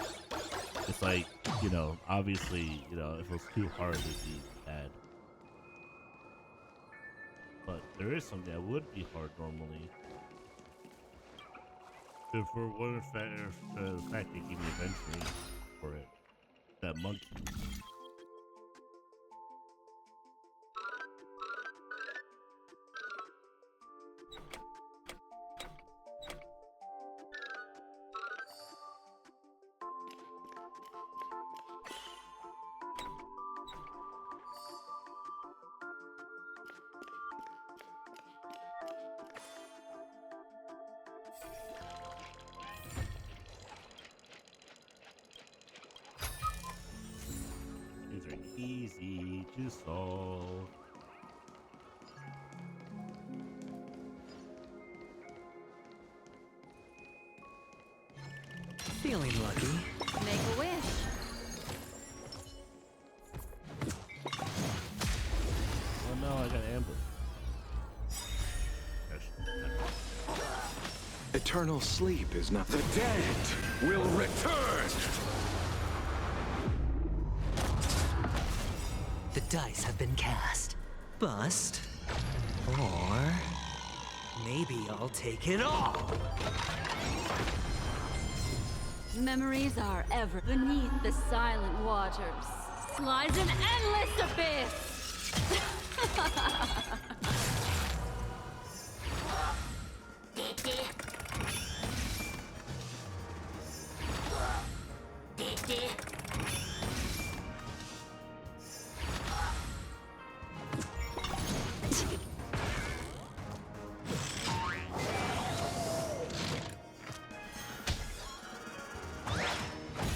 it's like, you know, obviously, you know, if it was too hard it'd be bad. But there is something that would be hard normally. So for one fact they gave me adventuring for it. That monkey. These are easy to solve. Feeling lucky. Make a wish. Oh no, I got ambushed. Eternal sleep is not... The dead will return! The dice have been cast. Bust. Or maybe I'll take it all. Memories are ever beneath the silent waters. Lies an endless abyss.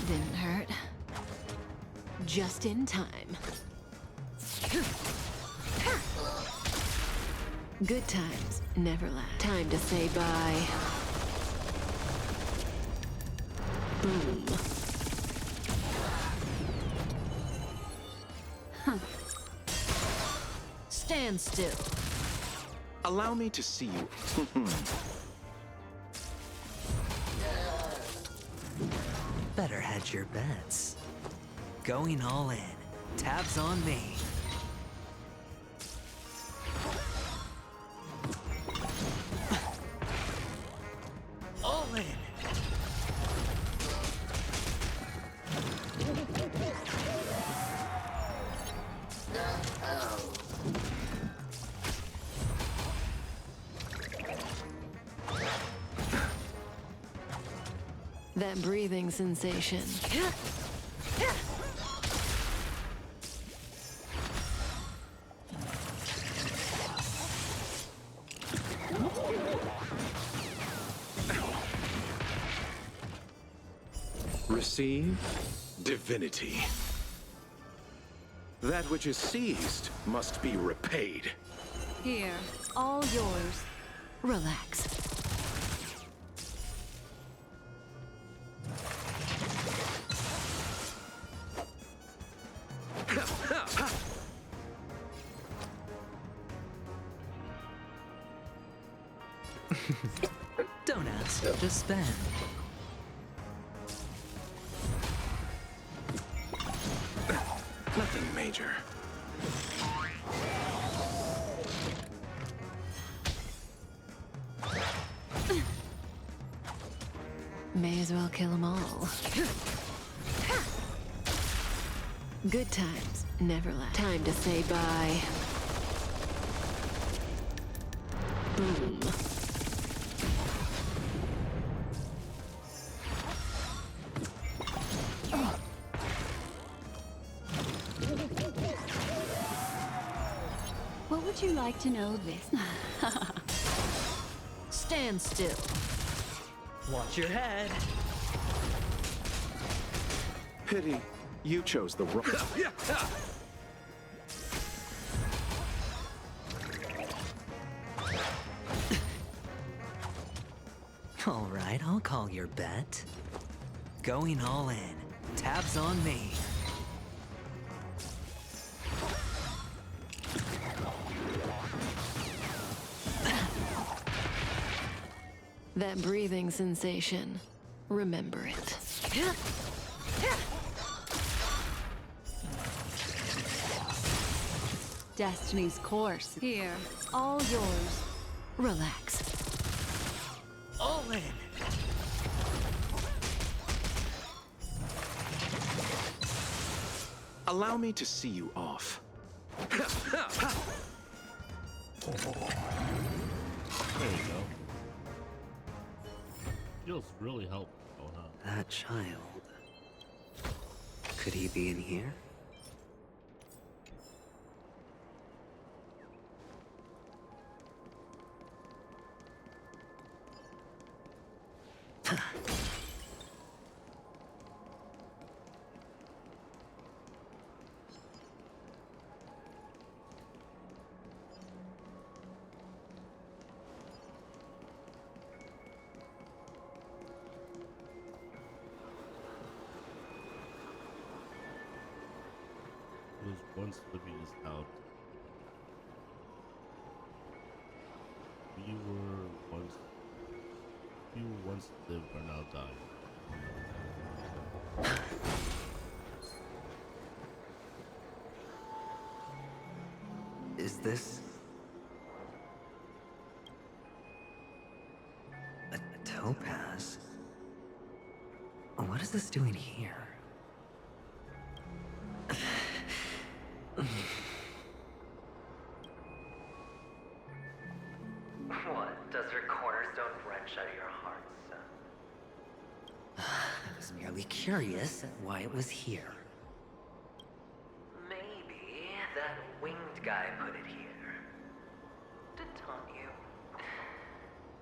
Didn't hurt. Just in time. Good times never last. Time to say bye. Boom. Stand still. Allow me to see you. Better hedge your bets. Going all in. Tabs on me. All in. That breathing sensation. Receive divinity. That which is seized must be repaid. Here, all yours. Relax. Don't ask, just spend. Nothing major. May as well kill them all. Good times never last. Time to say bye. Boom. What would you like to know this? Stand still. Watch your head. Pity you chose the wrong... All right, I'll call your bet. Going all in. Tabs on me. That breathing sensation. Remember it. Destiny's course. Here, all yours. Relax. All in. Allow me to see you off. There you go. Feels really helpful, huh? That child. Could he be in here? It was once Libby's out. You once lived are now dying. Is this... a topaz? What is this doing here? What? Does her cornerstone wrench out of your heart, son? I was merely curious at why it was here. Maybe that winged guy put it here. To taunt you.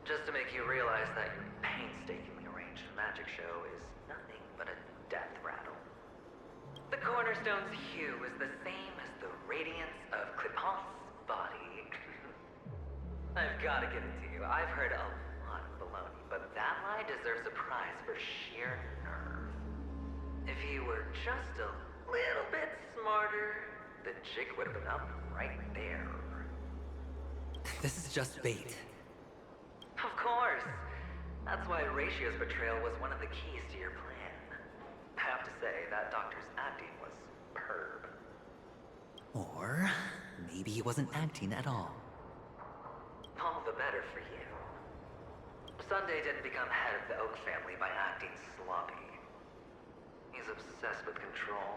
Just to make you realize that your painstakingly arranged magic show is nothing but a death rattle. The cornerstone's hue is the same as the radiance of Clipot's body. I've gotta give it to you. I've heard a lot of baloney, but that lie deserves a prize for sheer nerve. If you were just a little bit smarter, the jig would have been up right there. This is just bait. Of course. That's why Ratio's betrayal was one of the keys to your plan. I have to say, that doctor's acting was superb. Or maybe he wasn't acting at all. All the better for you. Sunday didn't become head of the Oak family by acting sloppy. He's obsessed with control.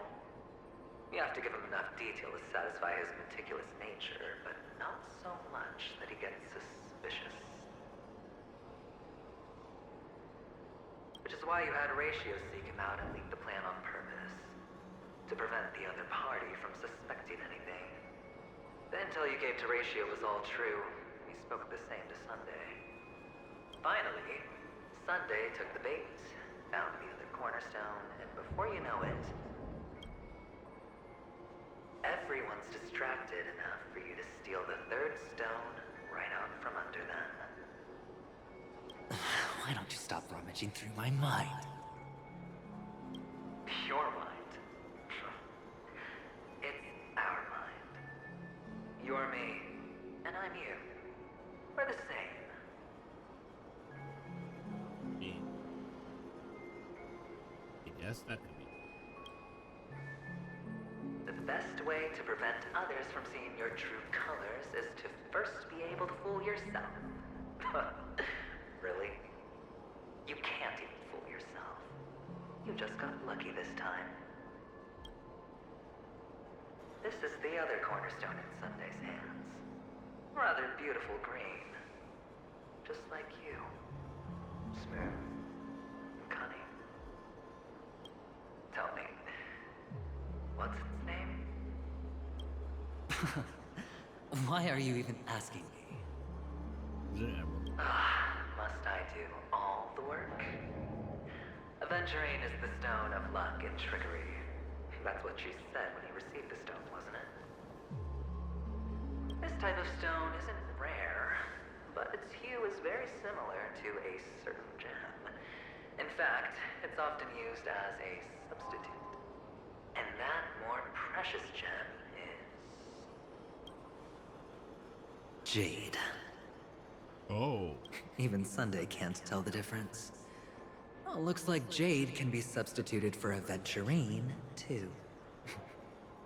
You have to give him enough detail to satisfy his meticulous nature, but not so much that he gets suspicious. Which is why you had Ratio seek him out and leak the plan on purpose. To prevent the other party from suspecting anything. The intel you gave to Ratio was all true. He spoke the same to Sunday. Finally, Sunday took the bait, found the other cornerstone, and before you know it, everyone's distracted enough for you to steal the third stone right out from under them. Why don't you stop rummaging through my mind? Your mind. It's our mind. You're me, and I'm you. We're the same. Me. I guess that could be. The best way to prevent others from seeing your true colors is to first be able to fool yourself. Really? You can't even fool yourself. You just got lucky this time. This is the other cornerstone in Sunday's hands. Rather beautiful green. Just like you. Smooth. Cunning. Tell me, what's its name? Why are you even asking me? Must I do all the work? Aventurine is the stone of luck and trickery. That's what you said when you received the stone, wasn't it? This type of stone isn't rare, but its hue is very similar to a certain gem. In fact, it's often used as a substitute. And that more precious gem is... Jade. Oh. Even Sunday can't tell the difference. Oh, looks like Jade can be substituted for Aventurine, too.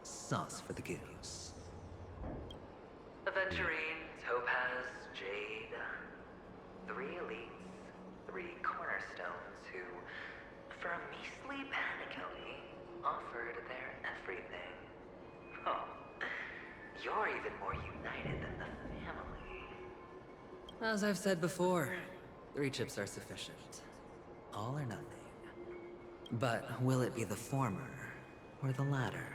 Sauce for the goose. Aventurine, Topaz, Jade. 3 elites, 3 cornerstones who, for a measly Penacony, offered their everything. Oh, you're even more united than the family. As I've said before, 3 chips are sufficient. All or nothing. But will it be the former or the latter?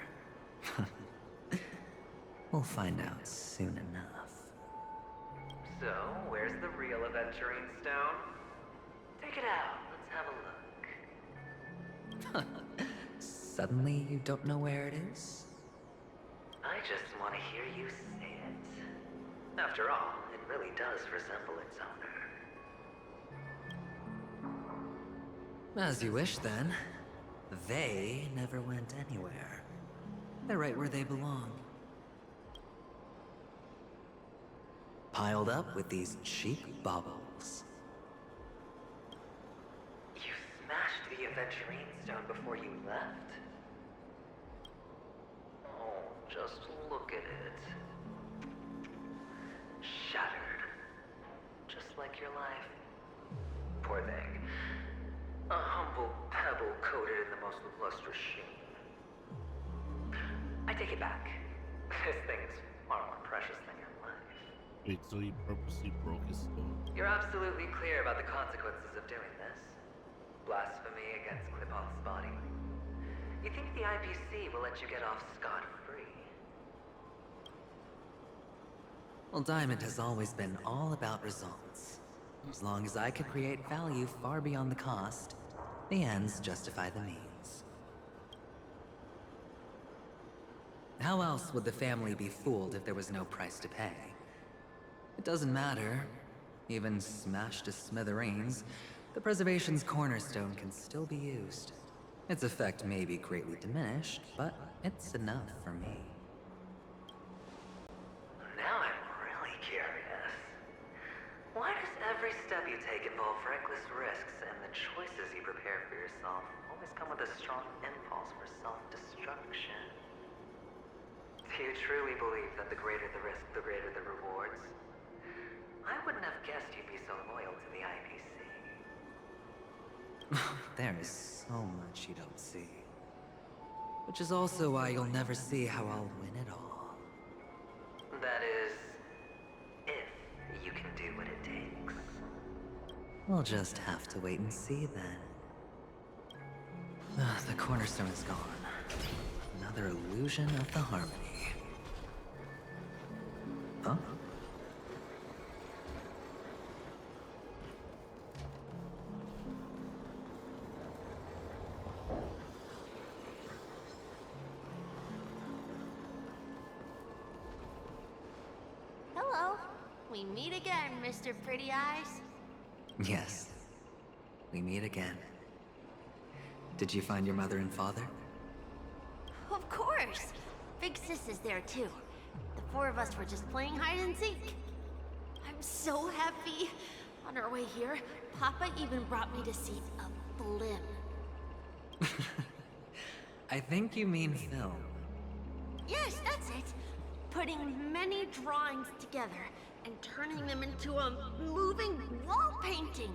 We'll find out soon enough. So, where's the real Aventurine Stone? Take it out, let's have a look. Suddenly you don't know where it is? I just want to hear you say it. After all, it really does resemble its owner. As you wish, then. They never went anywhere. They're right where they belong. Piled up with these cheap baubles. You smashed the Aventurine Stone before you left? Oh, just look at it. Shattered. Just like your life. Poor thing. A humble pebble coated in the most lustrous sheen. I take it back. This thing is far more precious than your life. Wait, so he purposely broke his stone? You're absolutely clear about the consequences of doing this. Blasphemy against Clipoth's body. You think the IPC will let you get off scot-free? Well, Diamond has always been all about results. As long as I could create value far beyond the cost, the ends justify the means. How else would the family be fooled if there was no price to pay? It doesn't matter. Even smashed to smithereens, the preservation's cornerstone can still be used. Its effect may be greatly diminished, but it's enough for me. Now I'm really curious. Why does every step you take involve reckless risks, and the choices you prepare for yourself always come with a strong impulse for self-destruction? Do you truly believe that the greater the risk, the greater the rewards? I wouldn't have guessed you'd be so loyal to the IPC. There is so much you don't see. Which is also why you'll never see how I'll win it all. That is, if you can do what it takes. We'll just have to wait and see then. The cornerstone is gone. Another illusion of the harmony. Huh? Hello. We meet again, Mr. Pretty Eyes. Yes. We meet again. Did you find your mother and father? Of course. Big Sis is there too. The 4 of us were just playing hide and seek. I'm so happy. On our way here, Papa even brought me to see a blimp. I think you mean film. Yes, that's it. Putting many drawings together and turning them into a moving wall painting.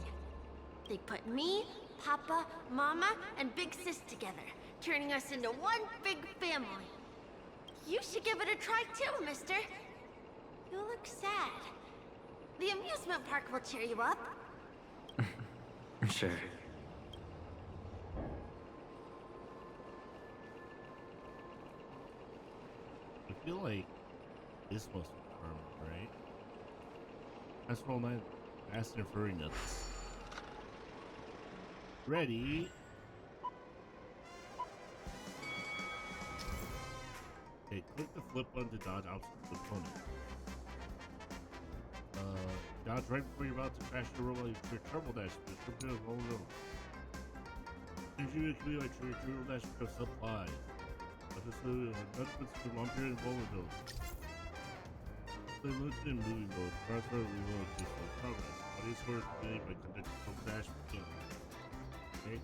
They put me, Papa, Mama, and Big Sis together, turning us into one big family. You should give it a try too, mister. You look sad. The amusement park will cheer you up. Sure. I feel like this must be permanent, right? That's for all my fast and furry nuts. Ready? Okay, click the flip button to dodge obstacles with opponent. Dodge right before you're about to crash your robot. Your turbo dash, but it's prepared to roll over. Usually, like your turbo dash becomes supplies. But this is a judgment to long period vulnerability. The limited movie mode. Transfer reload to full progress. Audio scores created by conducting crash. Okay.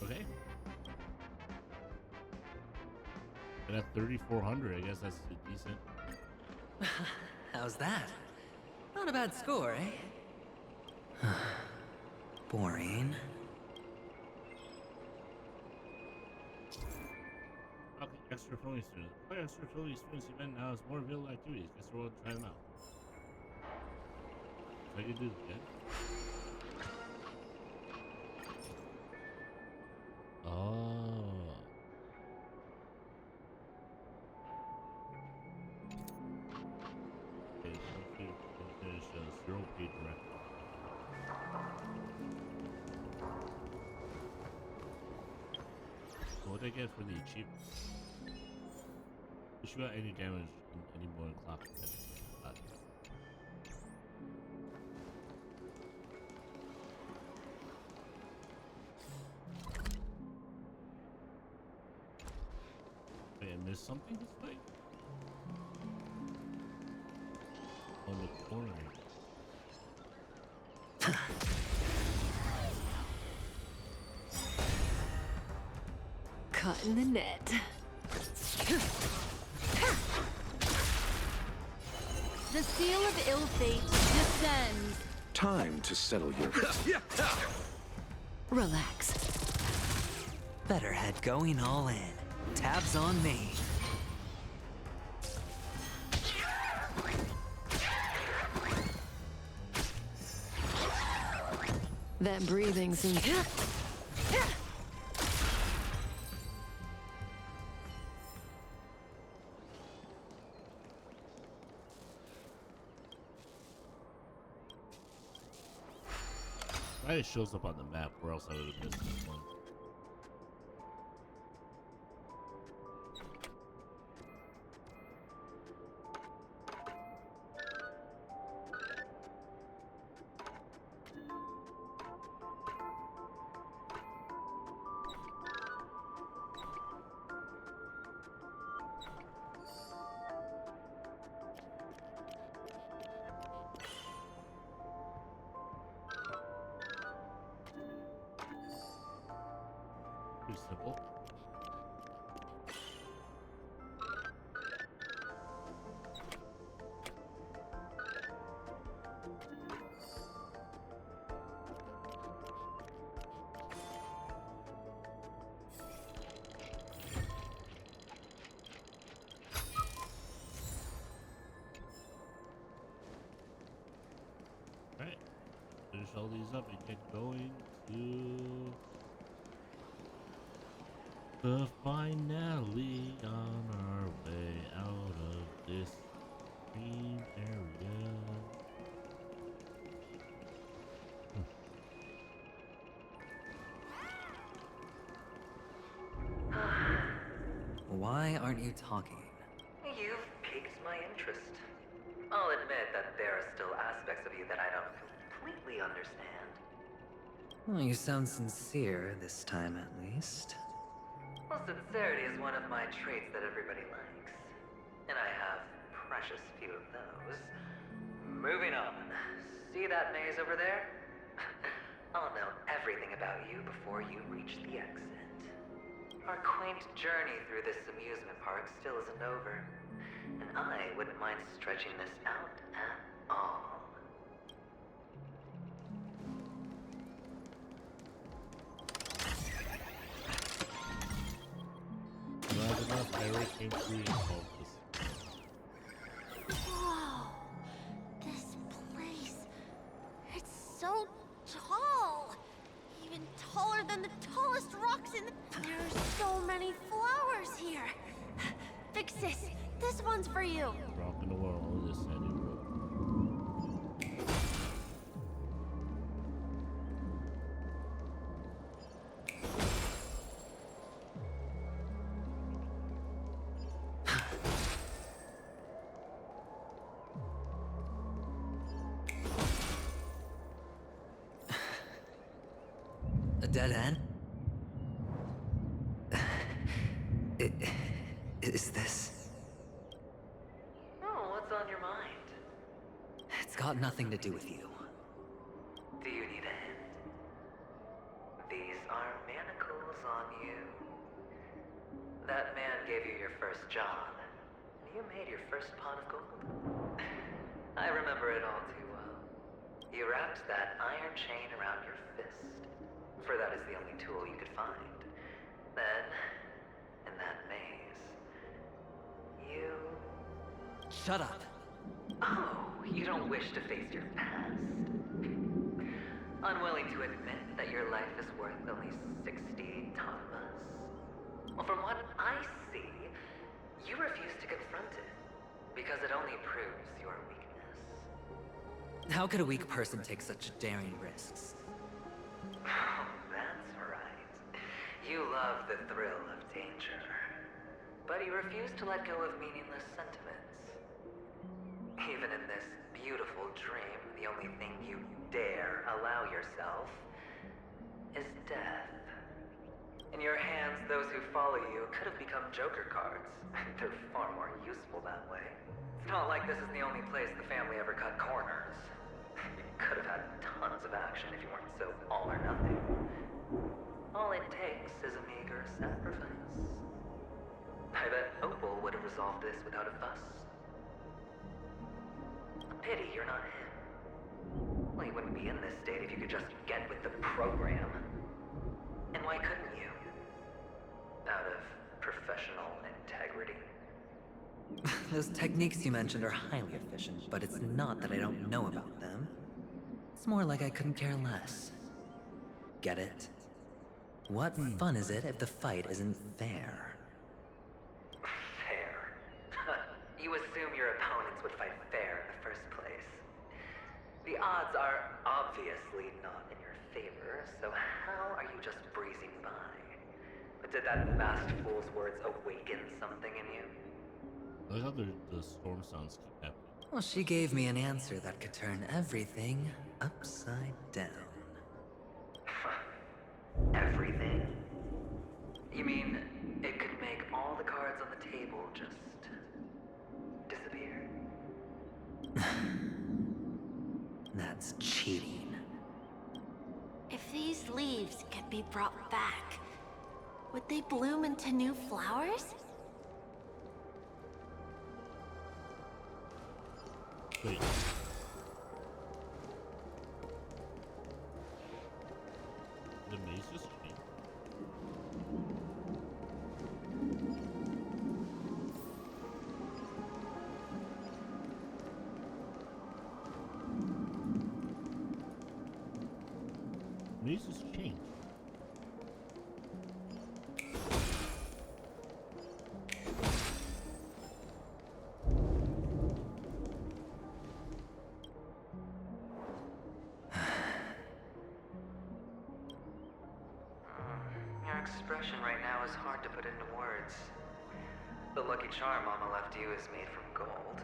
Okay. And at 3,400, I guess that's decent. How's that? Not a bad score, eh? Boring. Okay, extra filming students. Play extra filming students event now has more available activities. Guess we'll try them out. So you do it again. Oh. Okay, so finish zero paid direct. So what do I get for the achievement? Issue out any damage in any more clock. Wait, I missed something this way? On the corner. Caught in the net. The seal of ill fate descends. Time to settle your... Relax. Better head going all in. Tabs on me. That breathing seems... It shows up on the map, or else I would have missed this one. Pretty simple. Alright, finish all these up and get going to the finale on our way out of this dream area. Why aren't you talking? You've piqued my interest. I'll admit that there are still aspects of you that I don't completely understand. Well, you sound sincere this time, at least. Well, sincerity is one of my traits that everybody likes. And I have precious few of those. Moving on. See that maze over there? I'll know everything about you before you reach the exit. Our quaint journey through this amusement park still isn't over. And I wouldn't mind stretching this out at all. Glad enough, I already came through and solved this. Whoa. This place. It's so tall. Even taller than the tallest rocks in the... There's so many flowers here. Big sis, this one's for you. Rocking the world, this sandy road. A dead end? Is this? Oh, what's on your mind? It's got nothing to do with you. Do you need a hint? These are manacles on you. That man gave you your first job, and you made your first pot of gold. I remember it all too well. You wrapped that iron chain around your fist, for that is the only tool you could find. Then, in that maze, you... Shut up. Oh, you don't wish to face your past. Unwilling to admit that your life is worth only 60 tamas. Well, from what I see, you refuse to confront it, because it only proves your weakness. How could a weak person take such daring risks? Oh, that's right. You love the thrill of danger. But you refuse to let go of meaningless sentiments. Even in this beautiful dream, the only thing you dare allow yourself is death. In your hands, those who follow you could have become Joker cards. They're far more useful that way. It's not like this is the only place the family ever cut corners. You could have had tons of action if you weren't so all or nothing. All it takes is a meager sacrifice. I bet Opal would have resolved this without a fuss. A pity you're not him. Well, you wouldn't be in this state if you could just get with the program. And why couldn't you? Out of professional integrity. Those techniques you mentioned are highly efficient, but it's not that I don't know about them. It's more like I couldn't care less. Get it? What fun is it if the fight isn't fair? Fair? You assume your opponents would fight fair in the first place. The odds are obviously not in your favor, so how are you just breezing by? But did that masked fool's words awaken something in you? I like how the storm sounds keep happening. Well, she gave me an answer that could turn everything upside down. Everything? You mean it could make all the cards on the table just disappear? That's cheating. If these leaves could be brought back, would they bloom into new flowers? Wait. The maze just changed. Maze just changed. Your expression right now is hard to put into words. The lucky charm Mama left you is made from gold.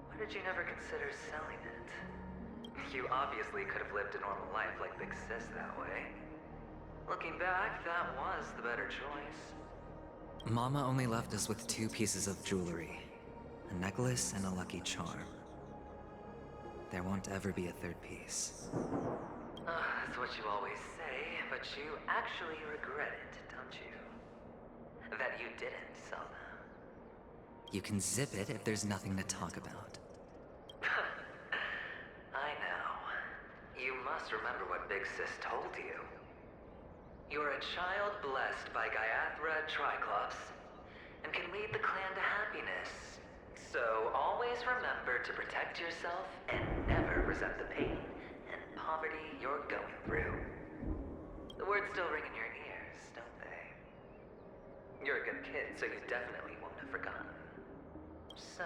Why did you never consider selling it? You obviously could have lived a normal life like Big Sis that way. Looking back, that was the better choice. Mama only left us with 2 pieces of jewelry. A necklace and a lucky charm. There won't ever be a 3rd piece. That's what you always say, but you actually regret it, don't you? That you didn't sell them. You can zip it if there's nothing to talk about. I know. You must remember what Big Sis told you. You're a child blessed by Gaiathra Triclops, and can lead the clan to happiness. So always remember to protect yourself and never resent the pain and poverty you're going through. The words still ring in your ears, don't they? You're a good kid, so you definitely won't have forgotten. So,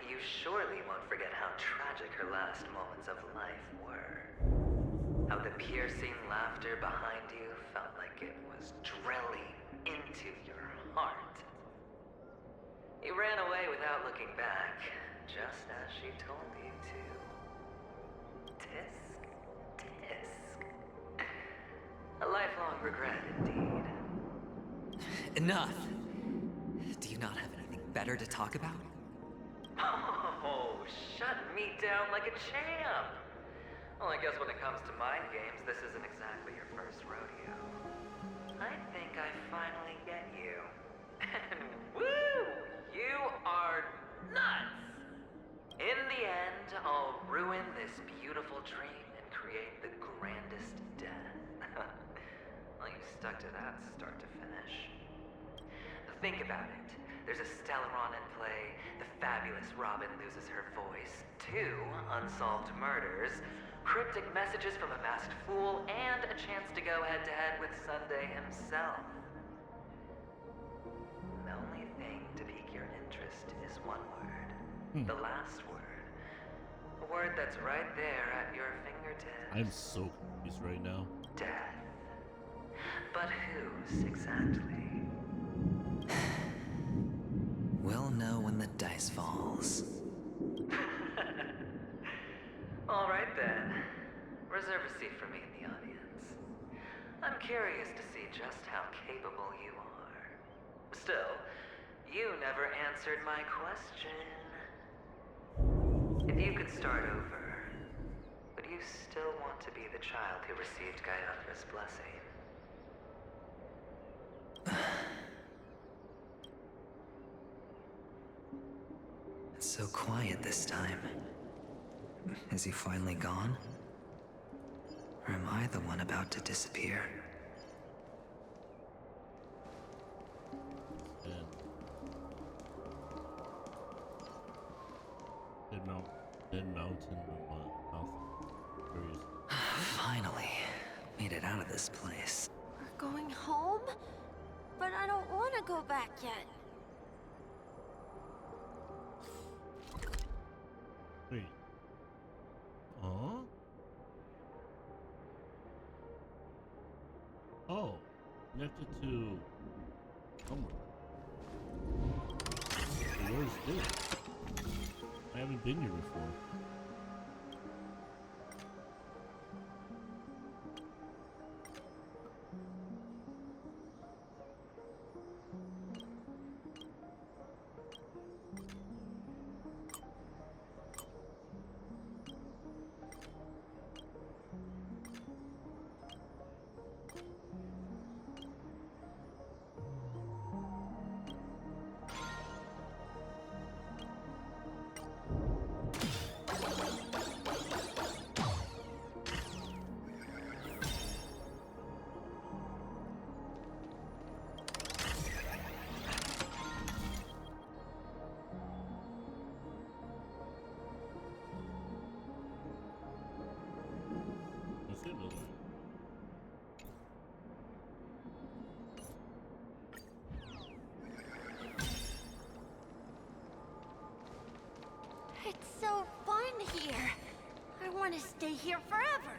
you surely won't forget how tragic her last moments of life were. How the piercing laughter behind you felt like it was drilling into your heart. You ran away without looking back, just as she told you to. Tisk, tisk. A lifelong regret, indeed. Enough! Do you not have anything better to talk about? Oh, shut me down like a champ! Well, I guess when it comes to mind games, this isn't exactly your first rodeo. I think I finally get you. And woo! You are nuts! In the end, I'll ruin this beautiful dream and create the grandest death. Well, you stuck to that start to finish. Think about it. There's a Stellaron in play, the fabulous Robin loses her voice, 2 unsolved murders, cryptic messages from a masked fool, and a chance to go head-to-head with Sunday himself. The only thing to pique your interest is one word. The last word. A word that's right there at your fingertips. I'm so confused right now. Death. But whose exactly? We'll know when the dice falls. All right then. Reserve a seat for me in the audience. I'm curious to see just how capable you are. Still, you never answered my question. If you could start over, would you still want to be the child who received Gayathra's blessing? It's so quiet this time. Is he finally gone? Or am I the one about to disappear? Dead mountain mouth. Curious. Finally, made it out of this place. We're going home? But I don't want to go back yet. Wait. Huh? Oh, connected to somewhere. Where's this? I haven't been here before. It's so fun here. I want to stay here forever.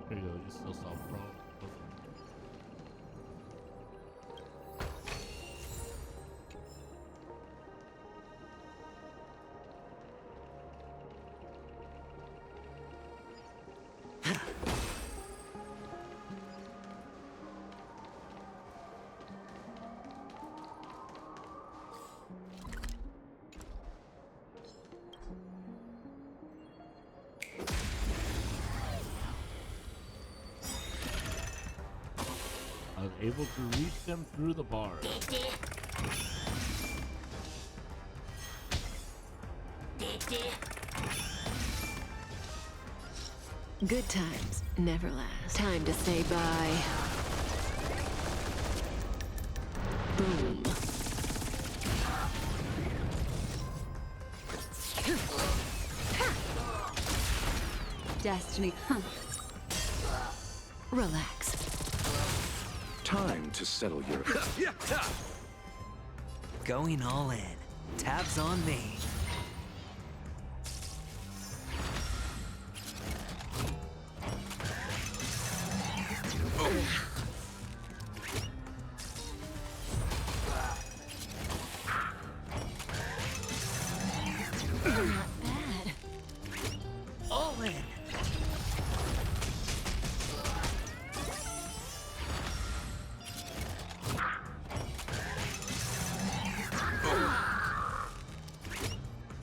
There you go, you still solve problems. I was able to reach them through the bars. Good times never last. Time to say bye. Boom. Destiny. Relax. Time to settle your... Going all in. Tabs on me. Not bad. All in.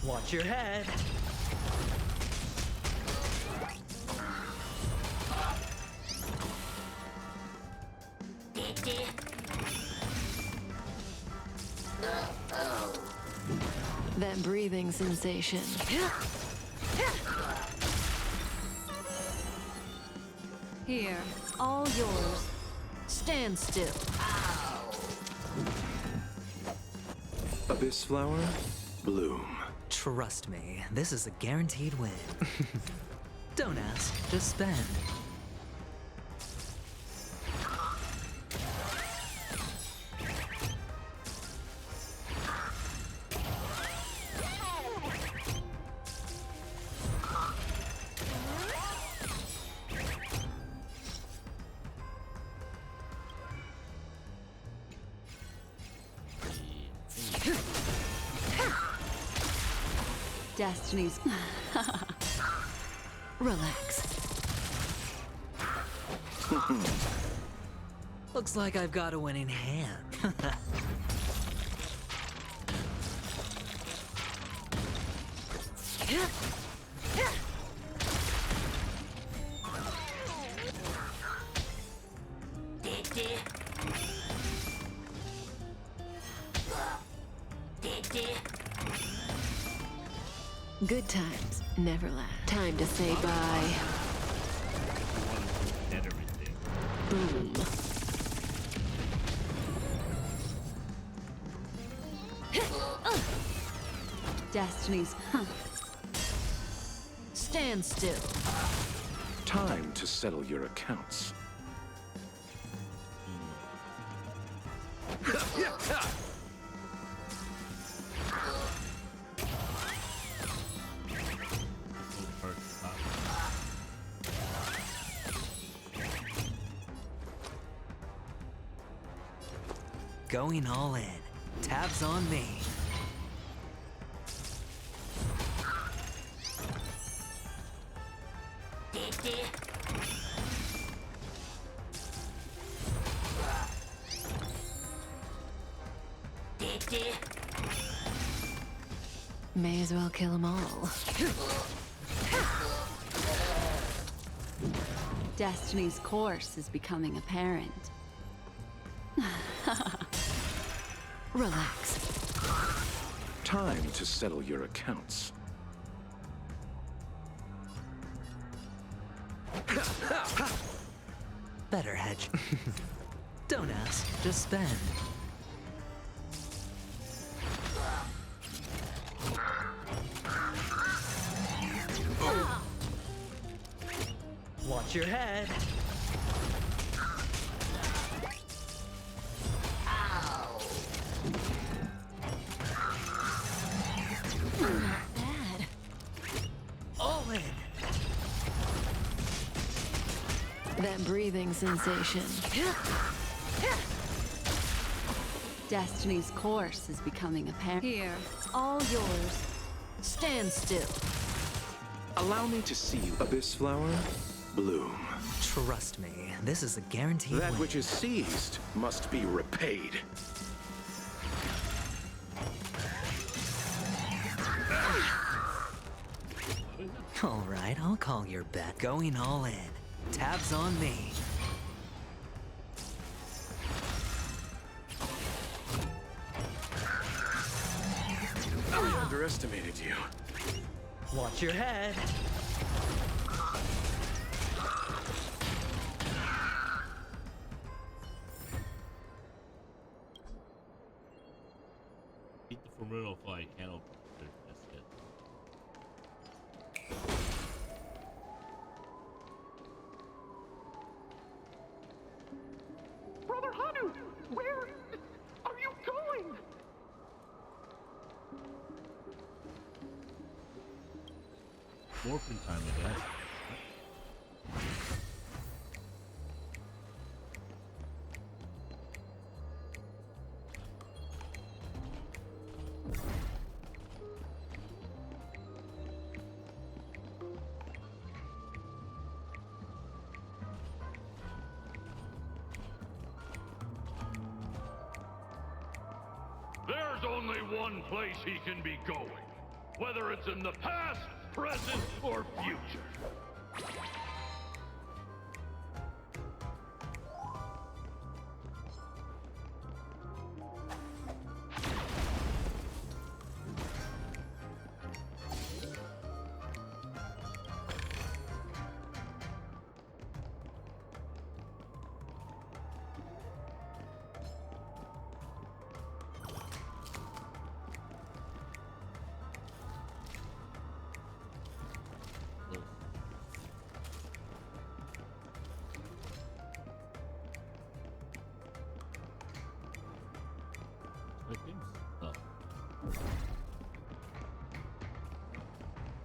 Watch your head. That breathing sensation. Here, all yours. Stand still. Abyss flower, bloom. Trust me, this is a guaranteed win. Don't ask, just spend. Destiny's. Relax. Looks like I've got a winning hand. Good times never last. Time to say bye. Get everything. Boom. Destiny's. Stand still. Time to settle your accounts. Going all in. Tabs on me. May as well kill them all. Destiny's course is becoming apparent. Relax. Time to settle your accounts. Better hedge. Don't ask, just spend. Watch your head. Not bad. All in. That breathing sensation. Destiny's course is becoming apparent. Here, all yours. Stand still. Allow me to see you, Abyss flower, bloom. Trust me, this is a guaranteed That win. which is seized must be repaid. All right, I'll call your bet. Going all in. Tabs on me. underestimated you. Watch your head. Beat the formidable fly. Can't open it just yet. Brother Hanu, where are you going? Morphin time, I guess. There's only one place he can be going, whether it's in the past, present, or future.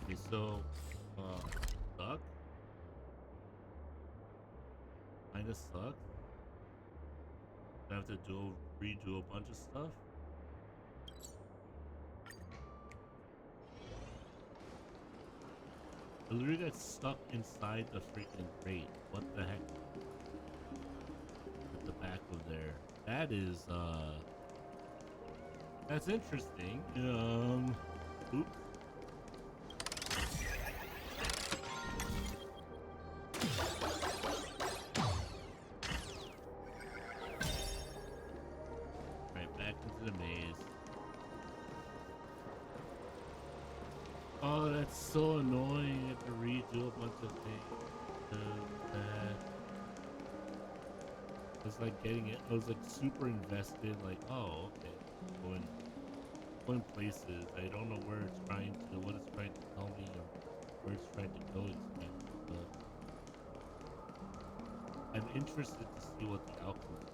Okay, so, suck? Kinda sucks. I have to redo a bunch of stuff. I literally got stuck inside the freaking crate. What the heck? At the back of there. That is, that's interesting. Oops. Right back into the maze. Oh, that's so annoying. You have to redo a bunch of things. I was like getting it. I was like super invested. Like, oh, okay. Going places. I don't know where it's trying to, what it's trying to tell me, or where it's trying to go. I'm interested to see what the outcome is.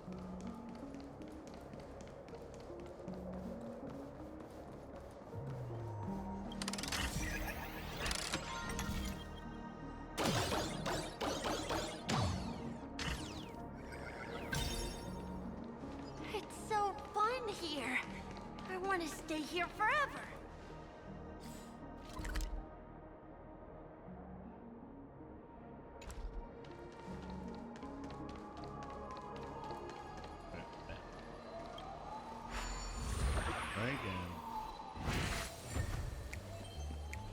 It's so fun here. I want to stay here forever. Try again.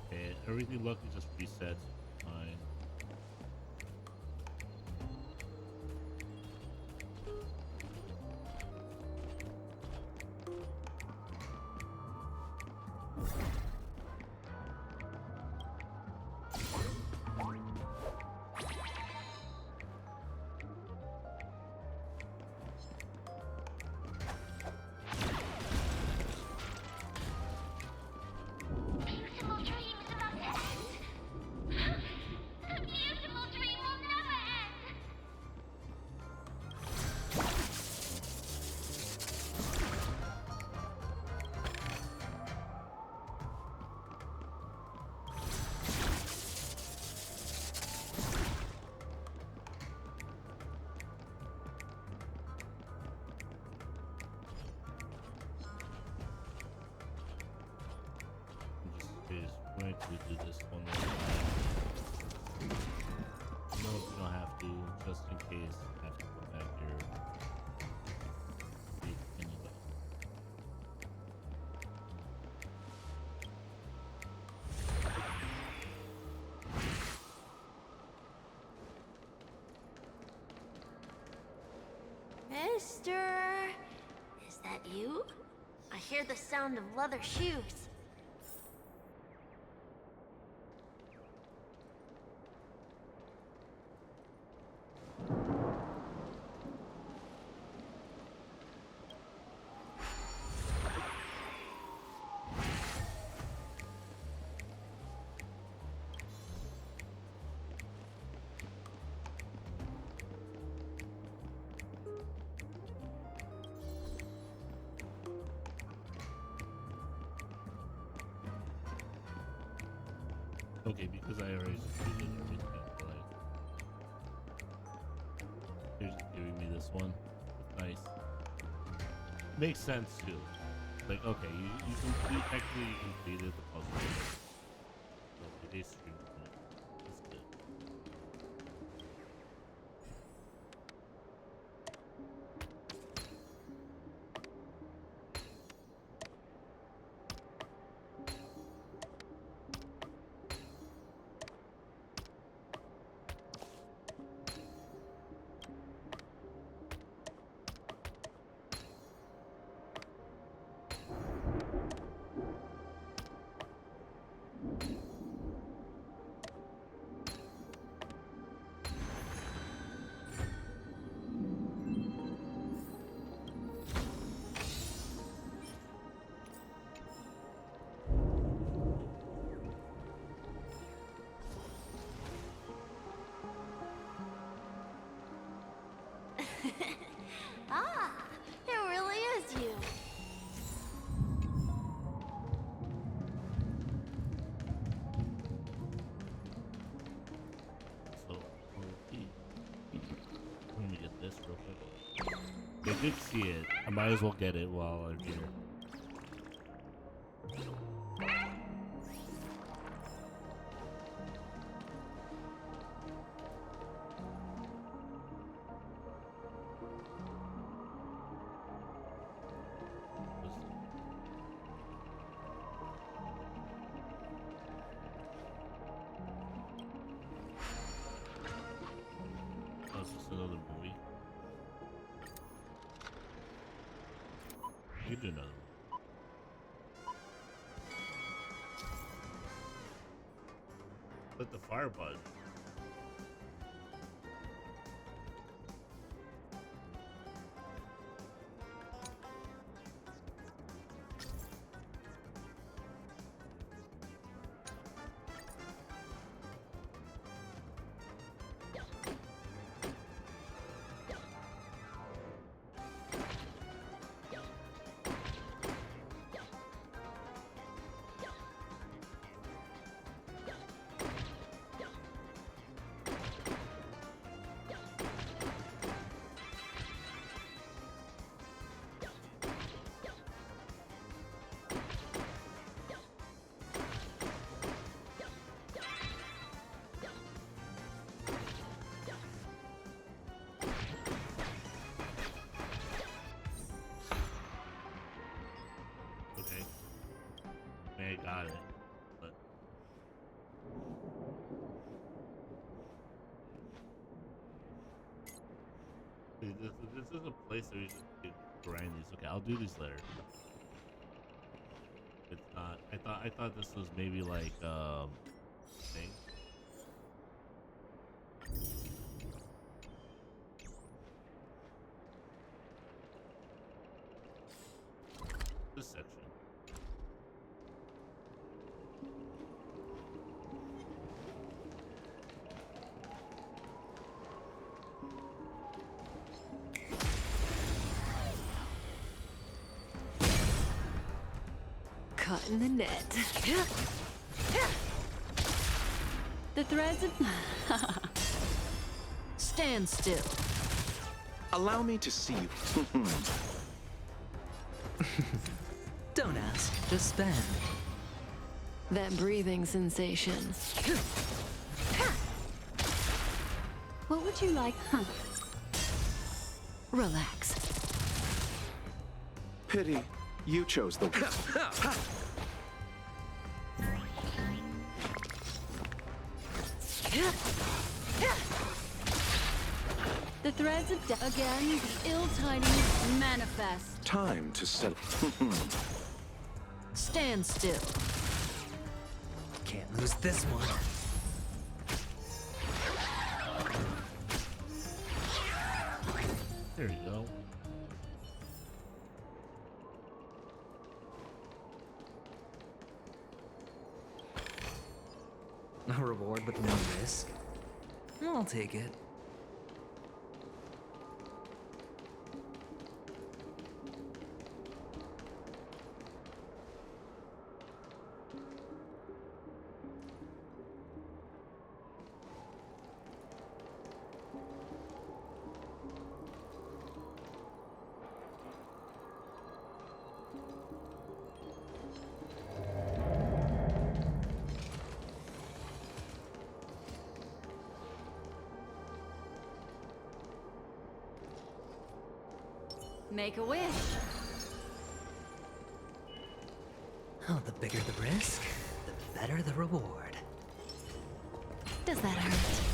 Okay, everything lucky just resets. Fine. Beautiful dreams about to end. The beautiful dream will never end. I'm just going to do this one more time. No, you don't have to, just in case I have to go back here. See anybody. Mister, is that you? I hear the sound of leather shoes. Okay, because I already completed everything, like, they're just giving me this one. It's nice. Makes sense too. Like, okay, you technically completed the puzzle. So they streamed it. That's good. Ah, it really is you. So, let me get this real quick. I did see it. I might as well get it while I'm here. Oh, it's just another movie. You can do another one. Click the fire button. Okay. I got it. But this is a place where you should grind these. Okay, I'll do these later. It's not. I thought this was maybe like thing. This section. Caught in the net. The threads of... Stand still. Allow me to see you. Don't ask, just spend. That breathing sensation. What would you like? Relax. Pity you chose the The threads of death. Again, the ill-tidings manifest. time to settle. Stand still. Can't lose this one. There you go. A reward with no risk. I'll take it. Make a wish. Oh, the bigger the risk, the better the reward. Does that hurt?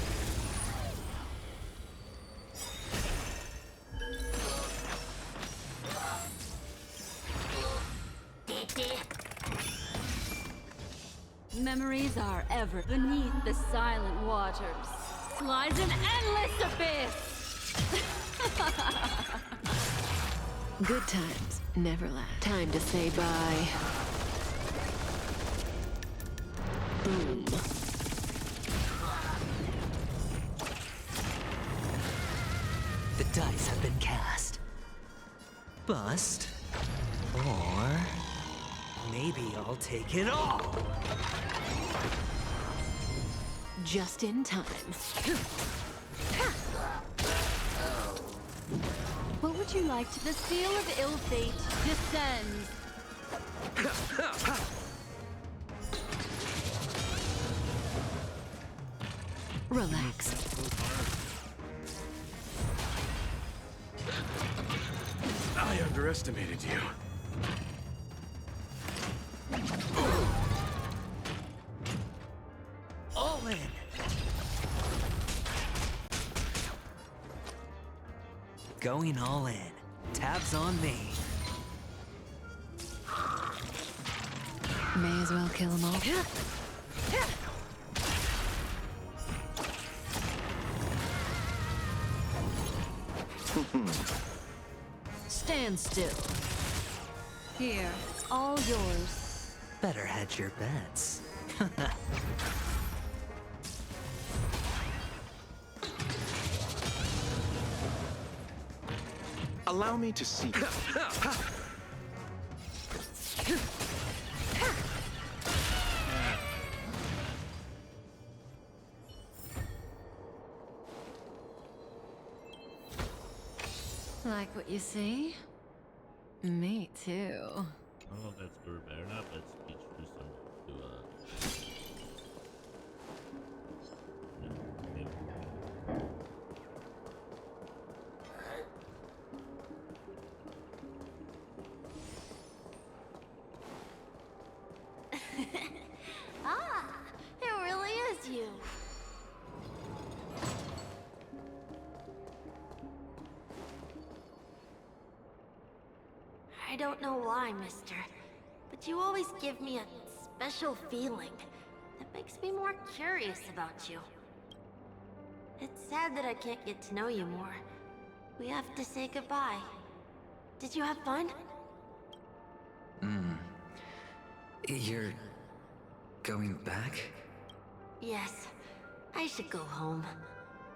Memories are ever beneath the silent waters. Lies an endless abyss. Good times never last. Time to say bye. Boom. The dice have been cast. Bust. Or maybe I'll take it all. Just in time. What would you like to the seal of ill fate descends? Relax. I underestimated you. All in. Going all in. Tabs on me. May as well kill them all. Stand still. Here, all yours. Better hedge your bets. Allow me to see. Like what you see? Me too. I don't know if that's good or bad or not, but it's each do something to maybe. Ah, it really is you. I don't know why, mister, but you always give me a special feeling that makes me more curious about you. It's sad that I can't get to know you more. We have to say goodbye. Did you have fun? You're going back? Yes. I should go home.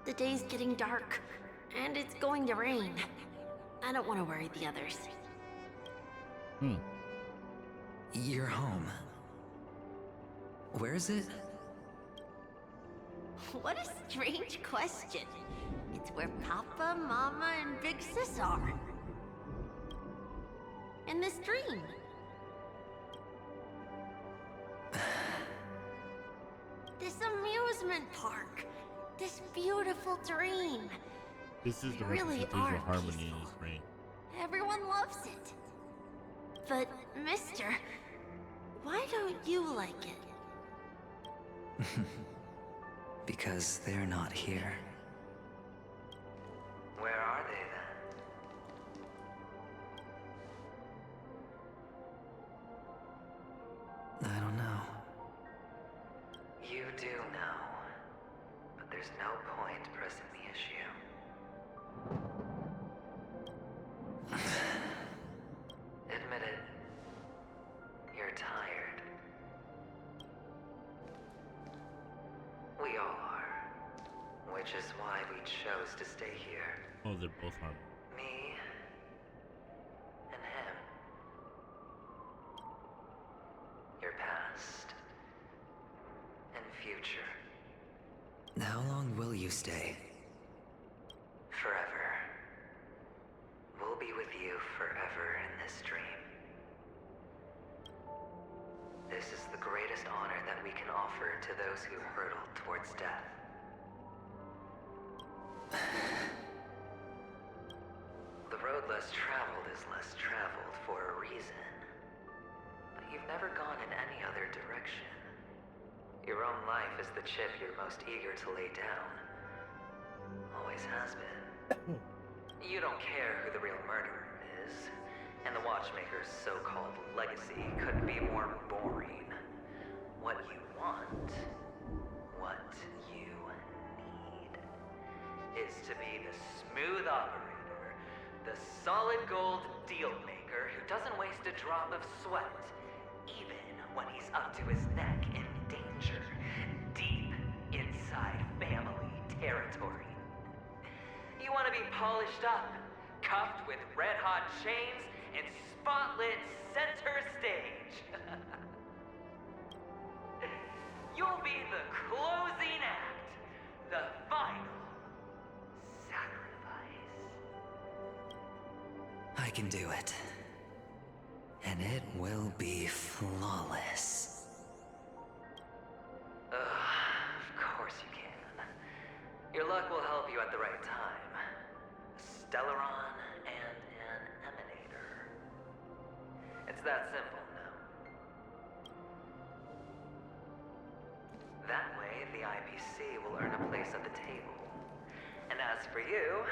The day's getting dark, and it's going to rain. I don't want to worry the others. You're home. Where is it? What a strange question. It's where Papa, Mama, and Big Sis are. In this dream. This amusement park. This beautiful dream. This is the They really representation are of harmony in his brain. Everyone loves it. But, mister, why don't you like it? Because they're not here. Where are they then? I don't know. You do know. But there's no point pressing the issue. Admit it. You're tired. We all are. Which is why we chose to stay here. Oh, they're both harmony. Me and him. Your past and future. How long will you stay? Forever. We'll be with you forever in this dream. This is the greatest honor that we can offer to those who hurtle towards death. The road less traveled is less traveled for a reason. But you've never gone in any other direction. Your own life is the chip you're most eager to lay down. Always has been. You don't care who the real murderer is, and the Watchmaker's so-called legacy couldn't be more boring. What you want, what you need, is to be the smooth operator, the solid gold deal maker who doesn't waste a drop of sweat, even when he's up to his neck in danger, deep inside family territory. You want to be polished up, cuffed with red-hot chains, and spotlit center stage. You'll be the closing act, the final sacrifice. I can do it. And it will be flawless. Of course you can. Your luck will help you at the right time. A Stellaron and an Emanator. It's that simple now. That way, the IPC will earn a place at the table. And as for you,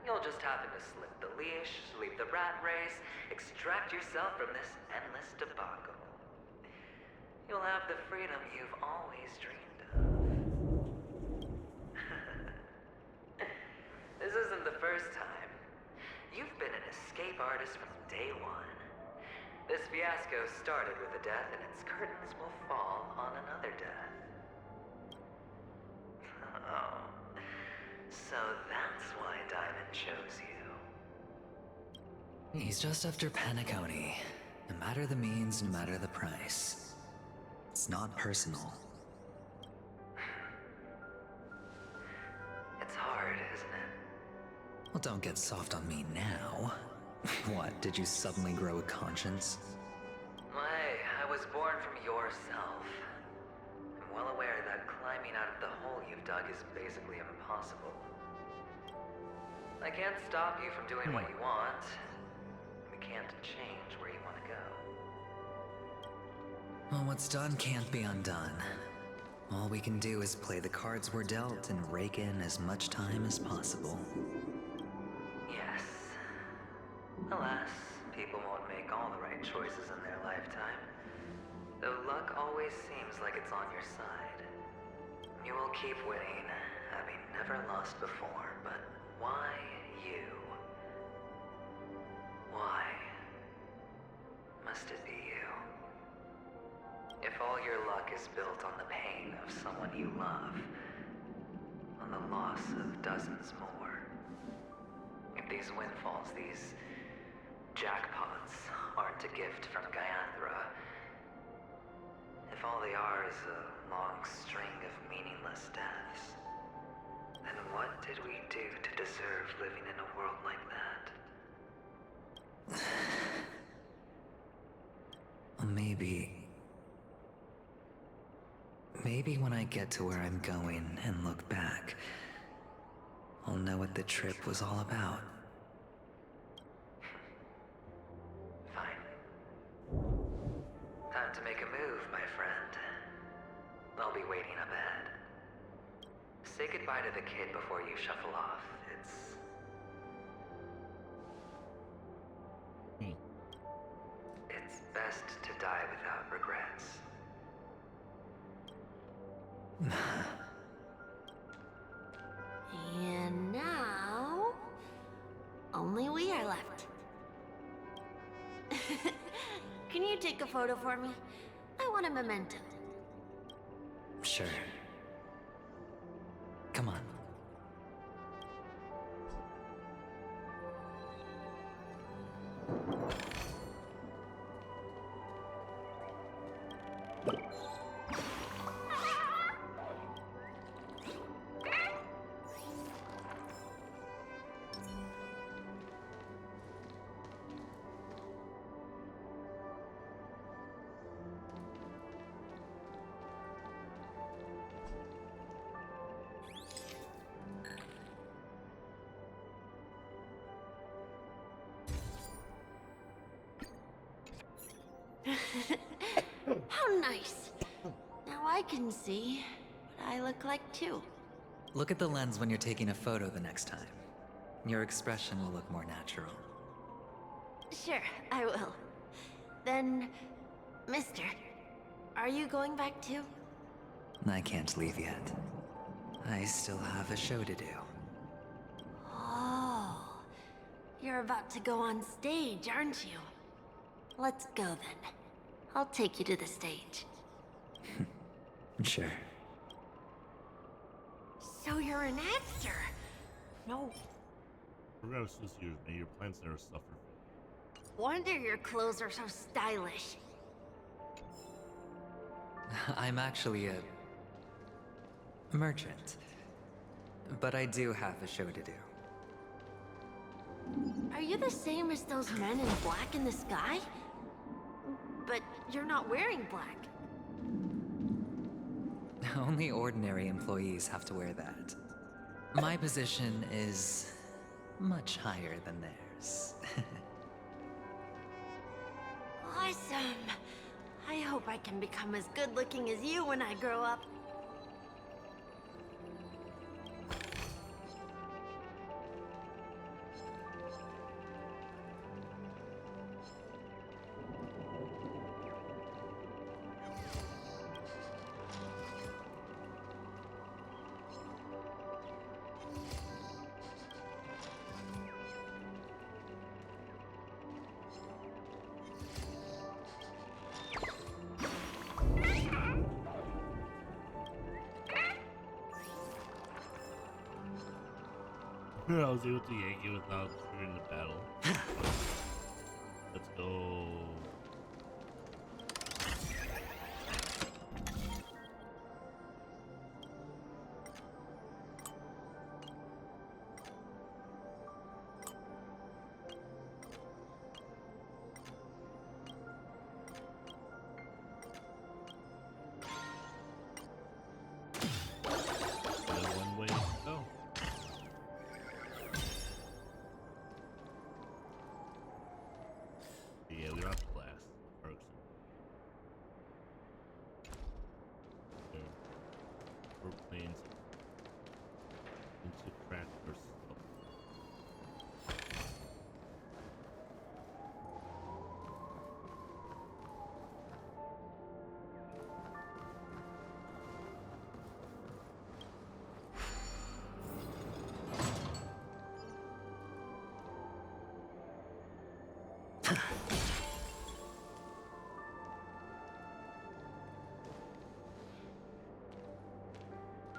you'll just happen to slip the leash, leave the rat race, extract yourself from this endless debacle. You'll have the freedom you've always dreamed of. This isn't the first time. You've been an escape artist from day one. This fiasco started with a death, and its curtains will fall on another death. Oh. So that's why Diamond chose you. He's just after Penacony. No matter the means, no matter the price. It's not personal. It's hard, isn't it? Well, don't get soft on me now. What, did you suddenly grow a conscience? Hey, I was born from yourself. I'm well aware that climbing out of the hole you've dug is basically impossible. I can't stop you from doing what you want. We can't change where you want to go. Well, what's done can't be undone. All we can do is play the cards we're dealt and rake in as much time as possible. Yes. Alas, people won't make all the right choices in their lifetime. Though luck always seems like it's on your side. You will keep winning, having never lost before, but why you? Why must it be you? If all your luck is built on the pain of someone you love, on the loss of dozens more, if these windfalls, these jackpots, aren't a gift from Gaiathra, if all they are is a long string of meaningless deaths, then what did we do to deserve living in a world like that? Well, maybe when I get to where I'm going and look back, I'll know what the trip was all about. Fine. Time to make a move, my friend. I'll be waiting up ahead. Say goodbye to the kid before you shuffle off. It's best to die without regrets. And now, only we are left. Can you take a photo for me? I want a memento. Sure. Come on. How nice. Now I can see what I look like too. Look at the lens when you're taking a photo the next time. Your expression will look more natural. Sure, I will. Then, mister, are you going back too? I can't leave yet. I still have a show to do. Oh, you're about to go on stage, aren't you? Let's go then. I'll take you to the stage. Sure. So you're an actor? No We're gonna associate you with me. Your plans never suffer. wonder your clothes are so stylish. I'm actually a merchant. But I do have a show to do. Are you the same as those men in black in the sky? But you're not wearing black. Only ordinary employees have to wear that. My position is much higher than theirs. Awesome. I hope I can become as good looking as you when I grow up. I was able to yank it without triggering the battle. Let's go. One way to go. Yeah, we don't have to blast. Perks. Okay. We're playing into crack versus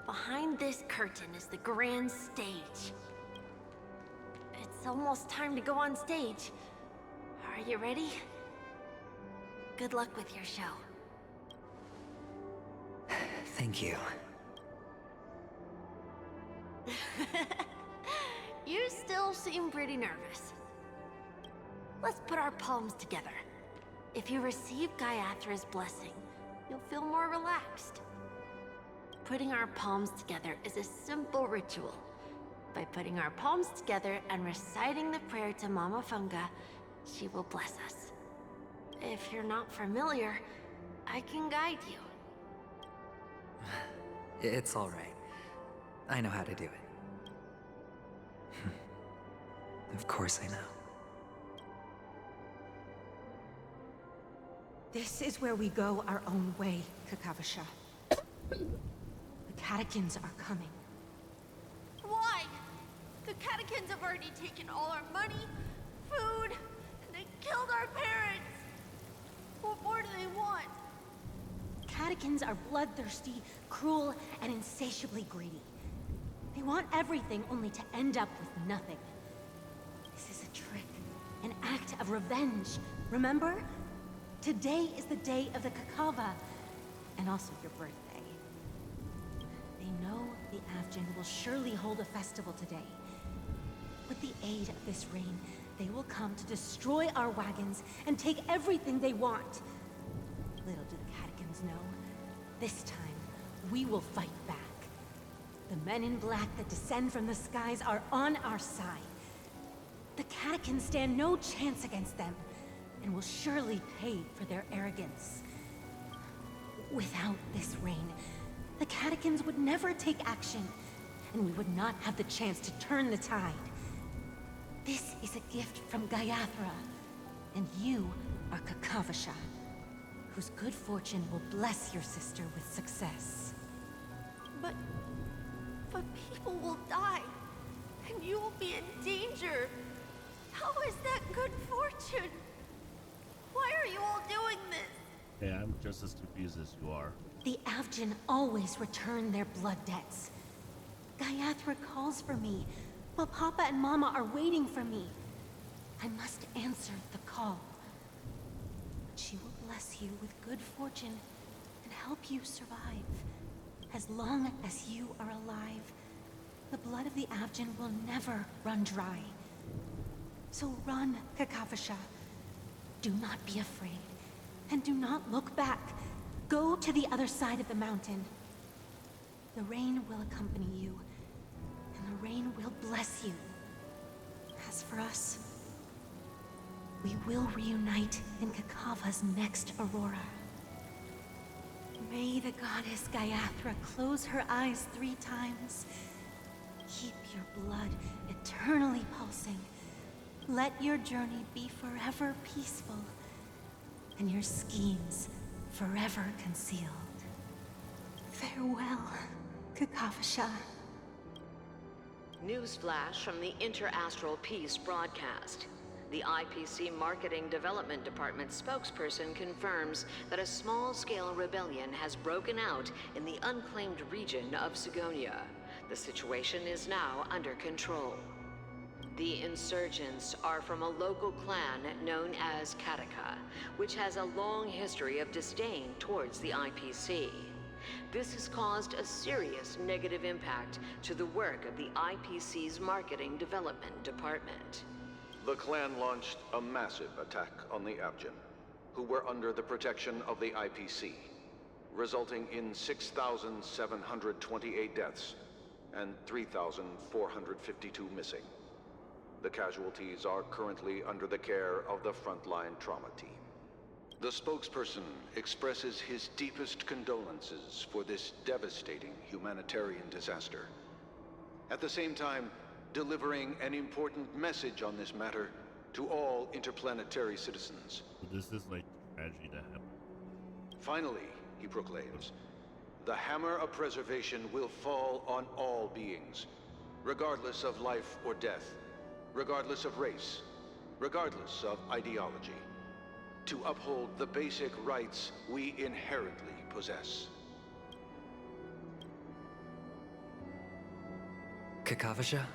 Behind this curtain is the grand stage. It's almost time to go on stage. Are you ready? Good luck with your show. Thank you. You still seem pretty nervous. Let's put our palms together. If you receive Gaiathra's blessing, you'll feel more relaxed. Putting our palms together is a simple ritual. By putting our palms together and reciting the prayer to Mama Funga, she will bless us. If you're not familiar, I can guide you. It's all right. I know how to do it. Of course I know. This is where we go our own way, Kakavasha. The catechins are coming. Why? The catechins have already taken all our money, food, and they killed our parents. What more do they want? Catechins are bloodthirsty, cruel, and insatiably greedy. They want everything only to end up with nothing. This is a trick, an act of revenge. Remember? Today is the day of the Kakava, and also your birthday. They know the Avgin will surely hold a festival today. With the aid of this rain, they will come to destroy our wagons and take everything they want. Little do the catechins know, this time we will fight back. The men in black that descend from the skies are on our side. The catechins stand no chance against them. and will surely pay for their arrogance. Without this rain, the catechins would never take action, and we would not have the chance to turn the tide. This is a gift from Gaiathra, and you are Kakavasha, whose good fortune will bless your sister with success. But people will die, and you will be in danger. How is that good fortune? Why are you all doing this? Hey, I'm just as confused as you are. The Avgin always return their blood debts. Gaiathra calls for me, while Papa and Mama are waiting for me. I must answer the call. She will bless you with good fortune and help you survive. As long as you are alive, the blood of the Avgin will never run dry. So run, Kakavasha. Do not be afraid, and do not look back. Go to the other side of the mountain. The rain will accompany you, and the rain will bless you. As for us, we will reunite in Kakava's next aurora. May the goddess Gaiathra close her eyes 3 times. Keep your blood eternally pulsing. Let your journey be forever peaceful, and your schemes forever concealed. Farewell, Kakavasha. Newsflash from the Inter-Astral Peace broadcast. The IPC Marketing Development Department spokesperson confirms that a small-scale rebellion has broken out in the unclaimed region of Sigonia. The situation is now under control. The insurgents are from a local clan known as Kataka, which has a long history of disdain towards the IPC. This has caused a serious negative impact to the work of the IPC's Marketing Development Department. The clan launched a massive attack on the Avgin, who were under the protection of the IPC, resulting in 6,728 deaths and 3,452 missing. The casualties are currently under the care of the frontline trauma team. The spokesperson expresses his deepest condolences for this devastating humanitarian disaster. At the same time, delivering an important message on this matter to all interplanetary citizens. This is like tragedy that happened. Finally, he proclaims, the hammer of preservation will fall on all beings, regardless of life or death, regardless of race, regardless of ideology, to uphold the basic rights we inherently possess. Kakavasha?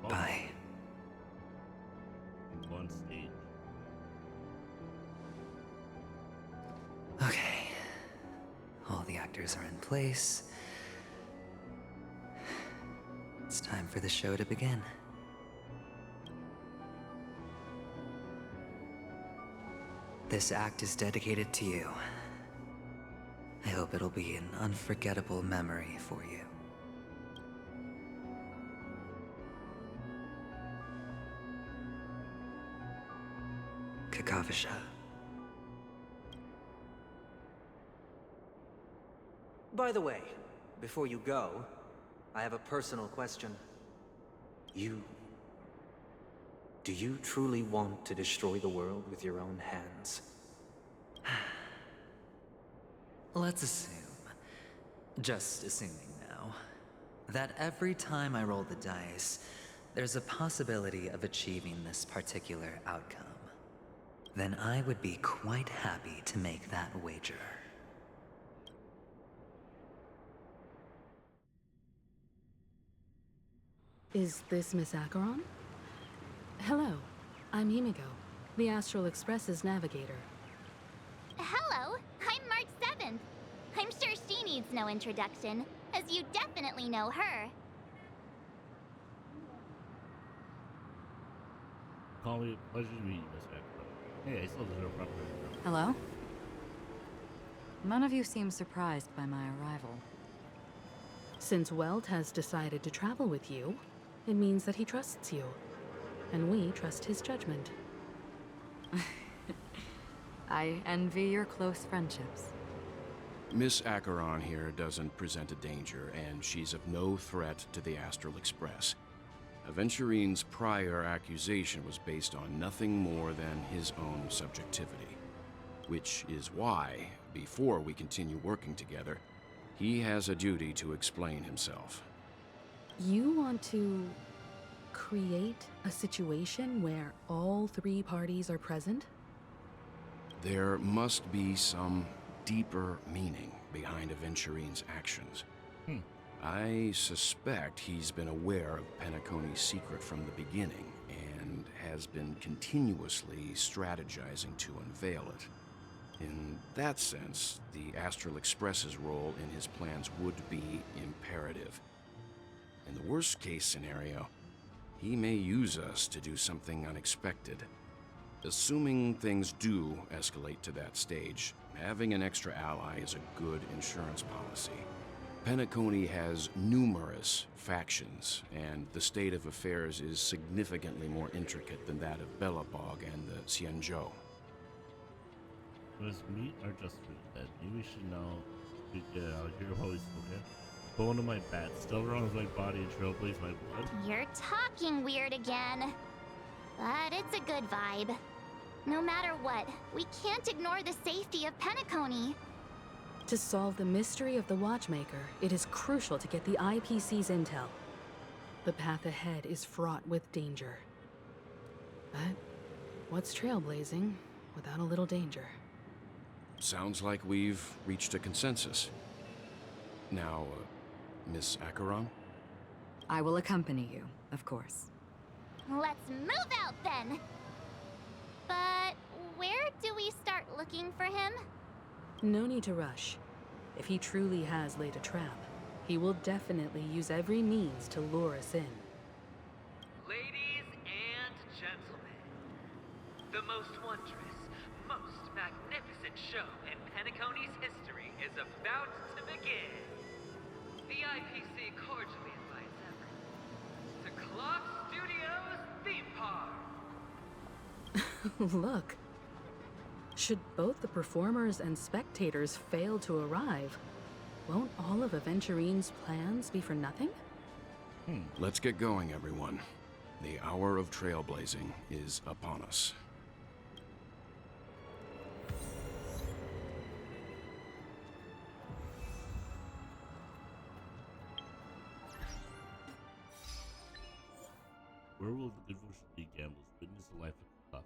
Bye. On stage. Okay. All the actors are in place. It's time for the show to begin. This act is dedicated to you. I hope it'll be an unforgettable memory for you. Kakavasha. By the way, before you go, I have a personal question. Do you truly want to destroy the world with your own hands? Let's assume, just assuming now, that every time I roll the dice, there's a possibility of achieving this particular outcome. Then I would be quite happy to make that wager. Is this Miss Acheron? Hello, I'm Himiko, the Astral Express's navigator. Hello, I'm March 7th. I'm sure she needs no introduction, as you definitely know her. Call me pleasure to meet you, Miss Ackroyd. Hey, I still deserve proper intro. Hello? None of you seem surprised by my arrival. Since Welt has decided to travel with you, it means that he trusts you. And we trust his judgment. I envy your close friendships. Miss Acheron here doesn't present a danger, and she's of no threat to the Astral Express. Aventurine's prior accusation was based on nothing more than his own subjectivity. Which is why, before we continue working together, he has a duty to explain himself. You want to create a situation where all three parties are present? There must be some deeper meaning behind Aventurine's actions. I suspect he's been aware of Penacony's secret from the beginning and has been continuously strategizing to unveil it. In that sense, the Astral Express's role in his plans would be imperative. In the worst-case scenario, he may use us to do something unexpected. Assuming things do escalate to that stage, having an extra ally is a good insurance policy. Penacony has numerous factions, and the state of affairs is significantly more intricate than that of Bellabog and the Xianzhou. Was meat or just food? That maybe we should know to get out here while we still can. Bone of my bat still runs my body and Trailblaze my blood. You're talking weird again. But it's a good vibe. No matter what, we can't ignore the safety of Penacony. To solve the mystery of the Watchmaker, it is crucial to get the IPC's intel. The path ahead is fraught with danger. But what's trailblazing without a little danger? Sounds like we've reached a consensus. Now, Miss Acheron? I will accompany you, of course. Let's move out then! But where do we start looking for him? No need to rush. If he truly has laid a trap, he will definitely use every means to lure us in. Ladies and gentlemen, the most wondrous, most magnificent show in Penacony's history is about to begin. The IPC cordially invites everyone to Clock Studios Theme Park. Look. Should both the performers and spectators fail to arrive, won't all of Aventurine's plans be for nothing? Let's get going, everyone. The hour of trailblazing is upon us. Where will the devotion be gambles? Witness the life of the top.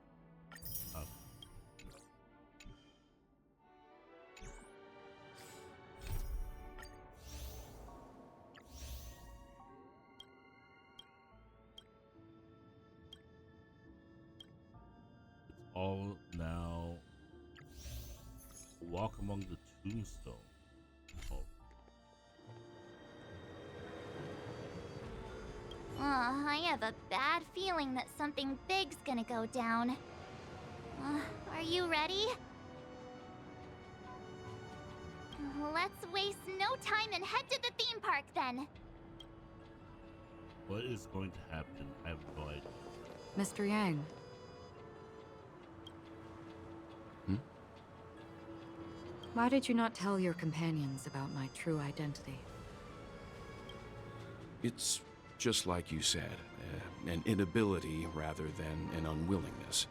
It's all now. Walk among the tombstones. Oh. I have a bad feeling that something big's gonna go down. Are you ready? Let's waste no time and head to the theme park then. What is going to happen? I have no idea. Mr. Yang. Why did you not tell your companions about my true identity? It's just like you said, an inability rather than an unwillingness.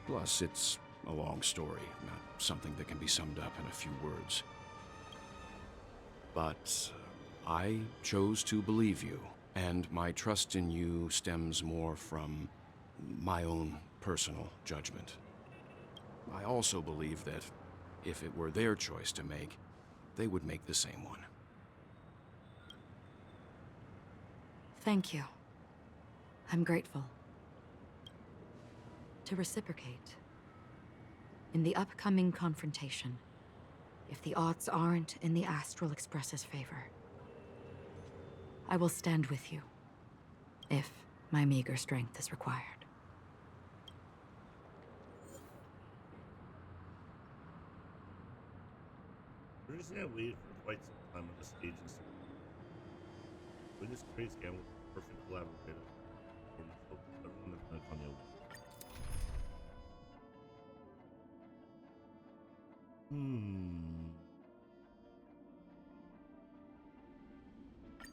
Plus, it's a long story, not something that can be summed up in a few words. But I chose to believe you, and my trust in you stems more from my own personal judgment. I also believe that if it were their choice to make, they would make the same one. Thank you. I'm grateful. To reciprocate, in the upcoming confrontation, if the odds aren't in the Astral Express's favor, I will stand with you, if my meager strength is required. We're just gonna wait for quite some time on the stage and stuff. Witness creates game with perfect collaborative performance of everyone in Penacony.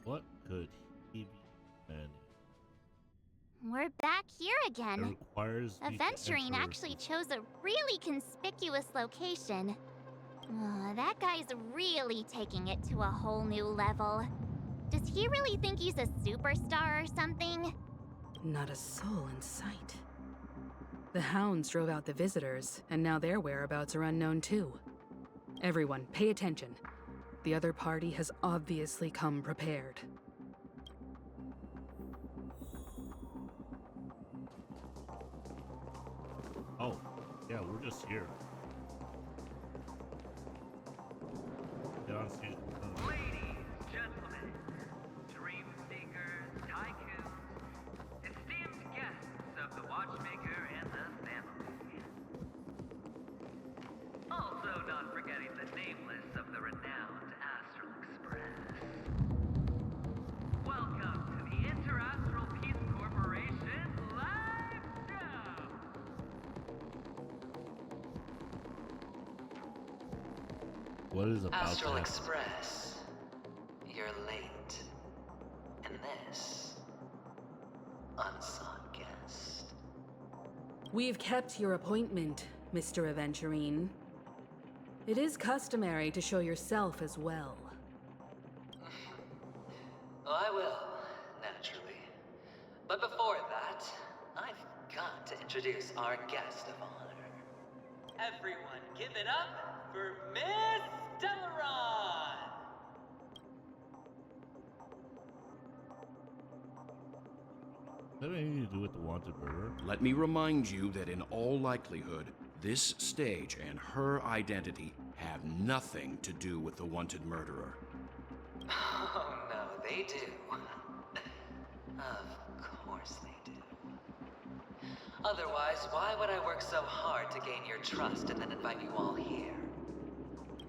What could he be planning? We're back here again. It requires me to Aventurine enter actually chose a really conspicuous location. That guy's really taking it to a whole new level. Does he really think he's a superstar or something? Not a soul in sight. The hounds drove out the visitors, and now their whereabouts are unknown too. Everyone, pay attention. The other party has obviously come prepared. Oh, yeah, we're just here. Get on stage. Ladies, gentlemen, dream seekers, tycoons, esteemed guests of the Watchmaker and the family. Also not forgetting the nameless of the renowned Astral Express. Welcome to the Interastral Peace Corporation live show! What is about Astral that? Express, you're late. And this, unsought guest. We've kept your appointment, Mr. Aventurine. It is customary to show yourself as well. I will, naturally. But before that, I've got to introduce our guest of honor. Everyone, give it up for Miss Delaron! Does that have anything to do with the wanted murderer? Let me remind you that in all likelihood, this stage and her identity have nothing to do with the wanted murderer. Oh no, they do. Of course they do. Otherwise, why would I work so hard to gain your trust and then invite you all here?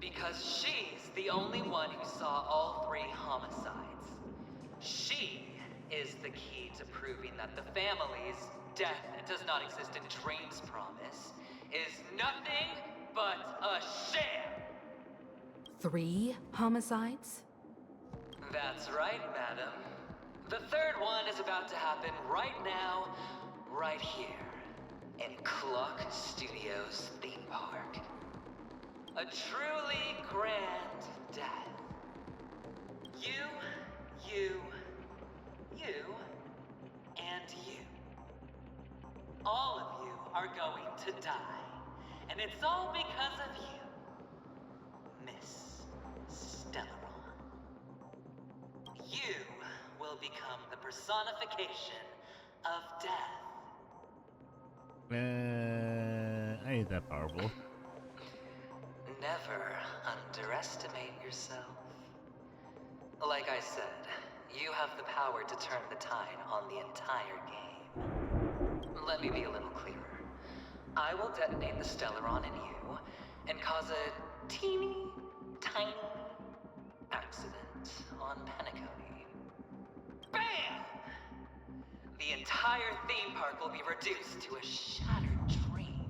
Because she's the only one who saw all 3 homicides. She is the key to proving that the family's death does not exist in Dream's promise is nothing but a sham! 3 homicides? That's right, madam. The 3rd one is about to happen right now, right here, in Clock Studios theme park. A truly grand death. You, and you. All of you are going to die. And it's all because of you, Miss Stellaron. You will become the personification of death. I ain't that powerful. Never underestimate yourself. Like I said, you have the power to turn the tide on the entire game. Let me be a little clearer. I will detonate the Stellaron in you and cause a teeny, tiny accident on Penacony. BAM! The entire theme park will be reduced to a shattered dream.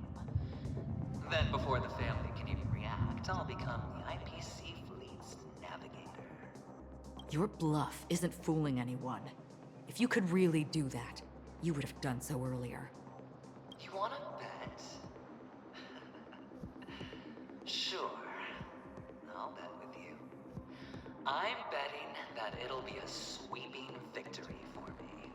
Then before the family can even react, I'll become the IPC fleet's navigator. Your bluff isn't fooling anyone. If you could really do that, you would have done so earlier. You wanna bet? Sure. I'll bet with you. I'm betting that it'll be a sweeping victory for me.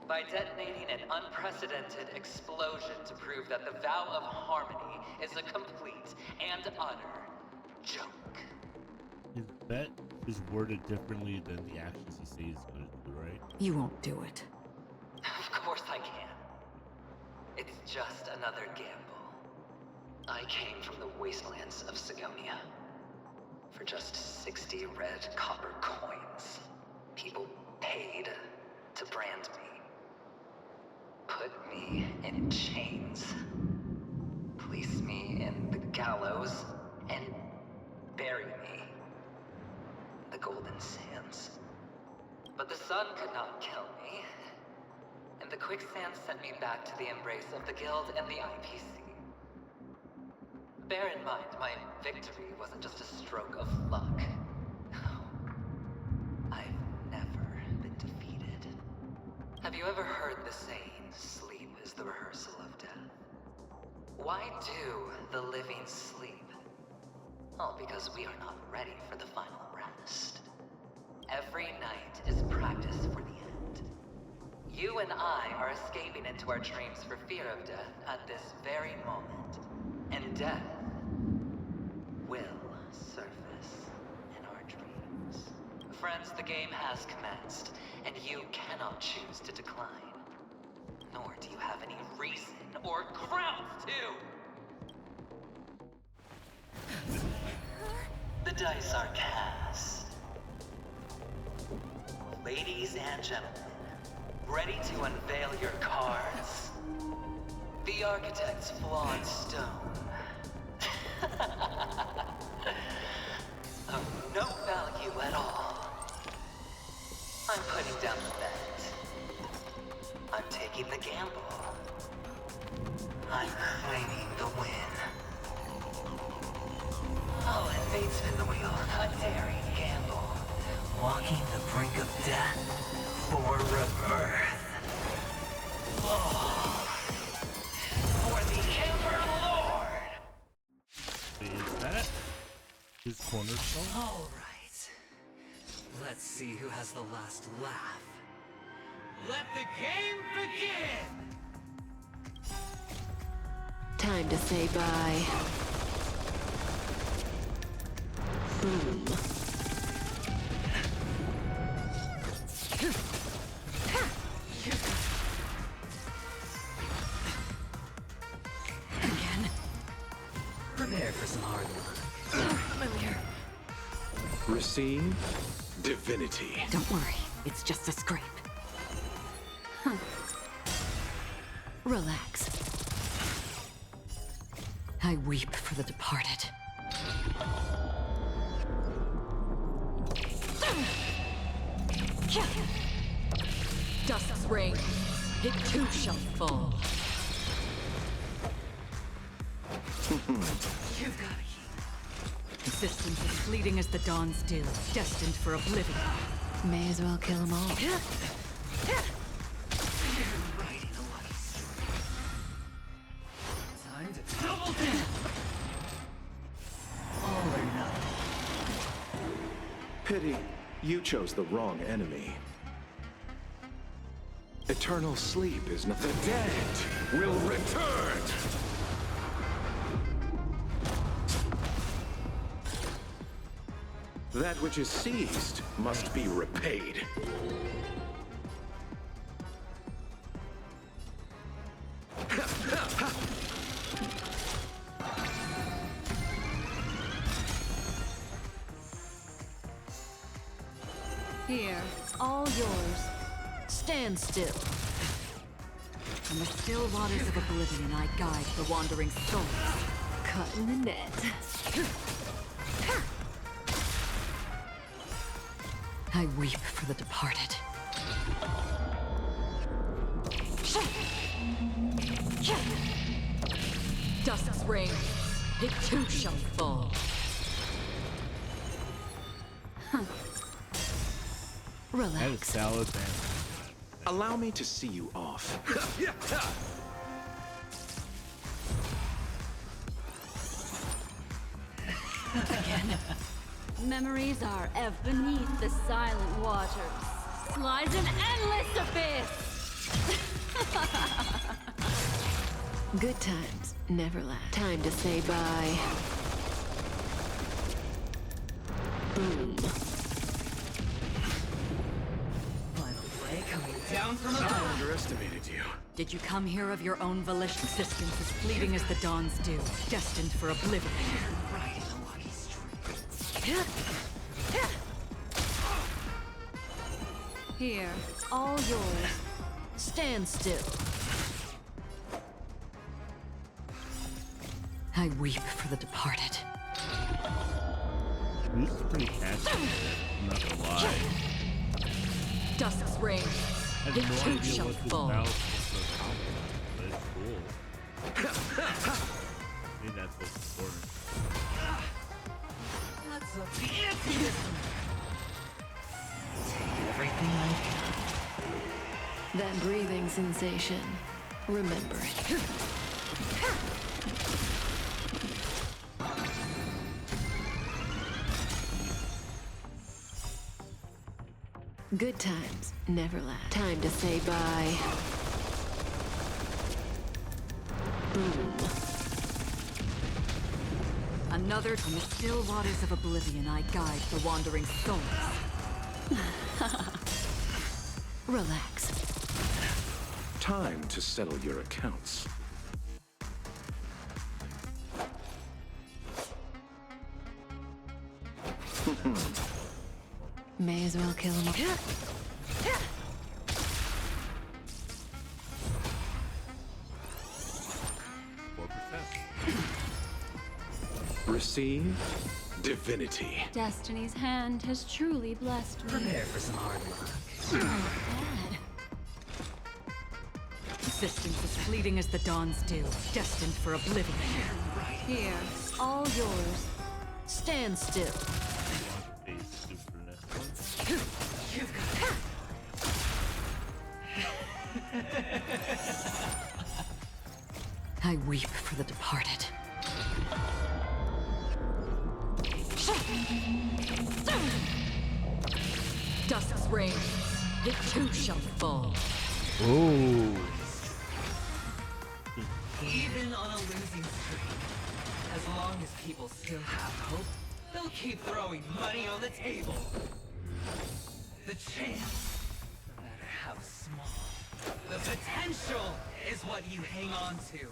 By detonating an unprecedented explosion to prove that the vow of harmony is a complete and utter joke. His bet is worded differently than the actions he says he's gonna do, right? You won't do it. Of course I can. It's just another gamble. I came from the wastelands of Sigonia. For just 60 red copper coins, people paid to brand me. Put me in chains. Place me in the gallows and bury me in the Golden Sands. But the sun could not kill me, and the quicksand sent me back to the embrace of the Guild and the IPC. Bear in mind, my victory wasn't just a stroke of luck. I've never been defeated. Have you ever heard the saying, sleep is the rehearsal of death? Why do the living sleep? Well, because we are not ready for the final rest. Every night is practice for the end. You and I are escaping into our dreams for fear of death at this very moment. And death will surface in our dreams. Friends, the game has commenced, and you cannot choose to decline. Nor do you have any reason or grounds to! The dice are cast. Ladies and gentlemen, ready to unveil your cards? The Architect's flawed stone. Of no value at all. I'm putting down the bet. I'm taking the gamble. I'm claiming the win. Oh, and fate spin the wheel. A daring gamble. Walking the brink of death for rebirth. Oh. For the Emperor Lord! Is that his cornerstone? All right. Let's see who has the last laugh. Let the game begin! Time to say bye. Boom. Again. Prepare for some hard work. Familiar. Receive divinity. Don't worry, it's just a scrape. Huh. Relax. I weep for the departed. Dust's reign. It too shall fall. You've got it. Existence as fleeting as the dawn's dew, destined for oblivion. May as well kill them all. Time to double down. All or nothing. Pity, you chose the wrong enemy. Eternal sleep is not. The dead will return! That which is seized must be repaid. Here, all yours. Stand still. In the still waters of oblivion, I guide the wandering souls. Caught in the net. I weep for the departed. Dust's reign, it too shall fall. That is Relax. salad, man. Allow me to see you off. Again. Memories are ever beneath the silent waters. Lies an endless abyss! Good times never last. Time to say bye. Boom. Final play coming down from I above. underestimated you. Did you come here of your own volition? Existence as fleeting as the dawn's dew, destined for oblivion. Riding a lucky streak. Here, all yours. Stand still. I weep for the departed. This is pretty catchy. I'm not gonna lie. Dusk's reign. I have The no two idea shall what this fall. battle is supposed to accomplish, but it's cool. I think that's what's important. Let's up the ante this one. Take everything I can. That breathing sensation. Remember it. Good times never last. Time to say bye. Boom. Another from the still waters of oblivion I guide the wandering souls. Relax. Time to settle your accounts. May as well kill him all. 4%. Receive divinity. Destiny's hand has truly blessed me. Prepare for some hard luck. Existence as fleeting as the dawn's dew, destined for oblivion. Here, all yours. Stand still. I weep for the departed. Dusk's reign, it too shall fall. Ooh. Even on a losing streak, as long as people still have hope, they'll keep throwing money on the table. The chance, no matter how small, the potential is what you hang on to.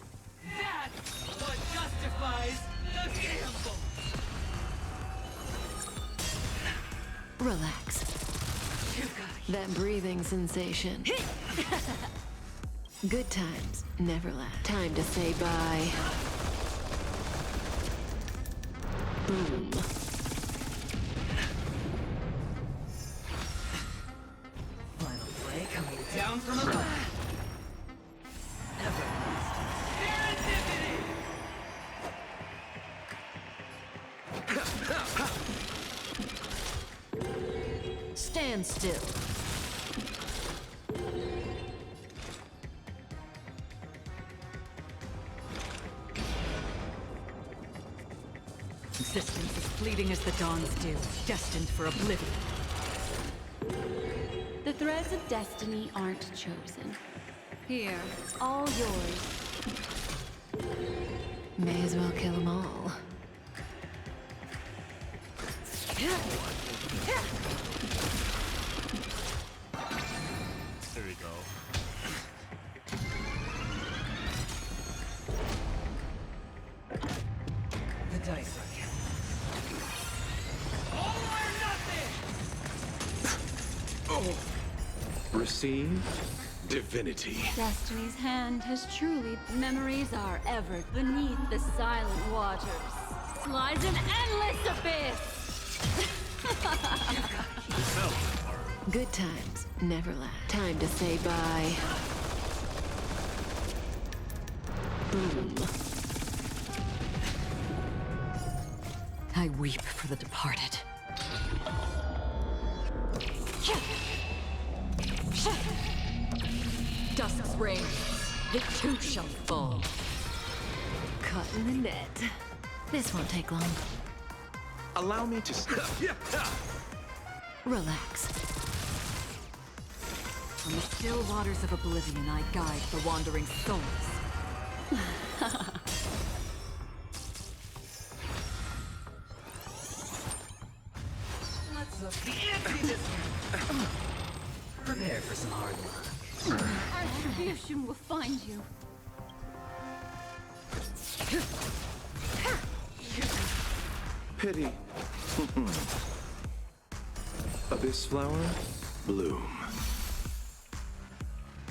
That's what justifies the gamble. Relax. That breathing sensation. Good times never last. Time to say bye. Boom. Final play coming down from above. Stand still. Existence as fleeting as the dawn's dew, destined for oblivion. The threads of destiny aren't chosen. Here, all yours. May as well kill them all. There we go. The dice are counting. All or nothing! Receive divinity. Destiny's hand has truly. Memories are ever beneath the silent waters. Lies an endless abyss. Good times never last. Time to say bye. Boom. I weep for the departed. Dusk's reign, it too shall fall. Caught in the net. This won't take long. Allow me to... Relax. From the still waters of oblivion I guide the wandering souls. Let's up the ante this one. Prepare for some hard luck. Retribution will find you. Pity. Abyss flower, bloom.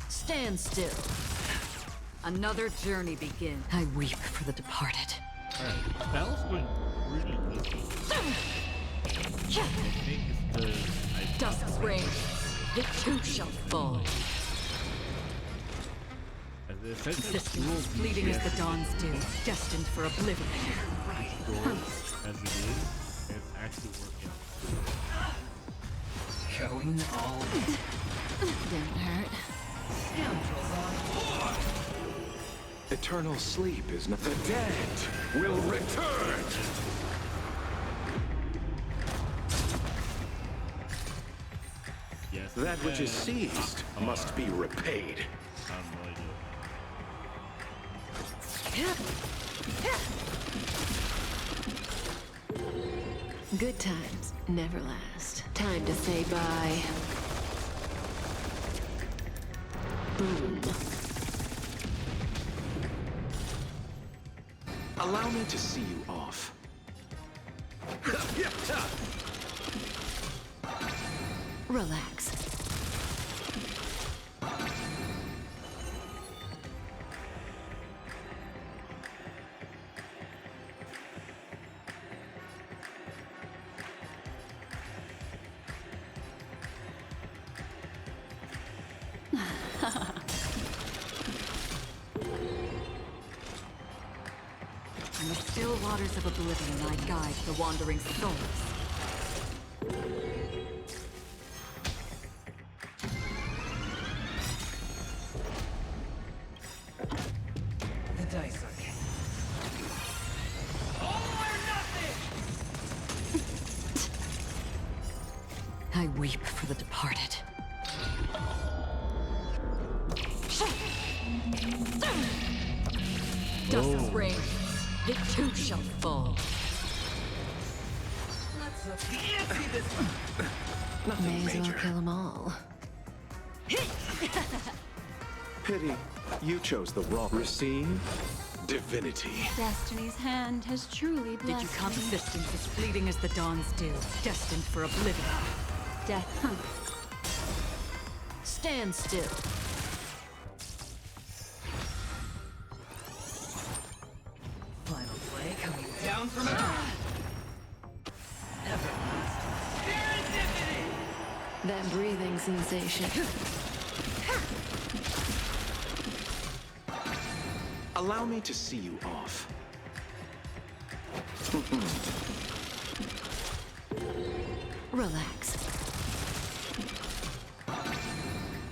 Stand still. Another journey begins. I weep for the departed. Alright, this battle's going really easy. I think it's because I Dusk's reign, It too shall fall. Existence fleeting as the dawn's dew, destined for oblivion. As it is, it's actually working out. Going all in. Didn't hurt. Scoundrels on board. Eternal sleep is not. The dead will return! Yes, that which is seized must be repaid. Good times never last. Time to say bye. Boom. Allow me to see you off. Relax. In the still waters of oblivion, I guide the wandering souls. The dice are cast. All or nothing! I weep for the departed. Dust's reign, it too shall fall. Let's up the ante this May as well kill them all. Pity, you chose the wrong. Receive divinity. Destiny's hand has truly blessed Did you come? me. Existence is fleeting as the dawn's dew, destined for oblivion. Death hunt. Stand still. final play coming down from above. Everlasting serendipity! That breathing sensation. Allow me to see you off. Relax.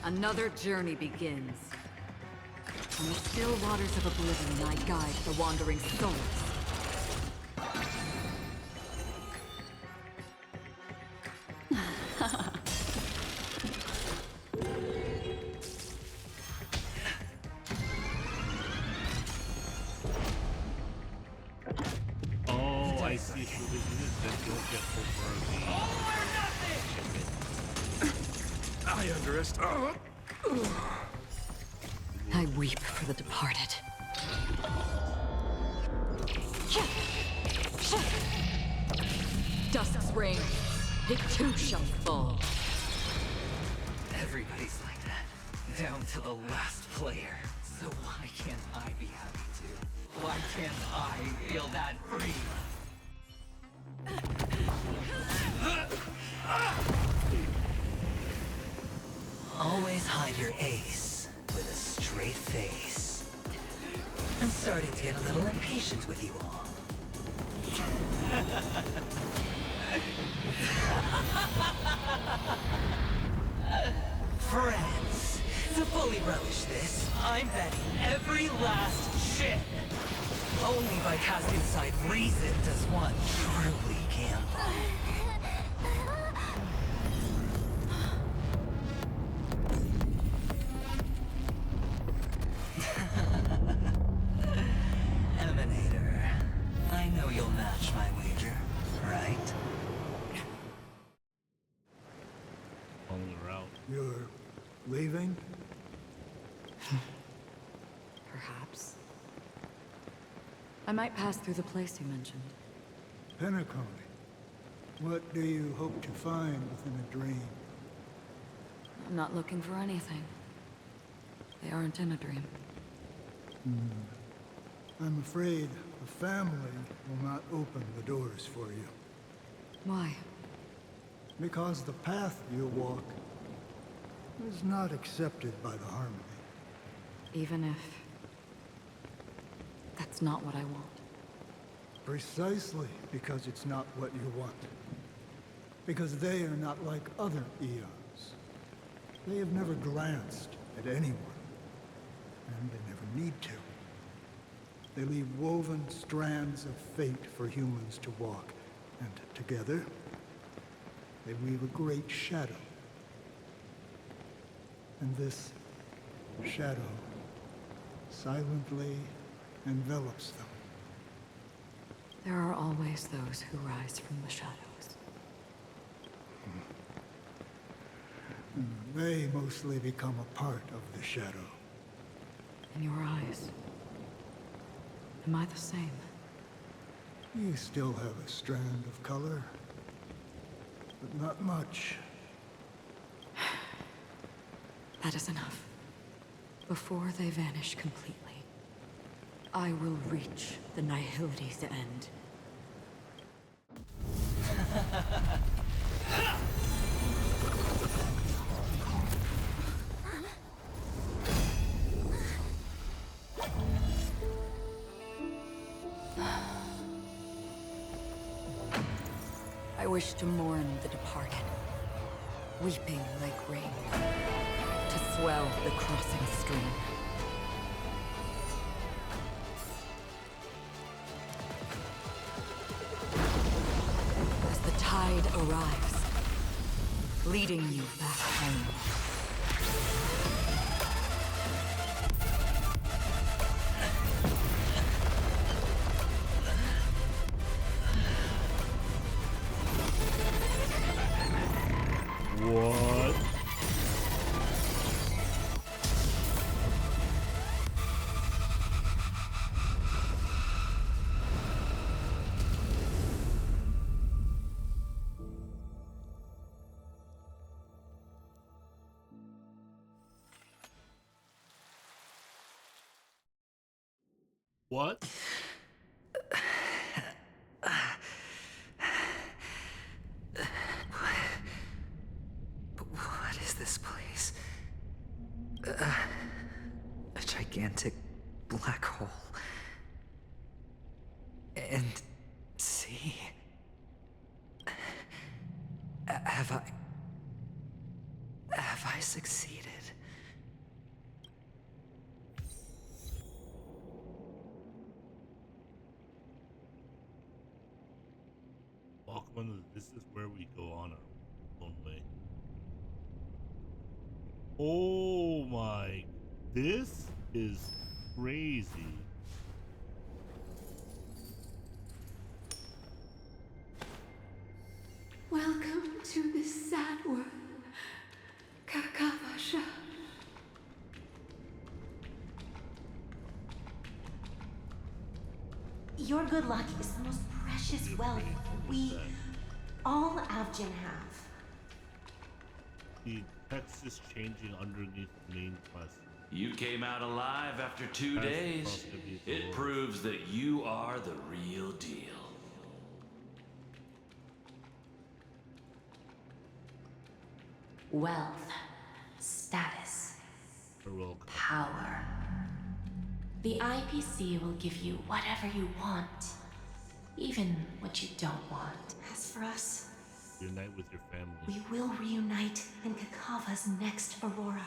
Another journey begins. In the still waters of oblivion, I guide the wandering souls. Oh, I see. So this is that don't get over the. All or nothing! I underestimate. I weep for the departed. Dust's reign, it too shall fall. Everybody's like that, down to the last player. So why can't I be happy too? Why can't I feel that free? Always hide your ace with a straight face. I'm starting to get a little impatient with you all. Friends, to fully relish this, I'm betting every last chip. Only by casting aside reason does one truly gamble. Emanator, I know you'll match my wager, right? On the route. You're leaving? Perhaps. I might pass through the place you mentioned. Penacony. What do you hope to find within a dream? I'm not looking for anything. They aren't in a dream. I'm afraid the family will not open the doors for you. Why? Because the path you walk is not accepted by the Harmony. Even if... that's not what I want. Precisely because it's not what you want. Because they are not like other eons. They have never glanced at anyone. And they never need to. They leave woven strands of fate for humans to walk. And together, they weave a great shadow. And this shadow silently envelops them. There are always those who rise from the shadows. They mostly become a part of the shadow. In your eyes, am I the same? You still have a strand of color, but not much. That is enough. Before they vanish completely, I will reach the Nihility's end. I wish to mourn the departed, weeping like rain, to swell the crossing stream. As the tide arrives, leading you back home. What? What? What is this place? A gigantic black hole. And see. Have I succeeded? Welcome, this is where we go on our own way. Oh my, this is crazy. Welcome to this sad world, Kakavasha. Your good luck is the most precious wealth we, all Avgin, have. The text is changing underneath the main quest. You came out alive after 2 That's days. supposed to be It cool. proves that you are the real deal. Wealth, status, power. The IPC will give you whatever you want, even what you don't want. As for us, Unite with your family. we will reunite in Kakava's next Aurora.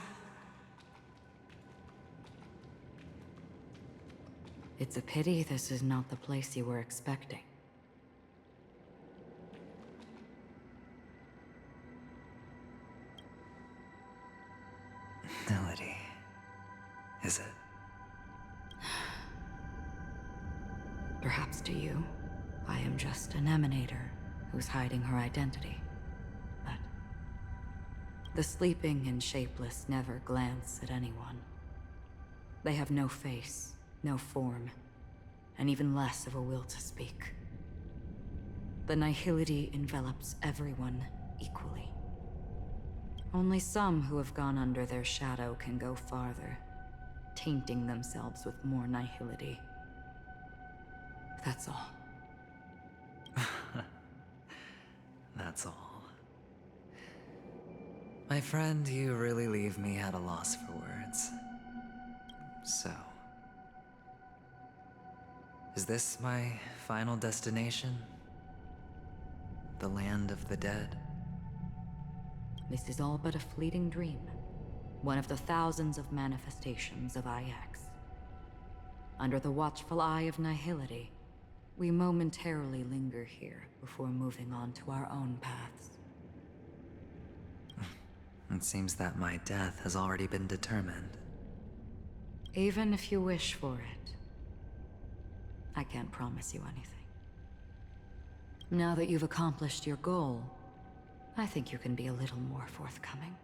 It's a pity this is not the place you were expecting. Melody. Is it? Perhaps to you, I am just an emanator who's hiding her identity. But the sleeping and shapeless never glance at anyone. They have no face, no form, and even less of a will to speak. The nihility envelops everyone equally. Only some who have gone under their shadow can go farther, tainting themselves with more nihility. That's all. That's all. My friend, you really leave me at a loss for words. So, is this my final destination? The land of the dead? This is all but a fleeting dream. One of the thousands of manifestations of IX. Under the watchful eye of nihility, we momentarily linger here before moving on to our own paths. It seems that my death has already been determined. Even if you wish for it, I can't promise you anything. Now that you've accomplished your goal, I think you can be a little more forthcoming.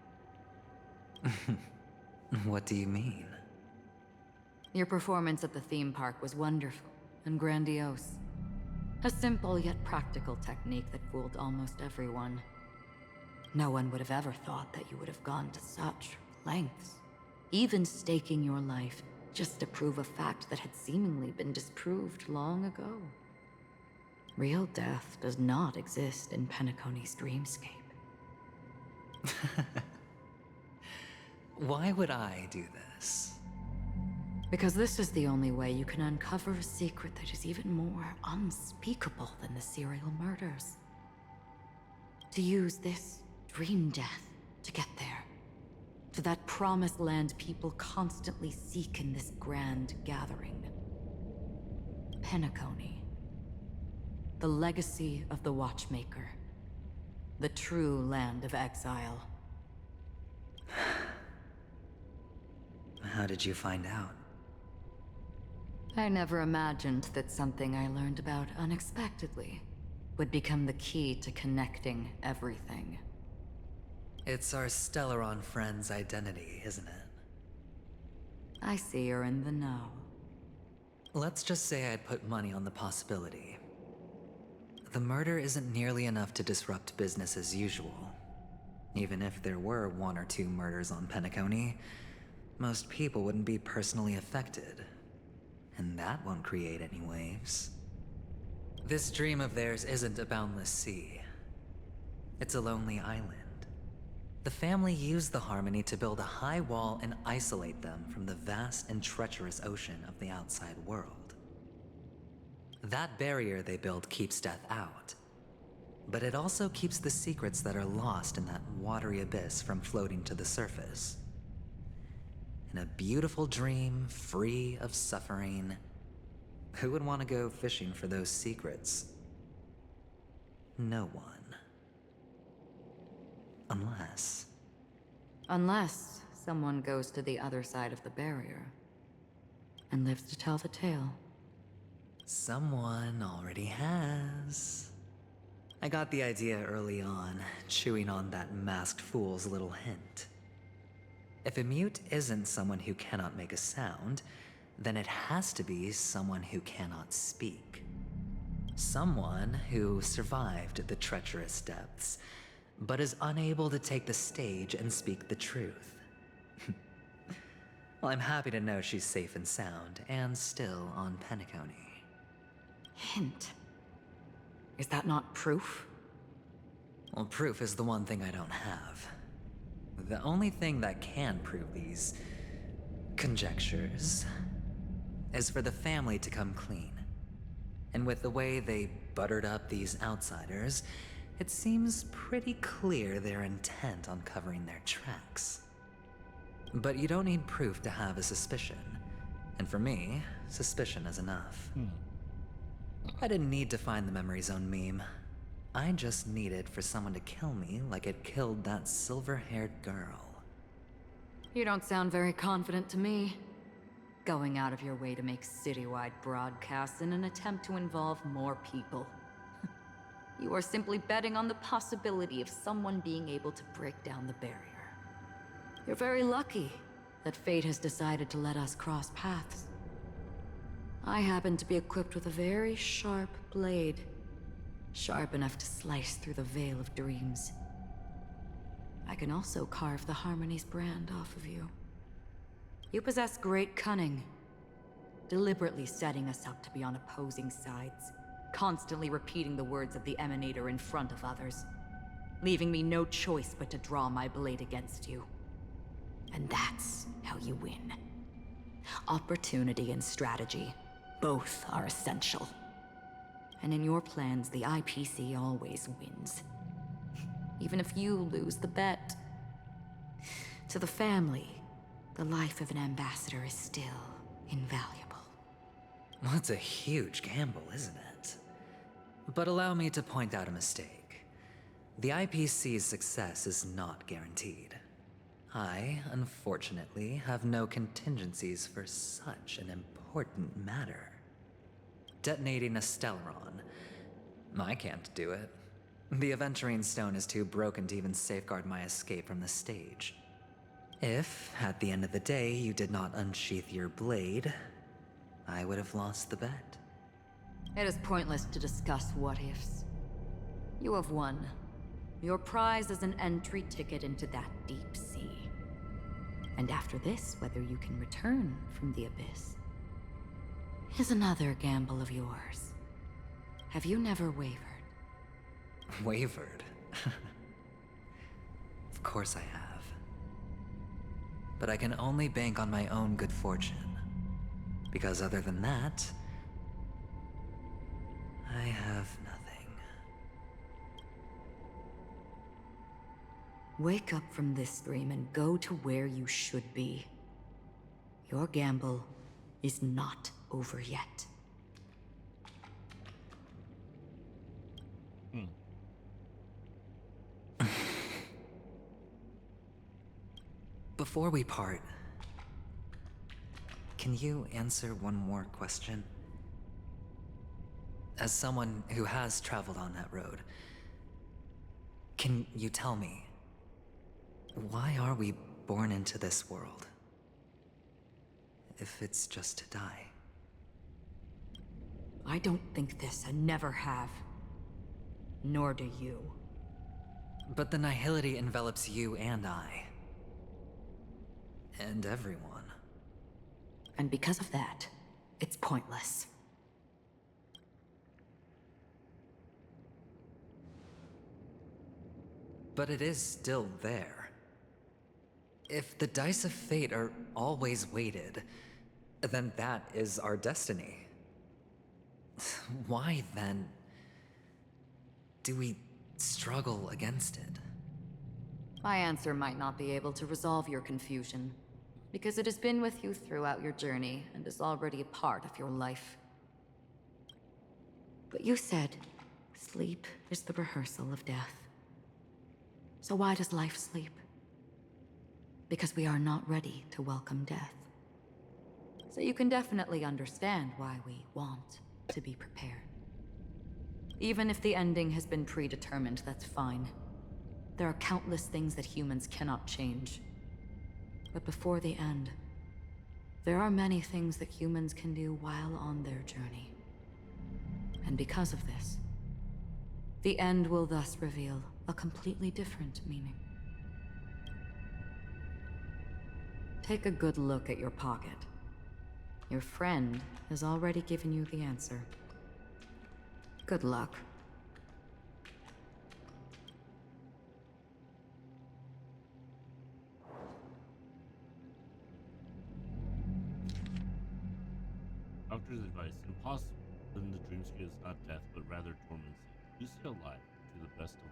What do you mean? Your performance at the theme park was wonderful and grandiose. A simple yet practical technique that fooled almost everyone. No one would have ever thought that you would have gone to such lengths, even staking your life just to prove a fact that had seemingly been disproved long ago. Real death does not exist in Penacony's dreamscape. Why would I do this? Because this is the only way you can uncover a secret that is even more unspeakable than the serial murders. To use this dream death to get there. To that promised land people constantly seek in this grand gathering. Penacony. The legacy of the Watchmaker. The true land of exile. How did you find out? I never imagined that something I learned about unexpectedly would become the key to connecting everything. It's our Stellaron friend's identity, isn't it? I see you're in the know. Let's just say I'd put money on the possibility. The murder isn't nearly enough to disrupt business as usual. Even if there were 1 or 2 murders on Penacony, most people wouldn't be personally affected. And that won't create any waves. This dream of theirs isn't a boundless sea. It's a lonely island. The family used the Harmony to build a high wall and isolate them from the vast and treacherous ocean of the outside world. That barrier they built keeps death out, but it also keeps the secrets that are lost in that watery abyss from floating to the surface. In a beautiful dream, free of suffering, who would want to go fishing for those secrets? No one. Unless someone goes to the other side of the barrier and lives to tell the tale. Someone already has. I got the idea early on, chewing on that masked fool's little hint. If a mute isn't someone who cannot make a sound, then it has to be someone who cannot speak. Someone who survived the treacherous depths, but is unable to take the stage and speak the truth. Well, I'm happy to know she's safe and sound, and still on Penacony. Hint. Is that not proof? Well, proof is the one thing I don't have. The only thing that can prove these conjectures is for the family to come clean. And with the way they buttered up these outsiders, it seems pretty clear they're intent on covering their tracks. But you don't need proof to have a suspicion. And for me, suspicion is enough. I didn't need to find the memory zone meme. I just needed for someone to kill me like it killed that silver-haired girl. You don't sound very confident to me. Going out of your way to make citywide broadcasts in an attempt to involve more people. You are simply betting on the possibility of someone being able to break down the barrier. You're very lucky that fate has decided to let us cross paths. I happen to be equipped with a very sharp blade. Sharp enough to slice through the veil of dreams. I can also carve the Harmony's brand off of you. You possess great cunning, deliberately setting us up to be on opposing sides, constantly repeating the words of the Emanator in front of others. leaving me no choice but to draw my blade against you. And that's how you win. Opportunity and strategy, both are essential. And in your plans, the IPC always wins. Even if you lose the bet. To the family, the life of an ambassador is still invaluable. Well, it's a huge gamble, isn't it? But allow me to point out a mistake. The IPC's success is not guaranteed. I, unfortunately, have no contingencies for such an important matter. Detonating a Stellaron. I can't do it. The Aventurine Stone is too broken to even safeguard my escape from the stage. If, at the end of the day, you did not unsheath your blade, I would have lost the bet. It is pointless to discuss what-ifs. You have won. Your prize is an entry ticket into that deep sea. And after this, whether you can return from the abyss is another gamble of yours. Have you never wavered? Wavered? Of course I have. But I can only bank on my own good fortune. Because other than that, I have nothing. Wake up from this dream and go to where you should be. Your gamble is not over yet. Before we part, can you answer one more question? As someone who has traveled on that road, can you tell me, why are we born into this world? If it's just to die. I don't think this and never have. Nor do you. But the nihility envelops you and I. And everyone. And because of that, it's pointless. But it is still there. If the dice of fate are always weighted, then that is our destiny. Why, then, do we struggle against it? My answer might not be able to resolve your confusion, because it has been with you throughout your journey and is already a part of your life. But you said, sleep is the rehearsal of death. So why does life sleep? Because we are not ready to welcome death. So you can definitely understand why we want to be prepared. Even if the ending has been predetermined, that's fine. There are countless things that humans cannot change. But before the end, there are many things that humans can do while on their journey. And because of this, the end will thus reveal a completely different meaning. Take a good look at your pocket. Your friend has already given you the answer. Good luck. Doctor's advice: impossible in the dreamscape is not death, but rather dormancy. You stay alive to the best of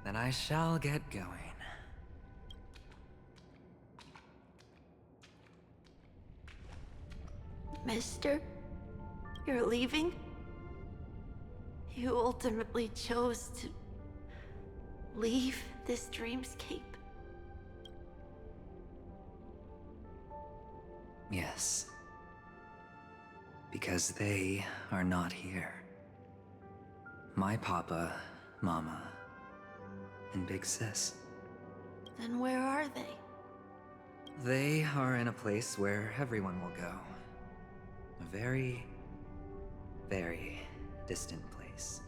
Then I shall get going. Mister, you're leaving? You ultimately chose to leave this dreamscape? Yes. Because they are not here. My papa, mama, and big sis. Then where are they? They are in a place where everyone will go. A very, very distant place.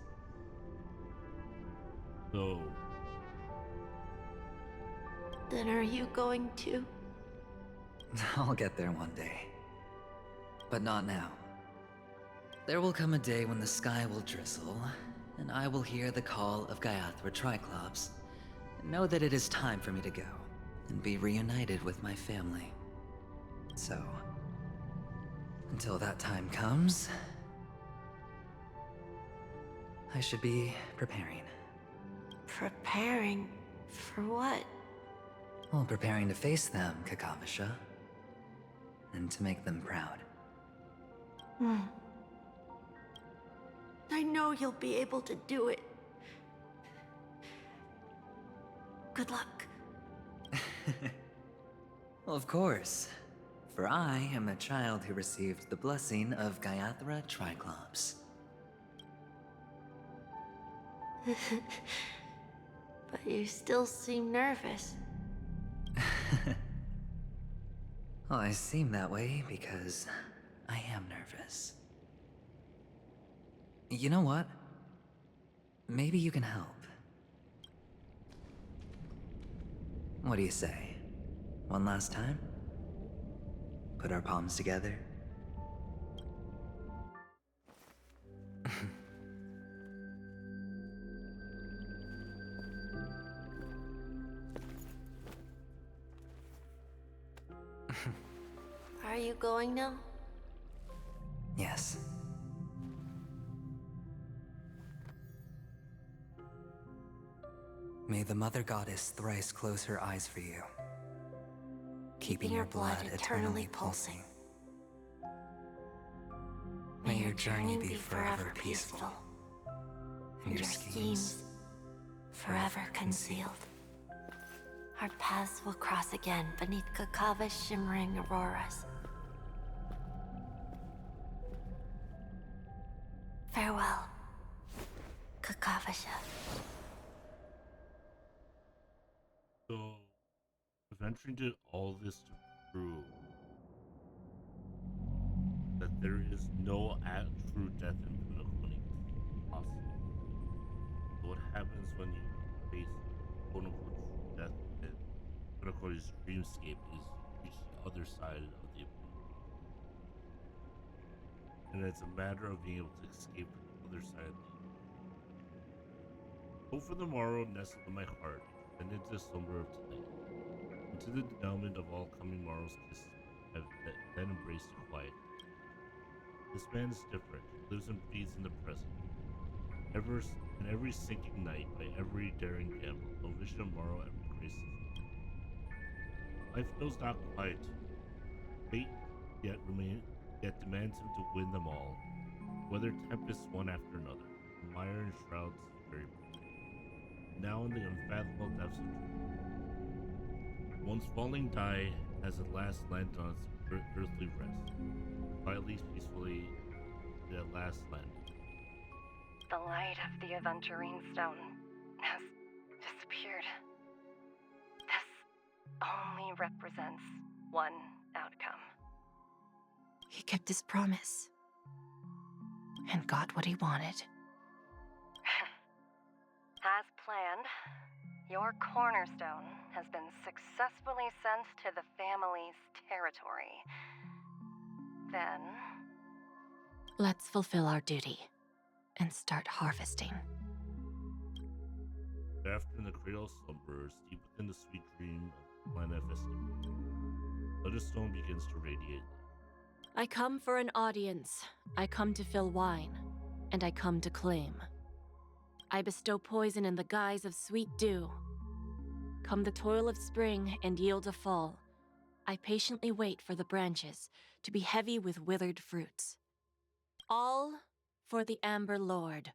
So... Then are you going to? I'll get there one day. but not now. There will come a day when the sky will drizzle, and I will hear the call of Gaiathra Triclops, and know that it is time for me to go, and be reunited with my family. So, until that time comes, I should be preparing. Preparing for what? Well, preparing to face them, Kakavasha, and to make them proud. I know you'll be able to do it. Good luck. Well, of course, for I am a child who received the blessing of Gaiathra Triclops. But you still seem nervous. Well, I seem that way because I am nervous. You know what? Maybe you can help. What do you say? One last time? Put our palms together? Are you going now? Yes. May the Mother Goddess thrice close her eyes for you, keeping your blood eternally pulsing. May your journey be forever peaceful, and your schemes forever concealed. Our paths will cross again beneath Kakava's shimmering auroras. Farewell, Kakavasha. So, venturing to all this to prove that there is no true death in Penacony possible. So what happens when you face quote-unquote true death in Penacony's dreamscape is you reach the other side of the abyss. And it's a matter of being able to escape to the other side of the abyss. Hope for the morrow nestled in my heart, and into the slumber of tonight. Into the denouement of all coming morrow's kisses, I have then embraced quiet. This man is different, lives and breathes in the present. In every sinking night, by every daring gamble, no vision of morrow ever graces him. Life knows not quiet. Fate yet demands him to win them all. Whether tempests one after another, the mire enshrouds his very breath. Now in the unfathomable depths of dream. One's falling die has at last landed on its earthly rest. Quietly, peacefully, it at last landed. The light of the Aventurine Stone has disappeared. This only represents one outcome. He kept his promise and got what he wanted. As planned, your cornerstone has been successfully sent to the family's territory. Then, let's fulfill our duty and start harvesting. After the cradle slumbers, deep within the sweet dream of planet festivity, the stone begins to radiate. I come for an audience. I come to fill wine, and I come to claim. I bestow poison in the guise of sweet dew. Come the toil of spring and yield a fall. I patiently wait for the branches to be heavy with withered fruits. All for the Amber Lord.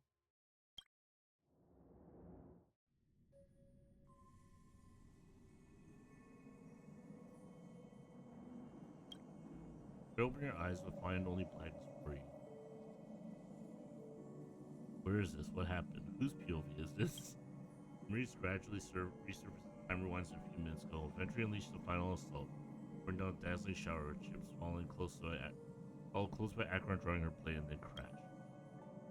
Open your eyes will find only blackness for you. Where is this? What happened? Whose POV is this? Memories gradually resurface. Time rewinds a few minutes ago. Eventually unleashed the final assault. Pouring down a dazzling shower of chips, falling close by Akron drawing her blade and then crash.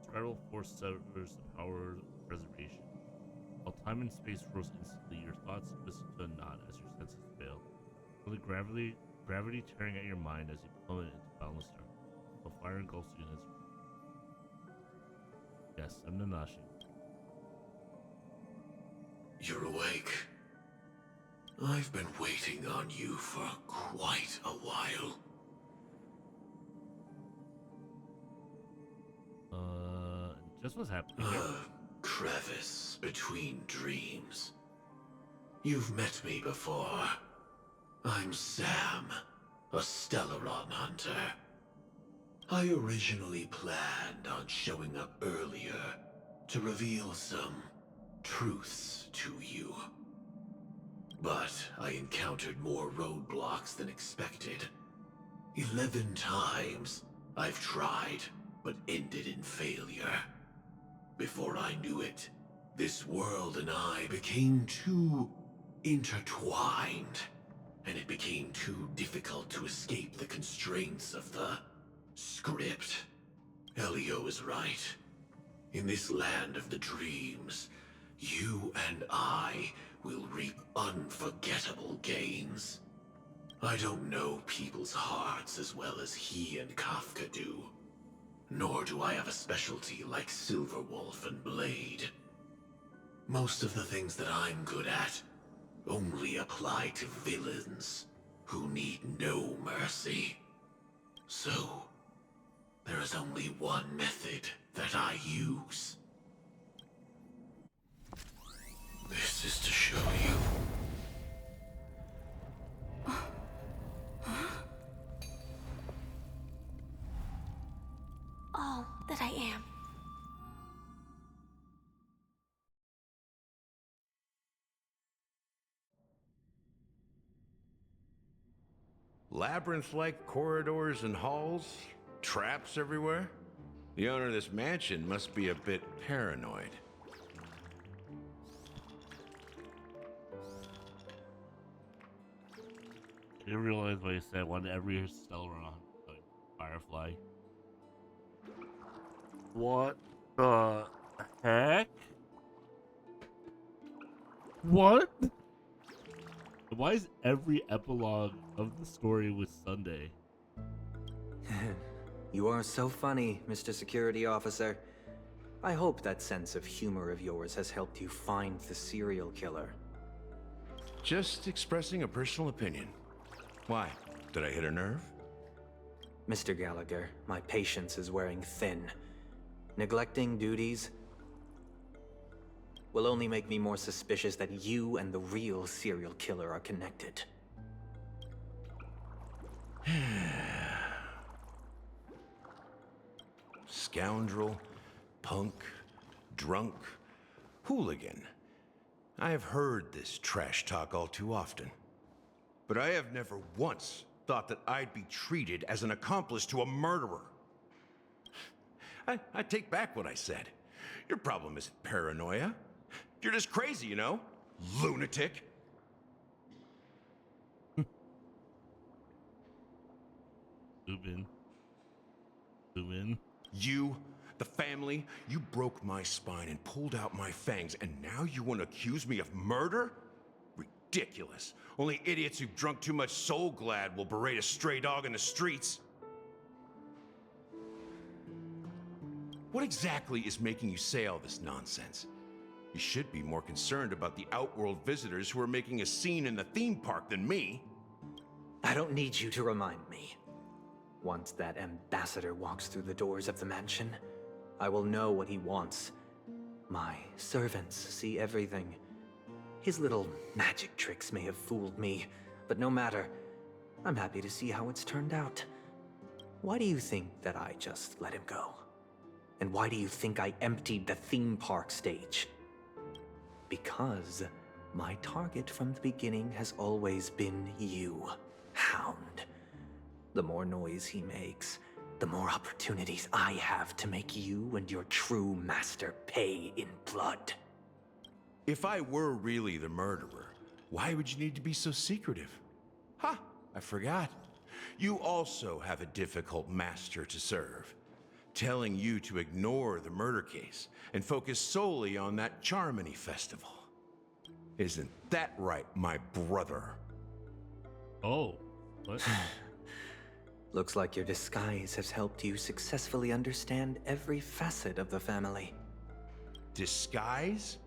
Spiral force severs the power of preservation. While time and space froze instantly, your thoughts twist into a knot as your senses fail. Only gravity tearing at your mind as you plummet into boundless darkness. So fire and ghost units. Yes, I'm Nanashi. You're awake. I've been waiting on you for quite a while. Just what's happening here? A crevice between dreams. You've met me before. I'm Sam, a Stellaron hunter. I originally planned on showing up earlier to reveal some truths to you. But I encountered more roadblocks than expected. 11 times I've tried, but ended in failure. Before I knew it, this world and I became too intertwined, and it became too difficult to escape the constraints of the script. Elio is right. In this land of the dreams, you and I will reap unforgettable gains. I don't know people's hearts as well as he and Kafka do. Nor do I have a specialty like Silverwolf and Blade. Most of the things that I'm good at only apply to villains who need no mercy. So, there is only one method that I use. This is to show you. All that I am. Labyrinth-like corridors and halls? Traps everywhere? The owner of this mansion must be a bit paranoid. I didn't realize what he said. One every Stellaron, like Firefly. What the heck? What? Why is every epilogue of the story with Sunday? You are so funny, Mr. Security Officer. I hope that sense of humor of yours has helped you find the serial killer. Just expressing a personal opinion. Why? Did I hit a nerve? Mr. Gallagher, my patience is wearing thin. Neglecting duties will only make me more suspicious that you and the real serial killer are connected. Scoundrel, punk, drunk, hooligan. I have heard this trash talk all too often. But I have never once thought that I'd be treated as an accomplice to a murderer. I take back what I said. Your problem isn't paranoia. You're just crazy, you know? Lunatic. Zoom in. You, the family, you broke my spine and pulled out my fangs, and now you want to accuse me of murder? Ridiculous. Only idiots who've drunk too much Soul Glad will berate a stray dog in the streets. What exactly is making you say all this nonsense? You should be more concerned about the Outworld visitors who are making a scene in the theme park than me. I don't need you to remind me. Once that ambassador walks through the doors of the mansion, I will know what he wants. My servants see everything. His little magic tricks may have fooled me, but no matter. I'm happy to see how it's turned out. Why do you think that I just let him go? And why do you think I emptied the theme park stage? Because my target from the beginning has always been you, Hound. The more noise he makes, the more opportunities I have to make you and your true master pay in blood. If I were really the murderer, why would you need to be so secretive? Ha! I forgot. You also have a difficult master to serve, telling you to ignore the murder case and focus solely on that Charmony festival. Isn't that right, my brother? Oh, what? Looks like your disguise has helped you successfully understand every facet of the family. Disguise?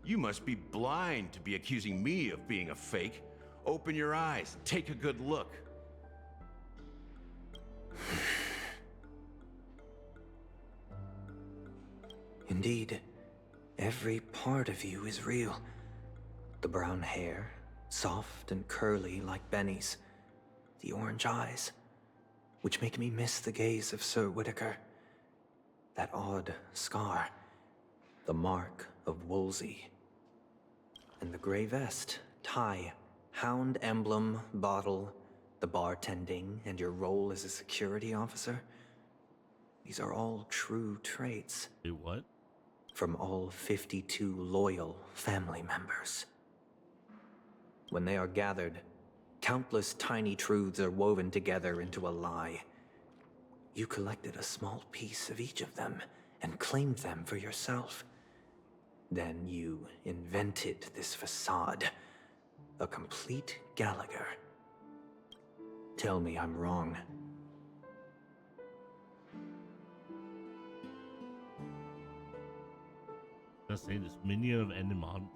You must be blind to be accusing me of being a fake. Open your eyes and take a good look. Indeed, every part of you is real. The brown hair, soft and curly like Benny's. The orange eyes, which make me miss the gaze of Sir Whitaker. That odd scar, the mark of Wolsey. And the gray vest, tie, hound emblem, bottle, the bartending, and your role as a security officer. These are all true traits. Wait, what? From all 52 loyal family members. When they are gathered, countless tiny truths are woven together into a lie. You collected a small piece of each of them and claimed them for yourself. Then you invented this facade, a complete Gallagher. Tell me I'm wrong. Let's say this minion of Enigmata.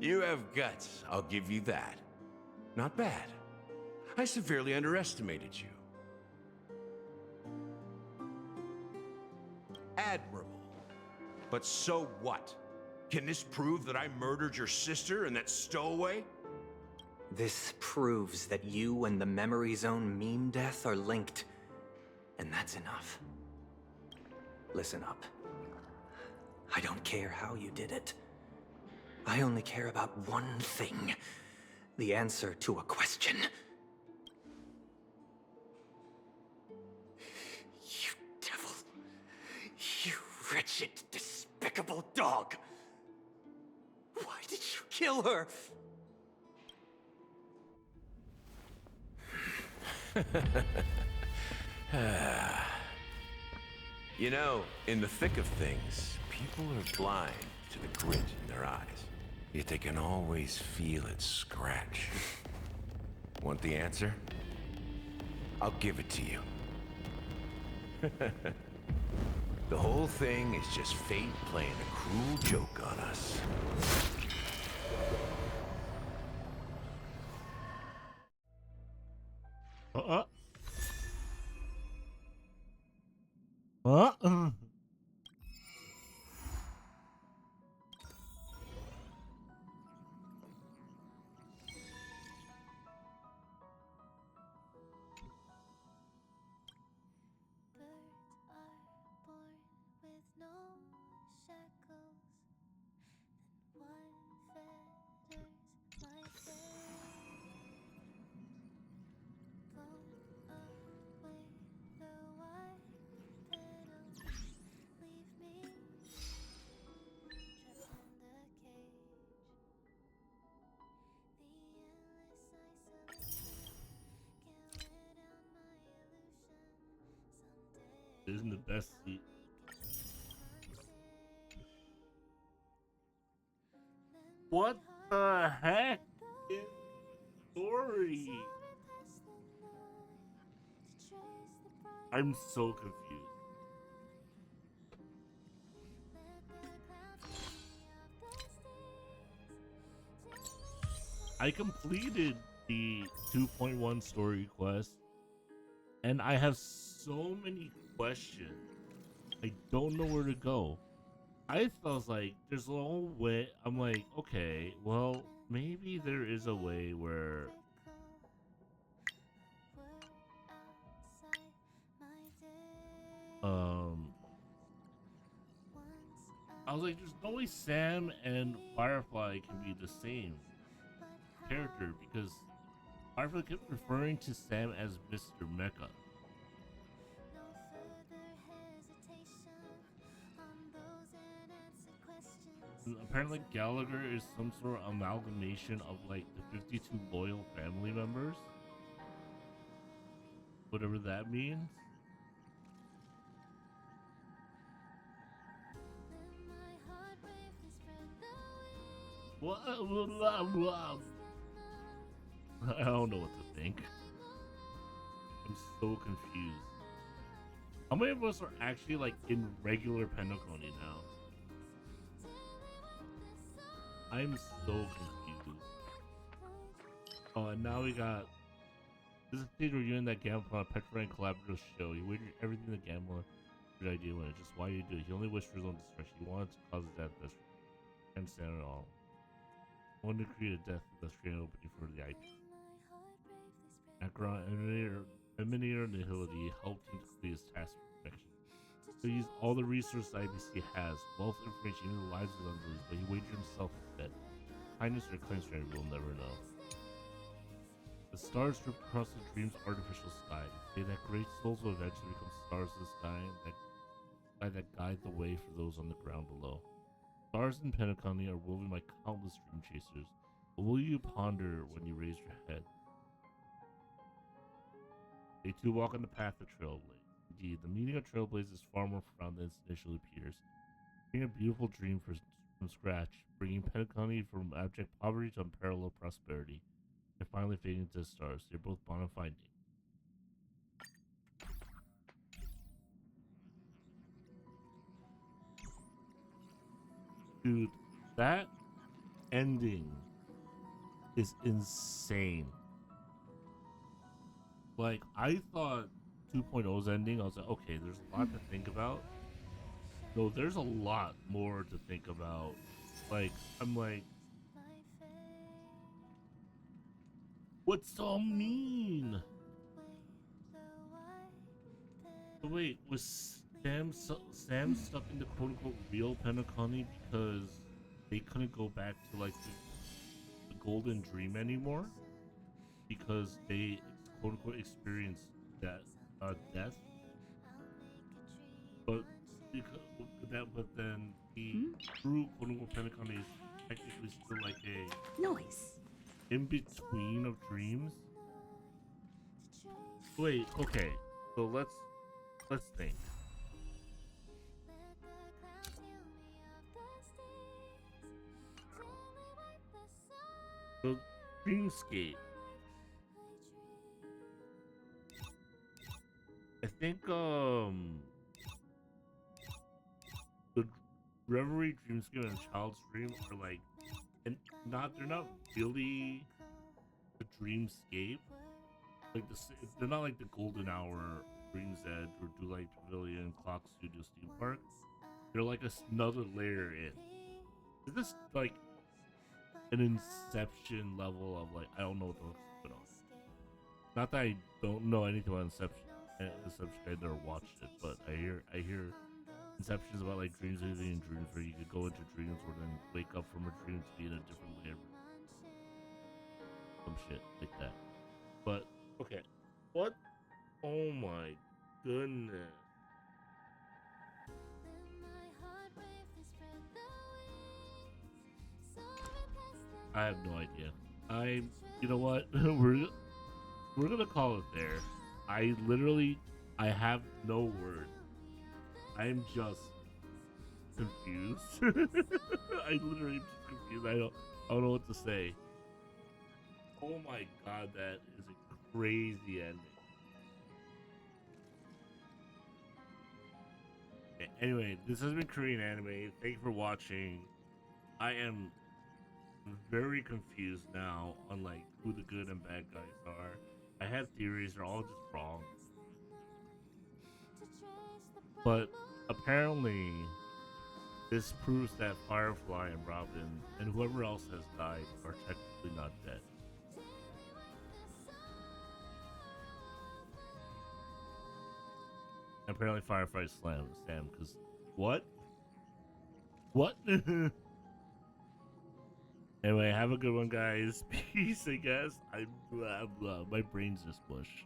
You have guts, I'll give you that. Not bad. I severely underestimated you. Admirable. But so what? Can this prove that I murdered your sister and that stowaway? This proves that you and the Memory Zone meme death are linked. And that's enough. Listen up. I don't care how you did it. I only care about one thing. The answer to a question. You devil. You wretched, despicable dog. Why did you kill her? You know, in the thick of things, people are blind to the grit in their eyes. Yet they can always feel it scratch. Want the answer? I'll give it to you. The whole thing is just fate playing a cruel joke on us. Isn't the best seat. What the heck is the story? I'm so confused. I completed the 2.1 story quest, and I have so many questions. I don't know where to go. I felt like there's no way. I'm like, okay, well, maybe there is a way where I was like, there's no way Sam and Firefly can be the same character, because Firefly kept referring to Sam as Mr. Mecha. And apparently Gallagher is some sort of amalgamation of like the 52 loyal family members. Whatever that means. What? I don't know what to think. I'm so confused. How many of us are actually like in regular Penacony now? I'm so confused. Oh, and now we got this is a theater reviewing that gamble on a petrifying collaborative show. He wagered everything the gambler good idea when it just why you do it. He only wished for his own destruction. He wanted to cause his death. That's I understand it all. I wanted to create a death that's creating an opening for the IP. Akron Emanator Nihility helped him to complete his task with perfection. So he used all the resources IBC has, wealth, information, even the lives of his unbelievers, but he wagered himself instead. Kindness or claim strength, we'll never know. The stars drift across the dream's artificial sky. They say that great souls will eventually become stars in the sky and that guide the way for those on the ground below. Stars in Penacony are woven by countless dream chasers. What will you ponder when you raise your head? They too walk on the path of Trailblaze. Indeed, the meaning of Trailblaze is far more profound than it initially appears. Creating a beautiful dream from scratch, bringing Penacony from abject poverty to unparalleled prosperity, and finally fading into the stars. They're both bona fide. Dude, that ending is insane. Like, I thought 2.0's ending, I was like, okay, there's a lot to think about. No, there's a lot more to think about. Like, I'm like, what's so mean? But wait, was Sam stuck in the quote-unquote real Penacony because they couldn't go back to, like, the golden dream anymore? Because they quote-unquote experienced death? But then the true quote-unquote Penacony is technically still like a noise in between of dreams. Wait, okay, so let's think. So Dreamscape, I think the Reverie, Dreamscape, and Child's Dream are like, and they're not really the Dreamscape. Like they're not like the Golden Hour, Dream's Edge, or Delight Pavilion, Clock Studio, Steam Park. They're like another layer in. Is this like an Inception level of like, I don't know what the fuck's going on. Not that I don't know anything about Inception. I never watched it, but I hear Inception is about like dreams within dreams, where you could go into dreams or then wake up from a dream to be in a different layer. Some shit like that. But okay, what? Oh my goodness. I have no idea. You know what? we're gonna call it there. I have no words. I'm just confused. I literally am just confused. I don't know what to say. Oh my god, that is a crazy ending. Okay, anyway, this has been KRanime. Thank you for watching. I am very confused now on like who the good and bad guys are. I have theories, they're all just wrong. But apparently this proves that Firefly and Robin and whoever else has died are technically not dead. Apparently Firefly slammed Sam because what? What? Anyway, have a good one, guys. Peace, I guess. My brain's just mush.